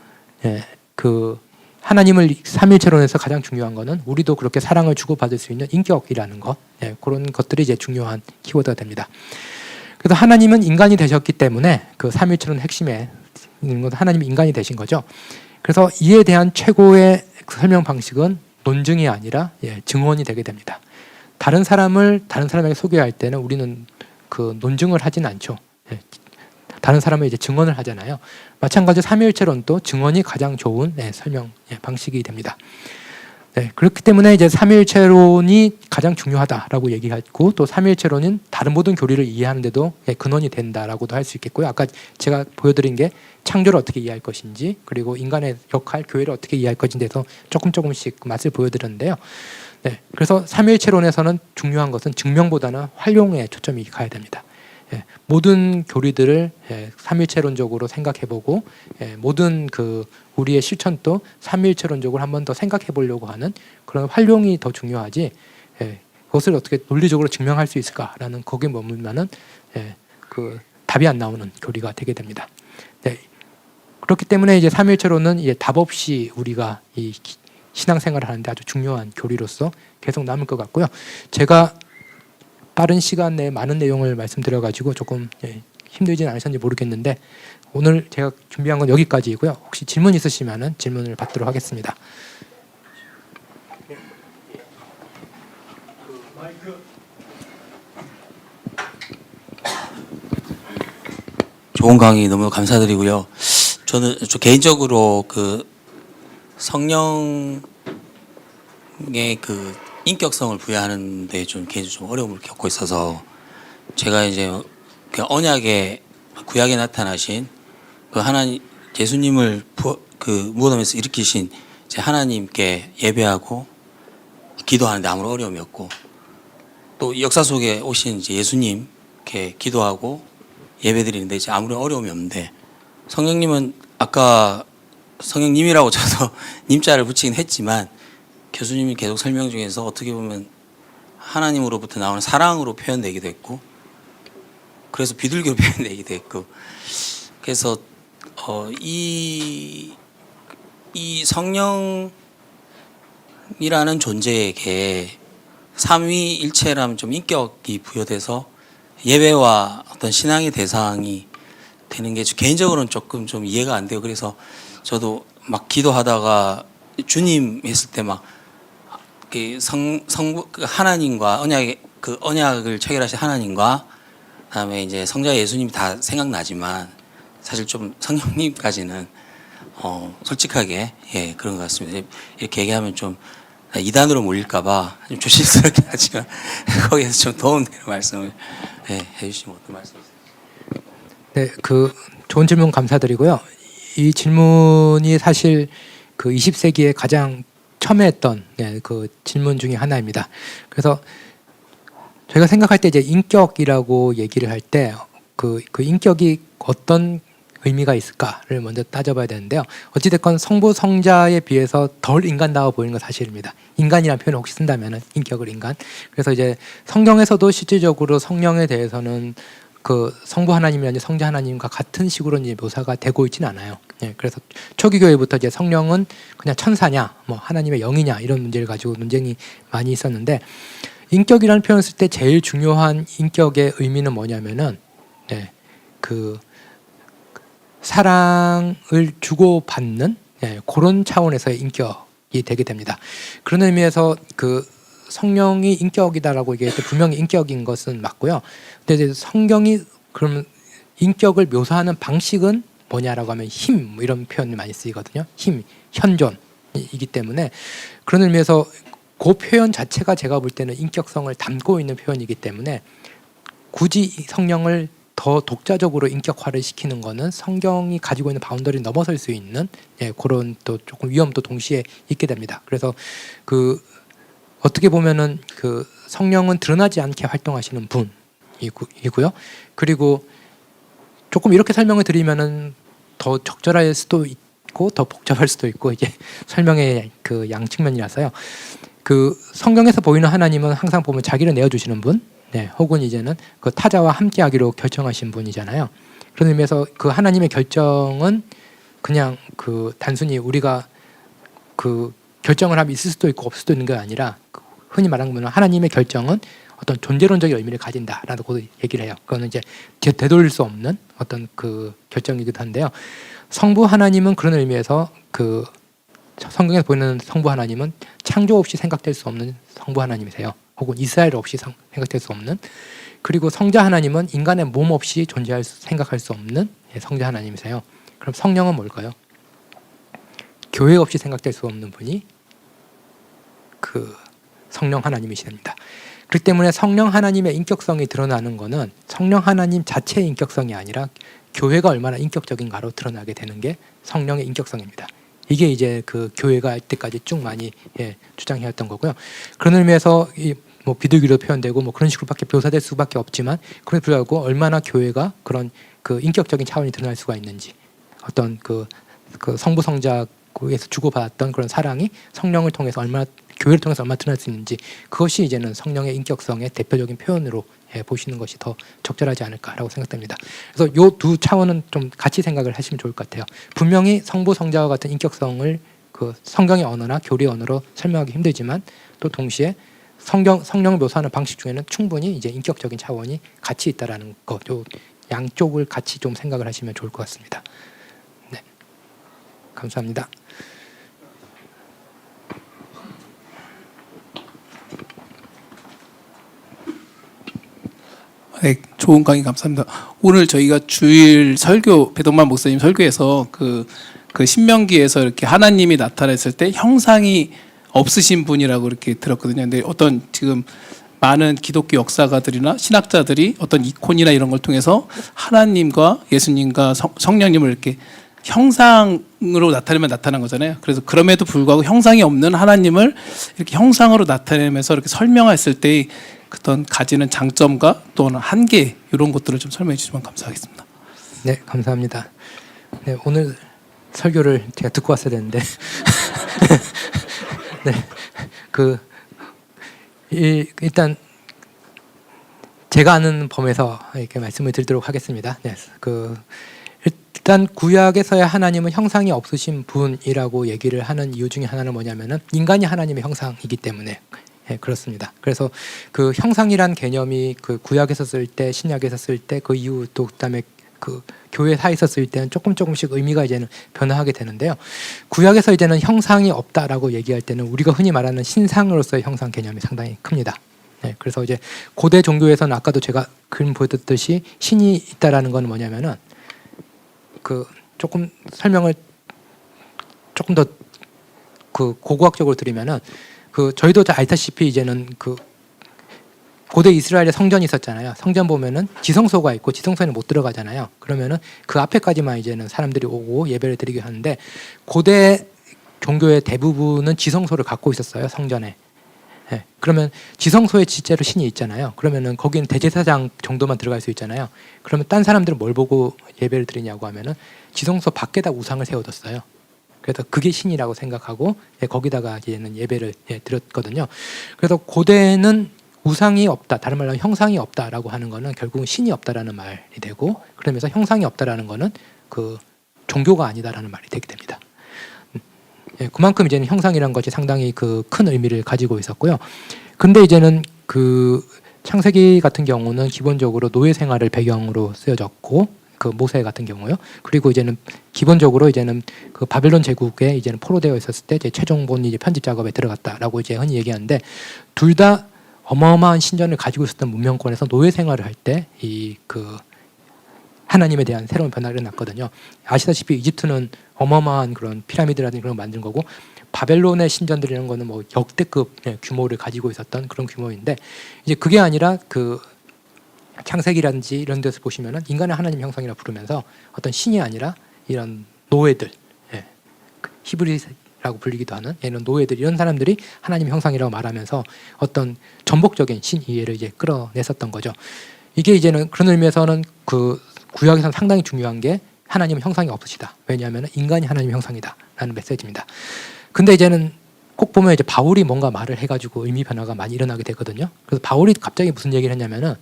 그 하나님을 삼위일체론에서 가장 중요한 것은 우리도 그렇게 사랑을 주고받을 수 있는 인격이라는 것, 그런 것들이 이제 중요한 키워드가 됩니다. 그래서 하나님은 인간이 되셨기 때문에 그 삼위일체론 핵심에 있는 것은 하나님이 인간이 되신 거죠. 그래서 이에 대한 최고의 설명 방식은 논증이 아니라 증언이 되게 됩니다. 다른 사람에게 소개할 때는 우리는 그 논증을 하진 않죠. 다른 사람은 이제 증언을 하잖아요. 마찬가지로 삼위일체론도 증언이 가장 좋은 설명 방식이 됩니다. 그렇기 때문에 이제 삼위일체론이 가장 중요하다라고 얘기하고 또 삼위일체론은 다른 모든 교리를 이해하는데도 근원이 된다라고도 할 수 있겠고요. 아까 제가 보여드린 게 창조를 어떻게 이해할 것인지 그리고 인간의 역할, 교회를 어떻게 이해할 것인지에서 조금씩 맛을 보여드렸는데요. 그래서 삼위일체론에서는 중요한 것은 증명보다는 활용에 초점이 가야 됩니다. 모든 교리들을 삼위일체론적으로 생각해보고 모든 그 우리의 실천도 삼위일체론적으로 한 번 더 생각해보려고 하는 그런 활용이 더 중요하지 그것을 어떻게 논리적으로 증명할 수 있을까라는 거기에 머물면은 그 답이 안 나오는 교리가 되게 됩니다. 그렇기 때문에 이제 삼위일체론은 이제 답 없이 우리가 이 신앙생활을 하는데 아주 중요한 교리로서 계속 남을 것 같고요. 제가 빠른 시간 내에 많은 내용을 말씀드려가지고 조금 힘들진 않으셨는지 모르겠는데 오늘 제가 준비한 건 여기까지이고요. 혹시 질문 있으시면 질문을 받도록 하겠습니다. 좋은 강의 너무 감사드리고요. 저는 개인적으로 그 성령의 그 인격성을 부여하는데 좀 개인적으로 좀 어려움을 겪고 있어서 제가 이제 그 언약의 구약에 나타나신 그 하나님 예수님을 그 무덤에서 일으키신 이제 하나님께 예배하고 기도하는데 아무런 어려움이 없고 또 역사 속에 오신 이제 예수님께 기도하고 예배드리는데 이제 아무런 어려움이 없는데 성령님은 아까 성령님이라고 저도 님자를 붙이긴 했지만 교수님이 계속 설명 중에서 어떻게 보면 하나님으로부터 나오는 사랑으로 표현되기도 했고 그래서 비둘기로 표현되기도 했고 그래서 이 성령이라는 존재에게 삼위일체라면 좀 인격이 부여돼서 예배와 어떤 신앙의 대상이 되는 게 개인적으로는 조금 좀 이해가 안 돼요. 그래서 저도 막 기도하다가 주님 했을 때 막 하나님과 언약을 체결하신 하나님과 그다음에 이제 성자 예수님이 다 생각나지만 사실 좀 성령님까지는 솔직하게 그런 것 같습니다. 이렇게 얘기하면 좀 이단으로 몰릴까봐 좀 조심스럽긴 하지만 거기에서 좀 도움되는 말씀을 해주시면 어떤 말씀이세요? 네, 그 좋은 질문 감사드리고요. 이 질문이 사실 그 20세기에 가장 처음에 했던 그 질문 중에 하나입니다. 그래서 저희가 생각할 때 이제 인격이라고 얘기를 할 때 그 인격이 어떤 의미가 있을까를 먼저 따져봐야 되는데요. 어찌됐건 성부 성자에 비해서 덜 인간다워 보이는 건 사실입니다. 인간이라는 표현을 혹시 쓴다면은 인격을 인간. 그래서 이제 성경에서도 실질적으로 성령에 대해서는 그 성부 하나님이나 성자 하나님과 같은 식으로 이제 묘사가 되고 있지는 않아요. 예, 그래서 초기 교회부터 이제 성령은 그냥 천사냐, 뭐 하나님의 영이냐 이런 문제를 가지고 논쟁이 많이 있었는데 인격이라는 표현을 쓸 때 제일 중요한 인격의 의미는 뭐냐면은 예, 그 사랑을 주고받는 그런 차원에서의 인격이 되게 됩니다. 그런 의미에서 그 성령이 인격이다라고 얘기할 때 분명히 인격인 것은 맞고요. 근데 이제 성경이 그러면 인격을 묘사하는 방식은 뭐냐라고 하면 힘, 뭐 이런 표현이 많이 쓰이거든요. 힘, 현존이기 때문에 그런 의미에서 그 표현 자체가 제가 볼 때는 인격성을 담고 있는 표현이기 때문에 굳이 성령을 더 독자적으로 인격화를 시키는 거는 성경이 가지고 있는 바운더리를 넘어설 수 있는 그런 또 조금 위험도 동시에 있게 됩니다. 그래서 그 어떻게 보면은 그 성령은 드러나지 않게 활동하시는 분이고요. 그리고 조금 이렇게 설명을 드리면은 더 적절할 수도 있고 더 복잡할 수도 있고 이게 설명의 그 양측면이라서요. 그 성경에서 보이는 하나님은 항상 보면 자기를 내어주시는 분. 혹은 이제는 그 타자와 함께하기로 결정하신 분이잖아요. 그런 의미에서 그 하나님의 결정은 그냥 그 단순히 우리가 그 결정을 하면 있을 수도 있고 없을 수도 있는 게 아니라 흔히 말하는 거는 하나님의 결정은 어떤 존재론적인 의미를 가진다라고 얘기를 해요. 그거는 이제 되돌릴 수 없는 어떤 그 결정이기도 한데요. 성부 하나님은 그런 의미에서 그 성경에서 보이는 성부 하나님은 창조 없이 생각될 수 없는 성부 하나님이세요. 혹은 이스라엘 없이 생각될 수 없는, 그리고 성자 하나님은 인간의 몸 없이 생각할 수 없는 성자 하나님이세요. 그럼 성령은 뭘까요? 교회 없이 생각될 수 없는 분이 그 성령 하나님이십니다. 그렇기 때문에 성령 하나님의 인격성이 드러나는 것은 성령 하나님 자체의 인격성이 아니라 교회가 얼마나 인격적인가로 드러나게 되는 게 성령의 인격성입니다. 이게 이제 그 교회가 이때까지 쭉 많이 주장해왔던 거고요. 그런 의미에서 뭐 비둘기로 표현되고 뭐 그런 식으로밖에 묘사될 수밖에 없지만 그럼에도 불구하고 얼마나 교회가 그런 그 인격적인 차원이 드러날 수가 있는지, 어떤 그 성부 성자에서 주고받았던 그런 사랑이 성령을 통해서 얼마나 교회를 통해서 얼마나 드러날 수 있는지, 그것이 이제는 성령의 인격성의 대표적인 표현으로 보시는 것이 더 적절하지 않을까라고 생각됩니다. 그래서 이 두 차원은 좀 같이 생각을 하시면 좋을 것 같아요. 분명히 성부 성자와 같은 인격성을 그 성경의 언어나 교리의 언어로 설명하기 힘들지만 또 동시에 성령을 묘사하는 방식 중에는 충분히 이제 인격적인 차원이 같이 있다라는 것, 요 양쪽을 같이 좀 생각을 하시면 좋을 것 같습니다. 네, 감사합니다. 네, 좋은 강의 감사합니다. 오늘 저희가 주일 설교 배동만 목사님 설교에서 그 신명기에서 이렇게 하나님이 나타났을 때 형상이 없으신 분이라고 이렇게 들었거든요. 근데 어떤 지금 많은 기독교 역사가들이나 신학자들이 어떤 이콘이나 이런 걸 통해서 하나님과 예수님과 성령님을 이렇게 형상으로 나타내면 나타난 거잖아요. 그래서 그럼에도 불구하고 형상이 없는 하나님을 이렇게 형상으로 나타내면서 이렇게 설명했을 때 어떤 가지는 장점과 또는 한계 이런 것들을 좀 설명해 주시면 감사하겠습니다. 네, 감사합니다. 네, 오늘 설교를 제가 듣고 왔어야 되는데 네, 일단 제가 아는 범에서 이렇게 말씀을 드리도록 하겠습니다. 네, 일단 구약에서의 하나님은 형상이 없으신 분이라고 얘기를 하는 이유 중에 하나는 뭐냐면은 인간이 하나님의 형상이기 때문에 그렇습니다. 그래서 그 형상이란 개념이 그 구약에서 쓸 때, 신약에서 쓸 때, 그 이후 또 그다음에 그 교회 사이에서 쓸 때는 조금씩 의미가 이제는 변화하게 되는데요. 구약에서 이제는 형상이 없다라고 얘기할 때는 우리가 흔히 말하는 신상으로서의 형상 개념이 상당히 큽니다. 네, 그래서 이제 고대 종교에서는 아까도 제가 그림 보여드렸듯이 신이 있다라는 건 뭐냐면은 그 조금 설명을 조금 더 그 고고학적으로 드리면은 그 저희도 다 알다시피 이제는 그 고대 이스라엘에 성전이 있었잖아요. 성전 보면은 지성소가 있고 지성소에는 못 들어가잖아요. 그러면은 그 앞에까지만 이제는 사람들이 오고 예배를 드리게 하는데 고대 종교의 대부분은 지성소를 갖고 있었어요. 성전에. 예, 그러면 지성소에 실제로 신이 있잖아요. 그러면은 거기는 대제사장 정도만 들어갈 수 있잖아요. 그러면 딴 사람들은 뭘 보고 예배를 드리냐고 하면은 지성소 밖에다 우상을 세워뒀어요. 그래서 그게 신이라고 생각하고 거기다가 이제는 예배를 드렸거든요. 그래서 고대는 우상이 없다, 다른 말로 형상이 없다라고 하는 거는 결국은 신이 없다라는 말이 되고, 그러면서 형상이 없다라는 거는 그 종교가 아니다라는 말이 되게 됩니다. 그만큼 이제는 형상이란 것이 상당히 그 큰 의미를 가지고 있었고요. 근데 이제는 그 창세기 같은 경우는 기본적으로 노예 생활을 배경으로 쓰여졌고, 그 모세 같은 경우요. 그리고 이제는 기본적으로 이제는 그 바벨론 제국에 이제는 포로되어 있었을 때 이제 최종본 이제 편집 작업에 들어갔다라고 이제 흔히 얘기하는데, 둘 다 어마어마한 신전을 가지고 있었던 문명권에서 노예 생활을 할 때 이 그 하나님에 대한 새로운 변화가 일어났거든요. 아시다시피 이집트는 어마어마한 그런 피라미드라든지 그런 거 만든 거고, 바벨론의 신전들이라는 거는 뭐 역대급 규모를 가지고 있었던 그런 규모인데, 이제 그게 아니라 그 창세기라든지 이런 데서 보시면은 인간의 하나님 형상이라 부르면서 어떤 신이 아니라 이런 노예들, 히브리라고 불리기도 하는 이런 노예들, 이런 사람들이 하나님 형상이라고 말하면서 어떤 전복적인 신 이해를 이제 끌어냈었던 거죠. 이게 이제는 그런 의미에서는 그 구약에서는 상당히 중요한 게 하나님 형상이 없으시다. 왜냐하면 인간이 하나님 형상이다라는 메시지입니다. 근데 이제는 꼭 보면 이제 바울이 뭔가 말을 해가지고 의미 변화가 많이 일어나게 되거든요. 그래서 바울이 갑자기 무슨 얘기를 했냐면은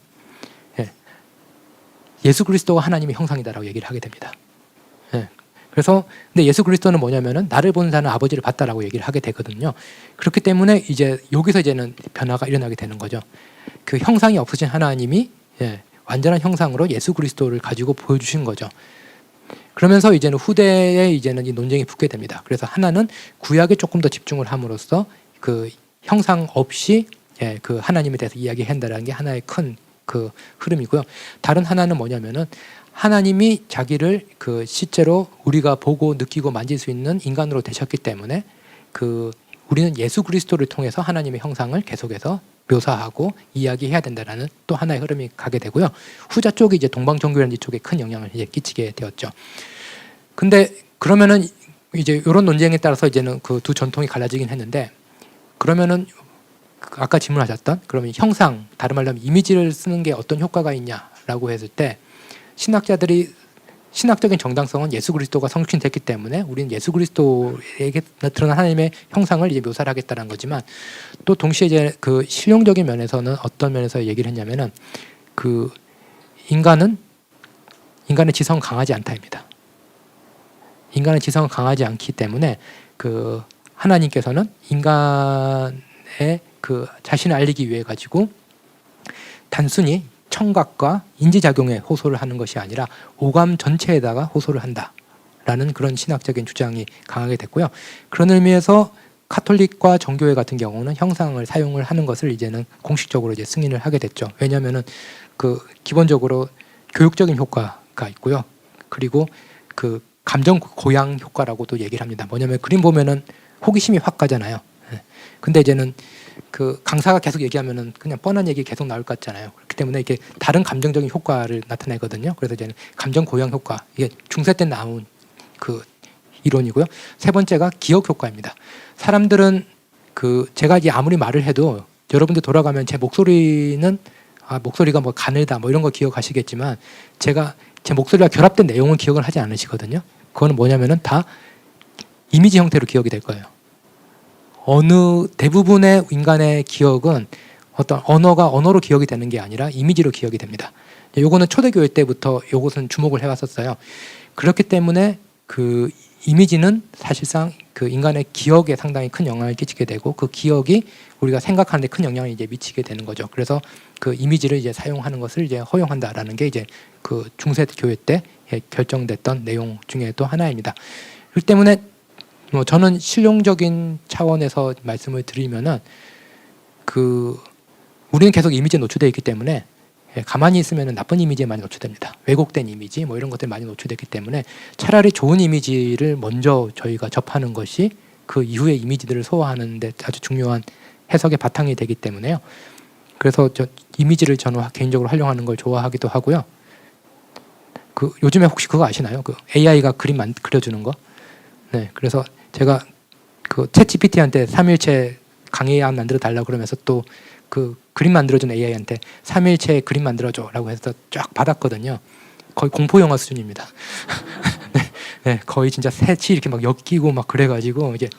예수 그리스도가 하나님의 형상이다라고 얘기를 하게 됩니다. 그래서 근데 예수 그리스도는 뭐냐면은 나를 본 자는 아버지를 봤다라고 얘기를 하게 되거든요. 그렇기 때문에 이제 여기서 이제는 변화가 일어나게 되는 거죠. 그 형상이 없으신 하나님이 완전한 형상으로 예수 그리스도를 가지고 보여주신 거죠. 그러면서 이제는 후대에 이제는 이 논쟁이 붙게 됩니다. 그래서 하나는 구약에 조금 더 집중을 함으로써 그 형상 없이 그 하나님에 대해서 이야기한다라는 게 하나의 큰 그 흐름이고요. 다른 하나는 뭐냐면은 하나님이 자기를 그 실제로 우리가 보고 느끼고 만질 수 있는 인간으로 되셨기 때문에 그 우리는 예수 그리스도를 통해서 하나님의 형상을 계속해서 묘사하고 이야기해야 된다라는 또 하나의 흐름이 가게 되고요. 후자 쪽이 이제 동방 종교라는 쪽에 큰 영향을 이제 끼치게 되었죠. 근데 그러면은 이제 이런 논쟁에 따라서 이제는 그 두 전통이 갈라지긴 했는데, 그러면은 아까 질문하셨던 그러면 형상, 다른 말로 하면 이미지를 쓰는 게 어떤 효과가 있냐라고 했을 때, 신학자들이 신학적인 정당성은 예수 그리스도가 성취됐기 때문에 우리는 예수 그리스도에게 드러난 하나님의 형상을 이제 묘사를 하겠다는 거지만, 또 동시에 이제 그 실용적인 면에서는 어떤 면에서 얘기를 했냐면은 그 인간의 지성은 강하지 않다입니다. 인간의 지성은 강하지 않기 때문에 그 하나님께서는 인간의 그 자신을 알리기 위해 가지고 단순히 청각과 인지작용에 호소를 하는 것이 아니라 오감 전체에다가 호소를 한다라는 그런 신학적인 주장이 강하게 됐고요. 그런 의미에서 카톨릭과 정교회 같은 경우는 형상을 사용을 하는 것을 이제는 공식적으로 이제 승인을 하게 됐죠. 왜냐하면은 그 기본적으로 교육적인 효과가 있고요. 그리고 그 감정 고양 효과라고도 얘기를 합니다. 뭐냐면 그림 보면은 호기심이 확 가잖아요. 근데 이제는 그 강사가 계속 얘기하면은 그냥 뻔한 얘기 계속 나올 것 같잖아요. 그렇기 때문에 이게 다른 감정적인 효과를 나타내거든요. 그래서 이제는 감정 고양 효과, 이게 중세 때 나온 그 이론이고요. 세 번째가 기억 효과입니다. 사람들은 그 제가 이제 아무리 말을 해도 여러분들 돌아가면 제 목소리는 목소리가 뭐 가늘다 뭐 이런 거 기억하시겠지만, 제가 제 목소리와 결합된 내용은 기억을 하지 않으시거든요. 그거는 뭐냐면은 다 이미지 형태로 기억이 될 거예요. 어느 대부분의 인간의 기억은 어떤 언어로 기억이 되는 게 아니라 이미지로 기억이 됩니다. 요거는 초대교회 때부터 요것은 주목을 해왔었어요. 그렇기 때문에 그 이미지는 사실상 그 인간의 기억에 상당히 큰 영향을 끼치게 되고, 그 기억이 우리가 생각하는데 큰 영향을 이제 미치게 되는 거죠. 그래서 그 이미지를 이제 사용하는 것을 이제 허용한다라는 게 이제 그 중세 교회 때 결정됐던 내용 중에 또 하나입니다. 그렇기 때문에 뭐 저는 실용적인 차원에서 말씀을 드리면은 그 우리는 계속 이미지에 노출되어 있기 때문에 가만히 있으면 나쁜 이미지에 많이 노출됩니다. 왜곡된 이미지 뭐 이런 것들이 많이 노출됐기 때문에 차라리 좋은 이미지를 먼저 저희가 접하는 것이 그 이후의 이미지들을 소화하는 데 아주 중요한 해석의 바탕이 되기 때문에요. 그래서 저 이미지를 저는 개인적으로 활용하는 걸 좋아하기도 하고요. 그 요즘에 혹시 그거 아시나요? 그 AI가 그림 그려주는 거. 네, 그래서 제가 그 챗GPT한테 3일째 강의안 만들어 달라고 그러면서 또 그 그림 만들어준 AI한테 삼일체 그림 만들어줘라고 해서 쫙 받았거든요. 거의 공포 영화 수준입니다. 네, 거의 진짜 새치 이렇게 막 엮이고 막 그래가지고 이제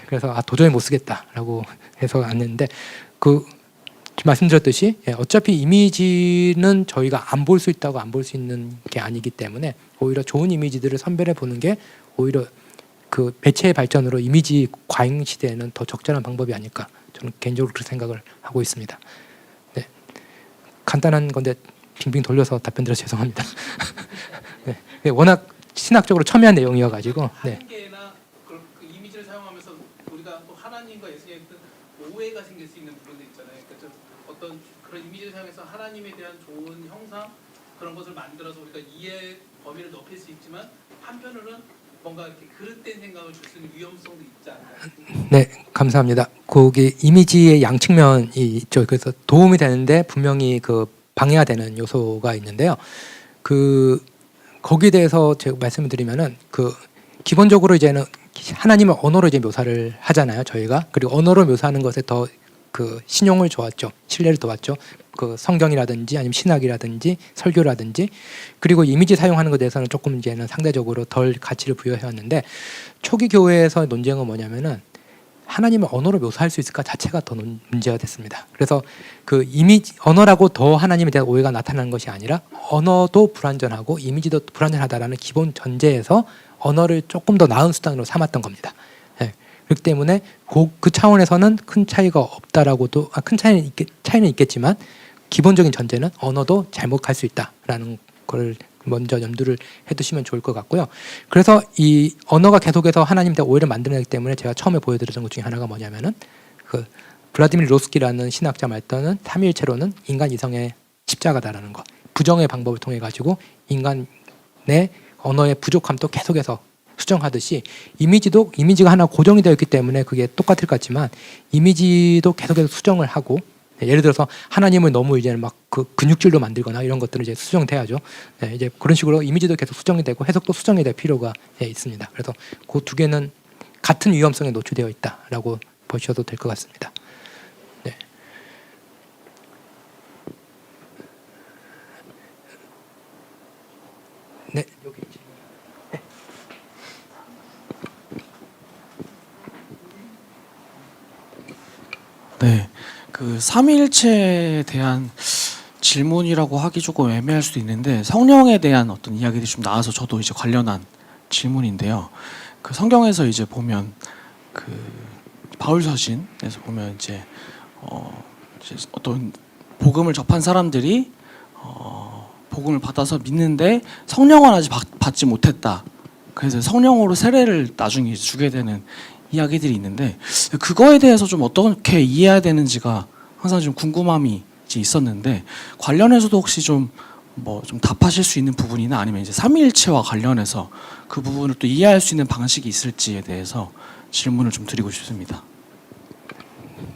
그래서 도저히 못 쓰겠다라고 해서 왔는데 그 말씀드렸듯이 어차피 이미지는 저희가 안 볼 수 있다고 안 볼 수 있는 게 아니기 때문에 오히려 좋은 이미지들을 선별해 보는 게 오히려 그 매체의 발전으로 이미지 과잉 시대에는 더 적절한 방법이 아닐까 저는 개인적으로 그렇게 생각을 하고 있습니다. 네, 간단한 건데 빙빙 돌려서 답변 드려서 죄송합니다. 네, 워낙 신학적으로 첨예한 내용이어가지고. 네. 한계나 그 이미지를 사용하면서 우리가 또 하나님과 예수님의 오해가 생길 수 있는 부분도 있잖아요. 그러니까 좀 어떤 그런 이미지를 사용해서 하나님에 대한 좋은 형상 그런 것을 만들어서 우리가 이해 범위를 넓힐 수 있지만 한편으로는 뭔가 이렇게 그릇된 생각을 줄 수 있는 위험성도 있지 않나요? 네, 감사합니다. 거기 이미지의 양측면이 있죠. 그래서 도움이 되는데 분명히 그 방해가 되는 요소가 있는데요. 그 거기에 대해서 제가 말씀을 드리면은 그 기본적으로 이제는 하나님을 언어로 이제 묘사를 하잖아요. 저희가 그리고 언어로 묘사하는 것에 더 그 신용을 줘왔죠. 신뢰를 둬왔죠. 그 성경이라든지 아니면 신학이라든지 설교라든지 그리고 이미지 사용하는 것에 대해서는 조금 이제는 상대적으로 덜 가치를 부여해 왔는데 초기 교회에서 논쟁은 뭐냐면은 하나님을 언어로 묘사할 수 있을까 자체가 더 문제가 됐습니다. 그래서 그 이미지 언어라고 더 하나님에 대한 오해가 나타나는 것이 아니라 언어도 불완전하고 이미지도 불완전하다라는 기본 전제에서 언어를 조금 더 나은 수단으로 삼았던 겁니다. 예. 그렇기 때문에 그 차원에서는 큰 차이가 없다라고도 큰 차이는 있겠지만 기본적인 전제는 언어도 잘못할 수 있다라는 걸 먼저 염두를 해두시면 좋을 것 같고요. 그래서 이 언어가 계속해서 하나님에 대한 오해를 만들어내기 때문에 제가 처음에 보여드렸던 것 중에 하나가 뭐냐면은 그 블라디미르 로스키라는 신학자 말떠는 삼위일체로는 인간 이성의 십자가다라는 것, 부정의 방법을 통해 가지고 인간의 언어의 부족함도 계속해서 수정하듯이 이미지가 하나 고정이 되어 있기 때문에 그게 똑같을 것 같지만 이미지도 계속해서 수정을 하고 예를 들어서 하나님을 너무 이제 막 그 근육질로 만들거나 이런 것들은 이제 수정돼야죠. 네, 이제 그런 식으로 이미지도 계속 수정이 되고 해석도 수정이 될 필요가 있습니다. 그래서 그 두 개는 같은 위험성에 노출되어 있다라고 보셔도 될 것 같습니다. 네. 네, 여기 네, 그 삼위일체에 대한 질문이라고 하기 조금 애매할 수도 있는데 성령에 대한 어떤 이야기들이 좀 나와서 저도 이제 관련한 질문인데요. 그 성경에서 이제 보면 그 바울 서신에서 보면 이제 어떤 복음을 접한 사람들이 복음을 받아서 믿는데 성령은 아직 받지 못했다. 그래서 성령으로 세례를 나중에 주게 되는 이야기들이 있는데 그거에 대해서 좀 어떻게 이해해야 되는지가 항상 좀 궁금함이 이제 있었는데 관련해서도 혹시 좀 답하실 수 있는 부분이나 아니면 이제 삼위일체와 관련해서 그 부분을 또 이해할 수 있는 방식이 있을지에 대해서 질문을 좀 드리고 싶습니다.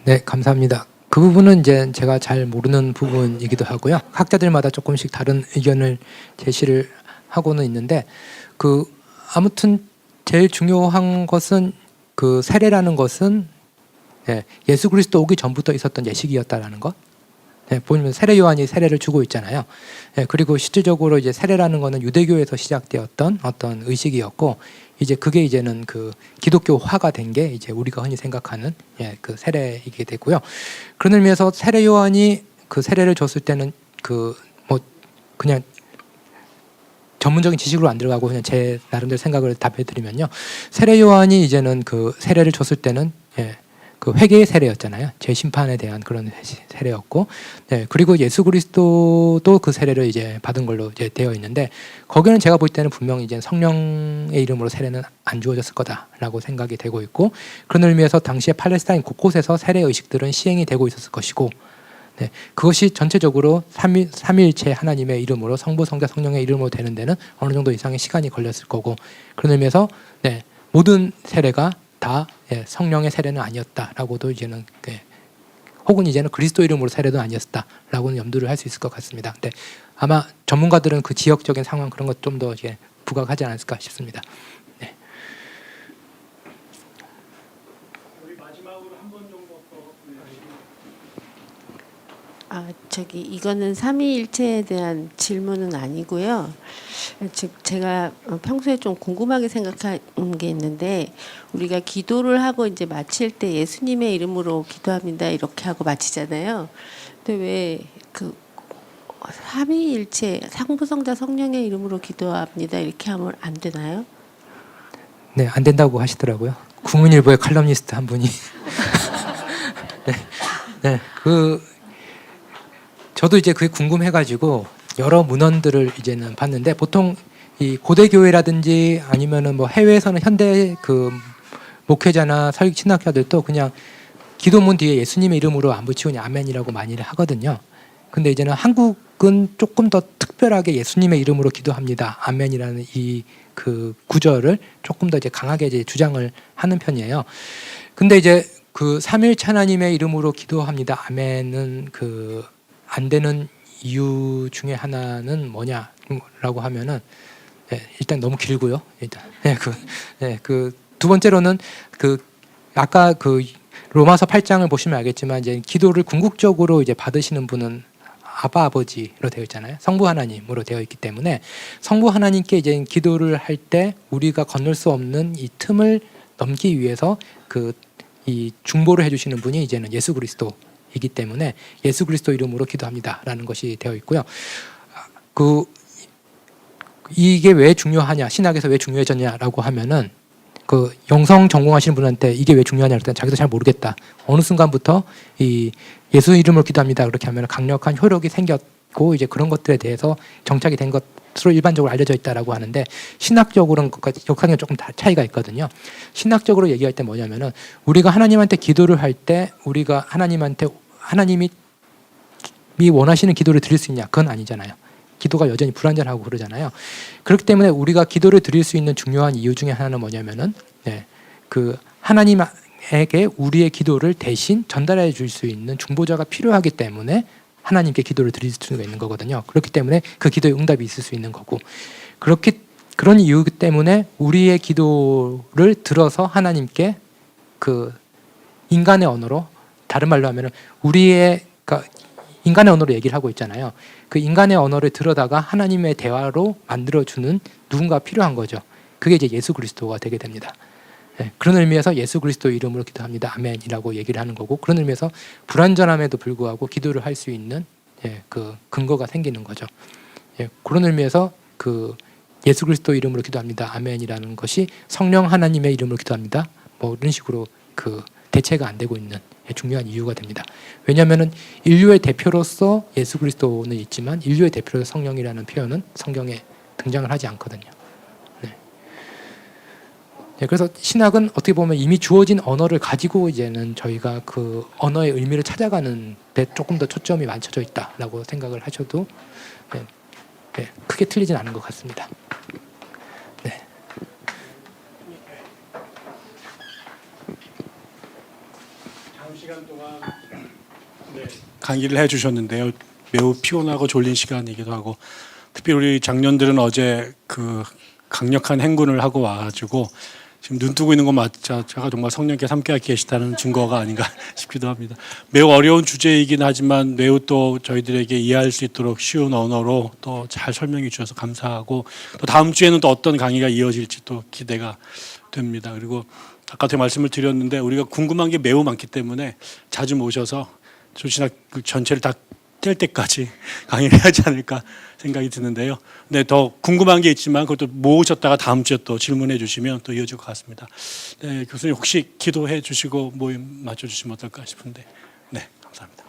네, 감사합니다. 그 부분은 이제 제가 잘 모르는 부분이기도 하고요. 학자들마다 조금씩 다른 의견을 제시를 하고는 있는데 그 아무튼 제일 중요한 것은 그 세례라는 것은 예수 그리스도 오기 전부터 있었던 예식이었다라는 것. 보면 세례 요한이 세례를 주고 있잖아요. 그리고 실질적으로 이제 세례라는 것은 유대교에서 시작되었던 어떤 의식이었고 이제 그게 이제는 그 기독교화가 된 게 이제 우리가 흔히 생각하는 그 세례이게 되고요. 그런 의미에서 세례 요한이 그 세례를 줬을 때는 그 뭐 그냥 전문적인 지식으로 안 들어가고 그냥 제 나름대로 생각을 답해드리면요. 세례 요한이 이제는 그 세례를 줬을 때는 그 회개의 세례였잖아요. 재심판에 대한 그런 세례였고, 그리고 예수 그리스도도 그 세례를 이제 받은 걸로 이제 되어 있는데 거기는 제가 볼 때는 분명히 이제 성령의 이름으로 세례는 안 주어졌을 거다라고 생각이 되고 있고 그런 의미에서 당시에 팔레스타인 곳곳에서 세례 의식들은 시행이 되고 있었을 것이고. 그것이 전체적으로 삼위일체 하나님의 이름으로 성부, 성자, 성령의 이름으로 되는 데는 어느 정도 이상의 시간이 걸렸을 거고 그런 의미에서 모든 세례가 다 성령의 세례는 아니었다라고도 이제는 혹은 이제는 그리스도 이름으로 세례도 아니었다라고는 염두를 할 수 있을 것 같습니다. 근데 아마 전문가들은 그 지역적인 상황 그런 것 좀 더 부각하지 않았을까 싶습니다. 우리 마지막으로 한 번 정도 더 저기 이거는 삼위일체에 대한 질문은 아니고요. 즉 제가 평소에 좀 궁금하게 생각한 게 있는데 우리가 기도를 하고 이제 마칠 때 예수님의 이름으로 기도합니다 이렇게 하고 마치잖아요. 근데 왜 그 삼위일체 상부성자 성령의 이름으로 기도합니다 이렇게 하면 안 되나요? 네, 안 된다고 하시더라고요. 국민일보의 칼럼니스트 한 분이. 네, 저도 이제 그게 궁금해가지고 여러 문헌들을 이제는 봤는데 보통 이 고대 교회라든지 아니면은 뭐 해외에서는 현대 그 목회자나 신학자들도 그냥 기도문 뒤에 예수님의 이름으로 안 붙이고 그냥 아멘이라고 많이를 하거든요. 근데 이제는 한국은 조금 더 특별하게 예수님의 이름으로 기도합니다. 아멘이라는 이 그 구절을 조금 더 이제 강하게 이제 주장을 하는 편이에요. 근데 이제 그 삼일체 하나님의 이름으로 기도합니다. 아멘은 그 안 되는 이유 중에 하나는 뭐냐라고 하면은 일단 너무 길고요. 일단 그 두 번째로는 그 아까 그 로마서 8장을 보시면 알겠지만 이제 기도를 궁극적으로 이제 받으시는 분은 아버지로 되어 있잖아요. 성부 하나님으로 되어 있기 때문에 성부 하나님께 이제 기도를 할 때 우리가 건널 수 없는 이 틈을 넘기 위해서 그 이 중보를 해주시는 분이 이제는 예수 그리스도이기 때문에 예수 그리스도 이름으로 기도합니다라는 것이 되어 있고요. 그 이게 왜 중요하냐, 신학에서 왜 중요해졌냐라고 하면은 그 영성 전공하시는 분한테 이게 왜 중요하냐 그랬더니 자기도 잘 모르겠다. 어느 순간부터 이 예수 이름으로 기도합니다 그렇게 하면 강력한 효력이 생겼고 이제 그런 것들에 대해서 정착이 된 것으로 일반적으로 알려져 있다라고 하는데 신학적으로는 역학이 조금 차이가 있거든요. 신학적으로 얘기할 때 뭐냐면은 우리가 하나님한테 기도를 할 때 우리가 하나님한테 하나님이 원하시는 기도를 드릴 수 있냐? 그건 아니잖아요. 기도가 여전히 불완전하고 그러잖아요. 그렇기 때문에 우리가 기도를 드릴 수 있는 중요한 이유 중에 하나는 뭐냐면은 그 하나님에게 우리의 기도를 대신 전달해 줄 수 있는 중보자가 필요하기 때문에 하나님께 기도를 드릴 수가 있는 거거든요. 그렇기 때문에 그 기도에 응답이 있을 수 있는 거고 그런 이유 때문에 우리의 기도를 들어서 하나님께 그 인간의 언어로 다른 말로 하면은 우리의 그러니까 인간의 언어로 얘기를 하고 있잖아요. 그 인간의 언어를 들어다가 하나님의 대화로 만들어주는 누군가 필요한 거죠. 그게 이제 예수 그리스도가 되게 됩니다. 그런 의미에서 예수 그리스도 이름으로 기도합니다. 아멘이라고 얘기를 하는 거고 그런 의미에서 불완전함에도 불구하고 기도를 할 수 있는 그 근거가 생기는 거죠. 그런 의미에서 그 예수 그리스도 이름으로 기도합니다. 아멘이라는 것이 성령 하나님의 이름으로 기도합니다. 뭐 이런 식으로 그 대체가 안 되고 있는 중요한 이유가 됩니다. 왜냐하면은 인류의 대표로서 예수 그리스도는 있지만 인류의 대표로서 성령이라는 표현은 성경에 등장을 하지 않거든요. 그래서 신학은 어떻게 보면 이미 주어진 언어를 가지고 이제는 저희가 그 언어의 의미를 찾아가는 데 조금 더 초점이 맞춰져 있다라고 생각을 하셔도 크게 틀리진 않은 것 같습니다. 시간 동안 강의를 해주셨는데요. 매우 피곤하고 졸린 시간이기도 하고 특별히 우리 장년들은 어제 그 강력한 행군을 하고 와가지고 지금 눈 뜨고 있는 것 자체가 정말 성령께서 함께 계시다는 증거가 아닌가 싶기도 합니다. 매우 어려운 주제이긴 하지만 매우 또 저희들에게 이해할 수 있도록 쉬운 언어로 또 잘 설명해 주셔서 감사하고 또 다음 주에는 또 어떤 강의가 이어질지 또 기대가 됩니다. 그리고 아까 제가 말씀을 드렸는데 우리가 궁금한 게 매우 많기 때문에 자주 모셔서 조신학 전체를 다 뗄 때까지 강의를 하지 않을까 생각이 드는데요. 네, 더 궁금한 게 있지만 그것도 모으셨다가 다음 주에 또 질문해 주시면 또 이어질 것 같습니다. 네, 교수님 혹시 기도해 주시고 모임 맞춰 주시면 어떨까 싶은데, 네, 감사합니다.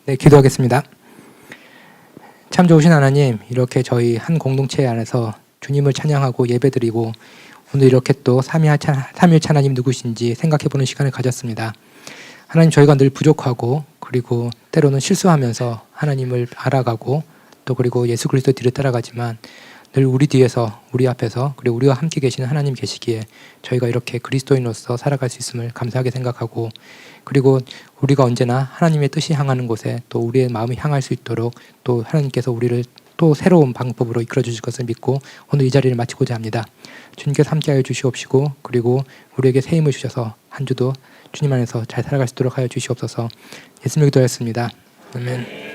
네, 기도하겠습니다. 참 좋으신 하나님, 이렇게 저희 한 공동체 안에서 주님을 찬양하고 예배드리고 오늘 이렇게 또 삼위일체 하나님 누구신지 생각해보는 시간을 가졌습니다. 하나님, 저희가 늘 부족하고 그리고 때로는 실수하면서 하나님을 알아가고 또 그리고 예수 그리스도 뒤를 따라가지만 늘 우리 뒤에서 우리 앞에서 그리고 우리와 함께 계시는 하나님 계시기에 저희가 이렇게 그리스도인으로서 살아갈 수 있음을 감사하게 생각하고 그리고 우리가 언제나 하나님의 뜻이 향하는 곳에 또 우리의 마음이 향할 수 있도록 또 하나님께서 우리를 또 새로운 방법으로 이끌어 주실 것을 믿고 오늘 이 자리를 마치고자 합니다. 주님께서 함께하여 주시옵시고 그리고 우리에게 새 힘을 주셔서 한 주도 주님 안에서 잘 살아갈 수 있도록 하여 주시옵소서. 예수님의 기도였습니다. 아멘.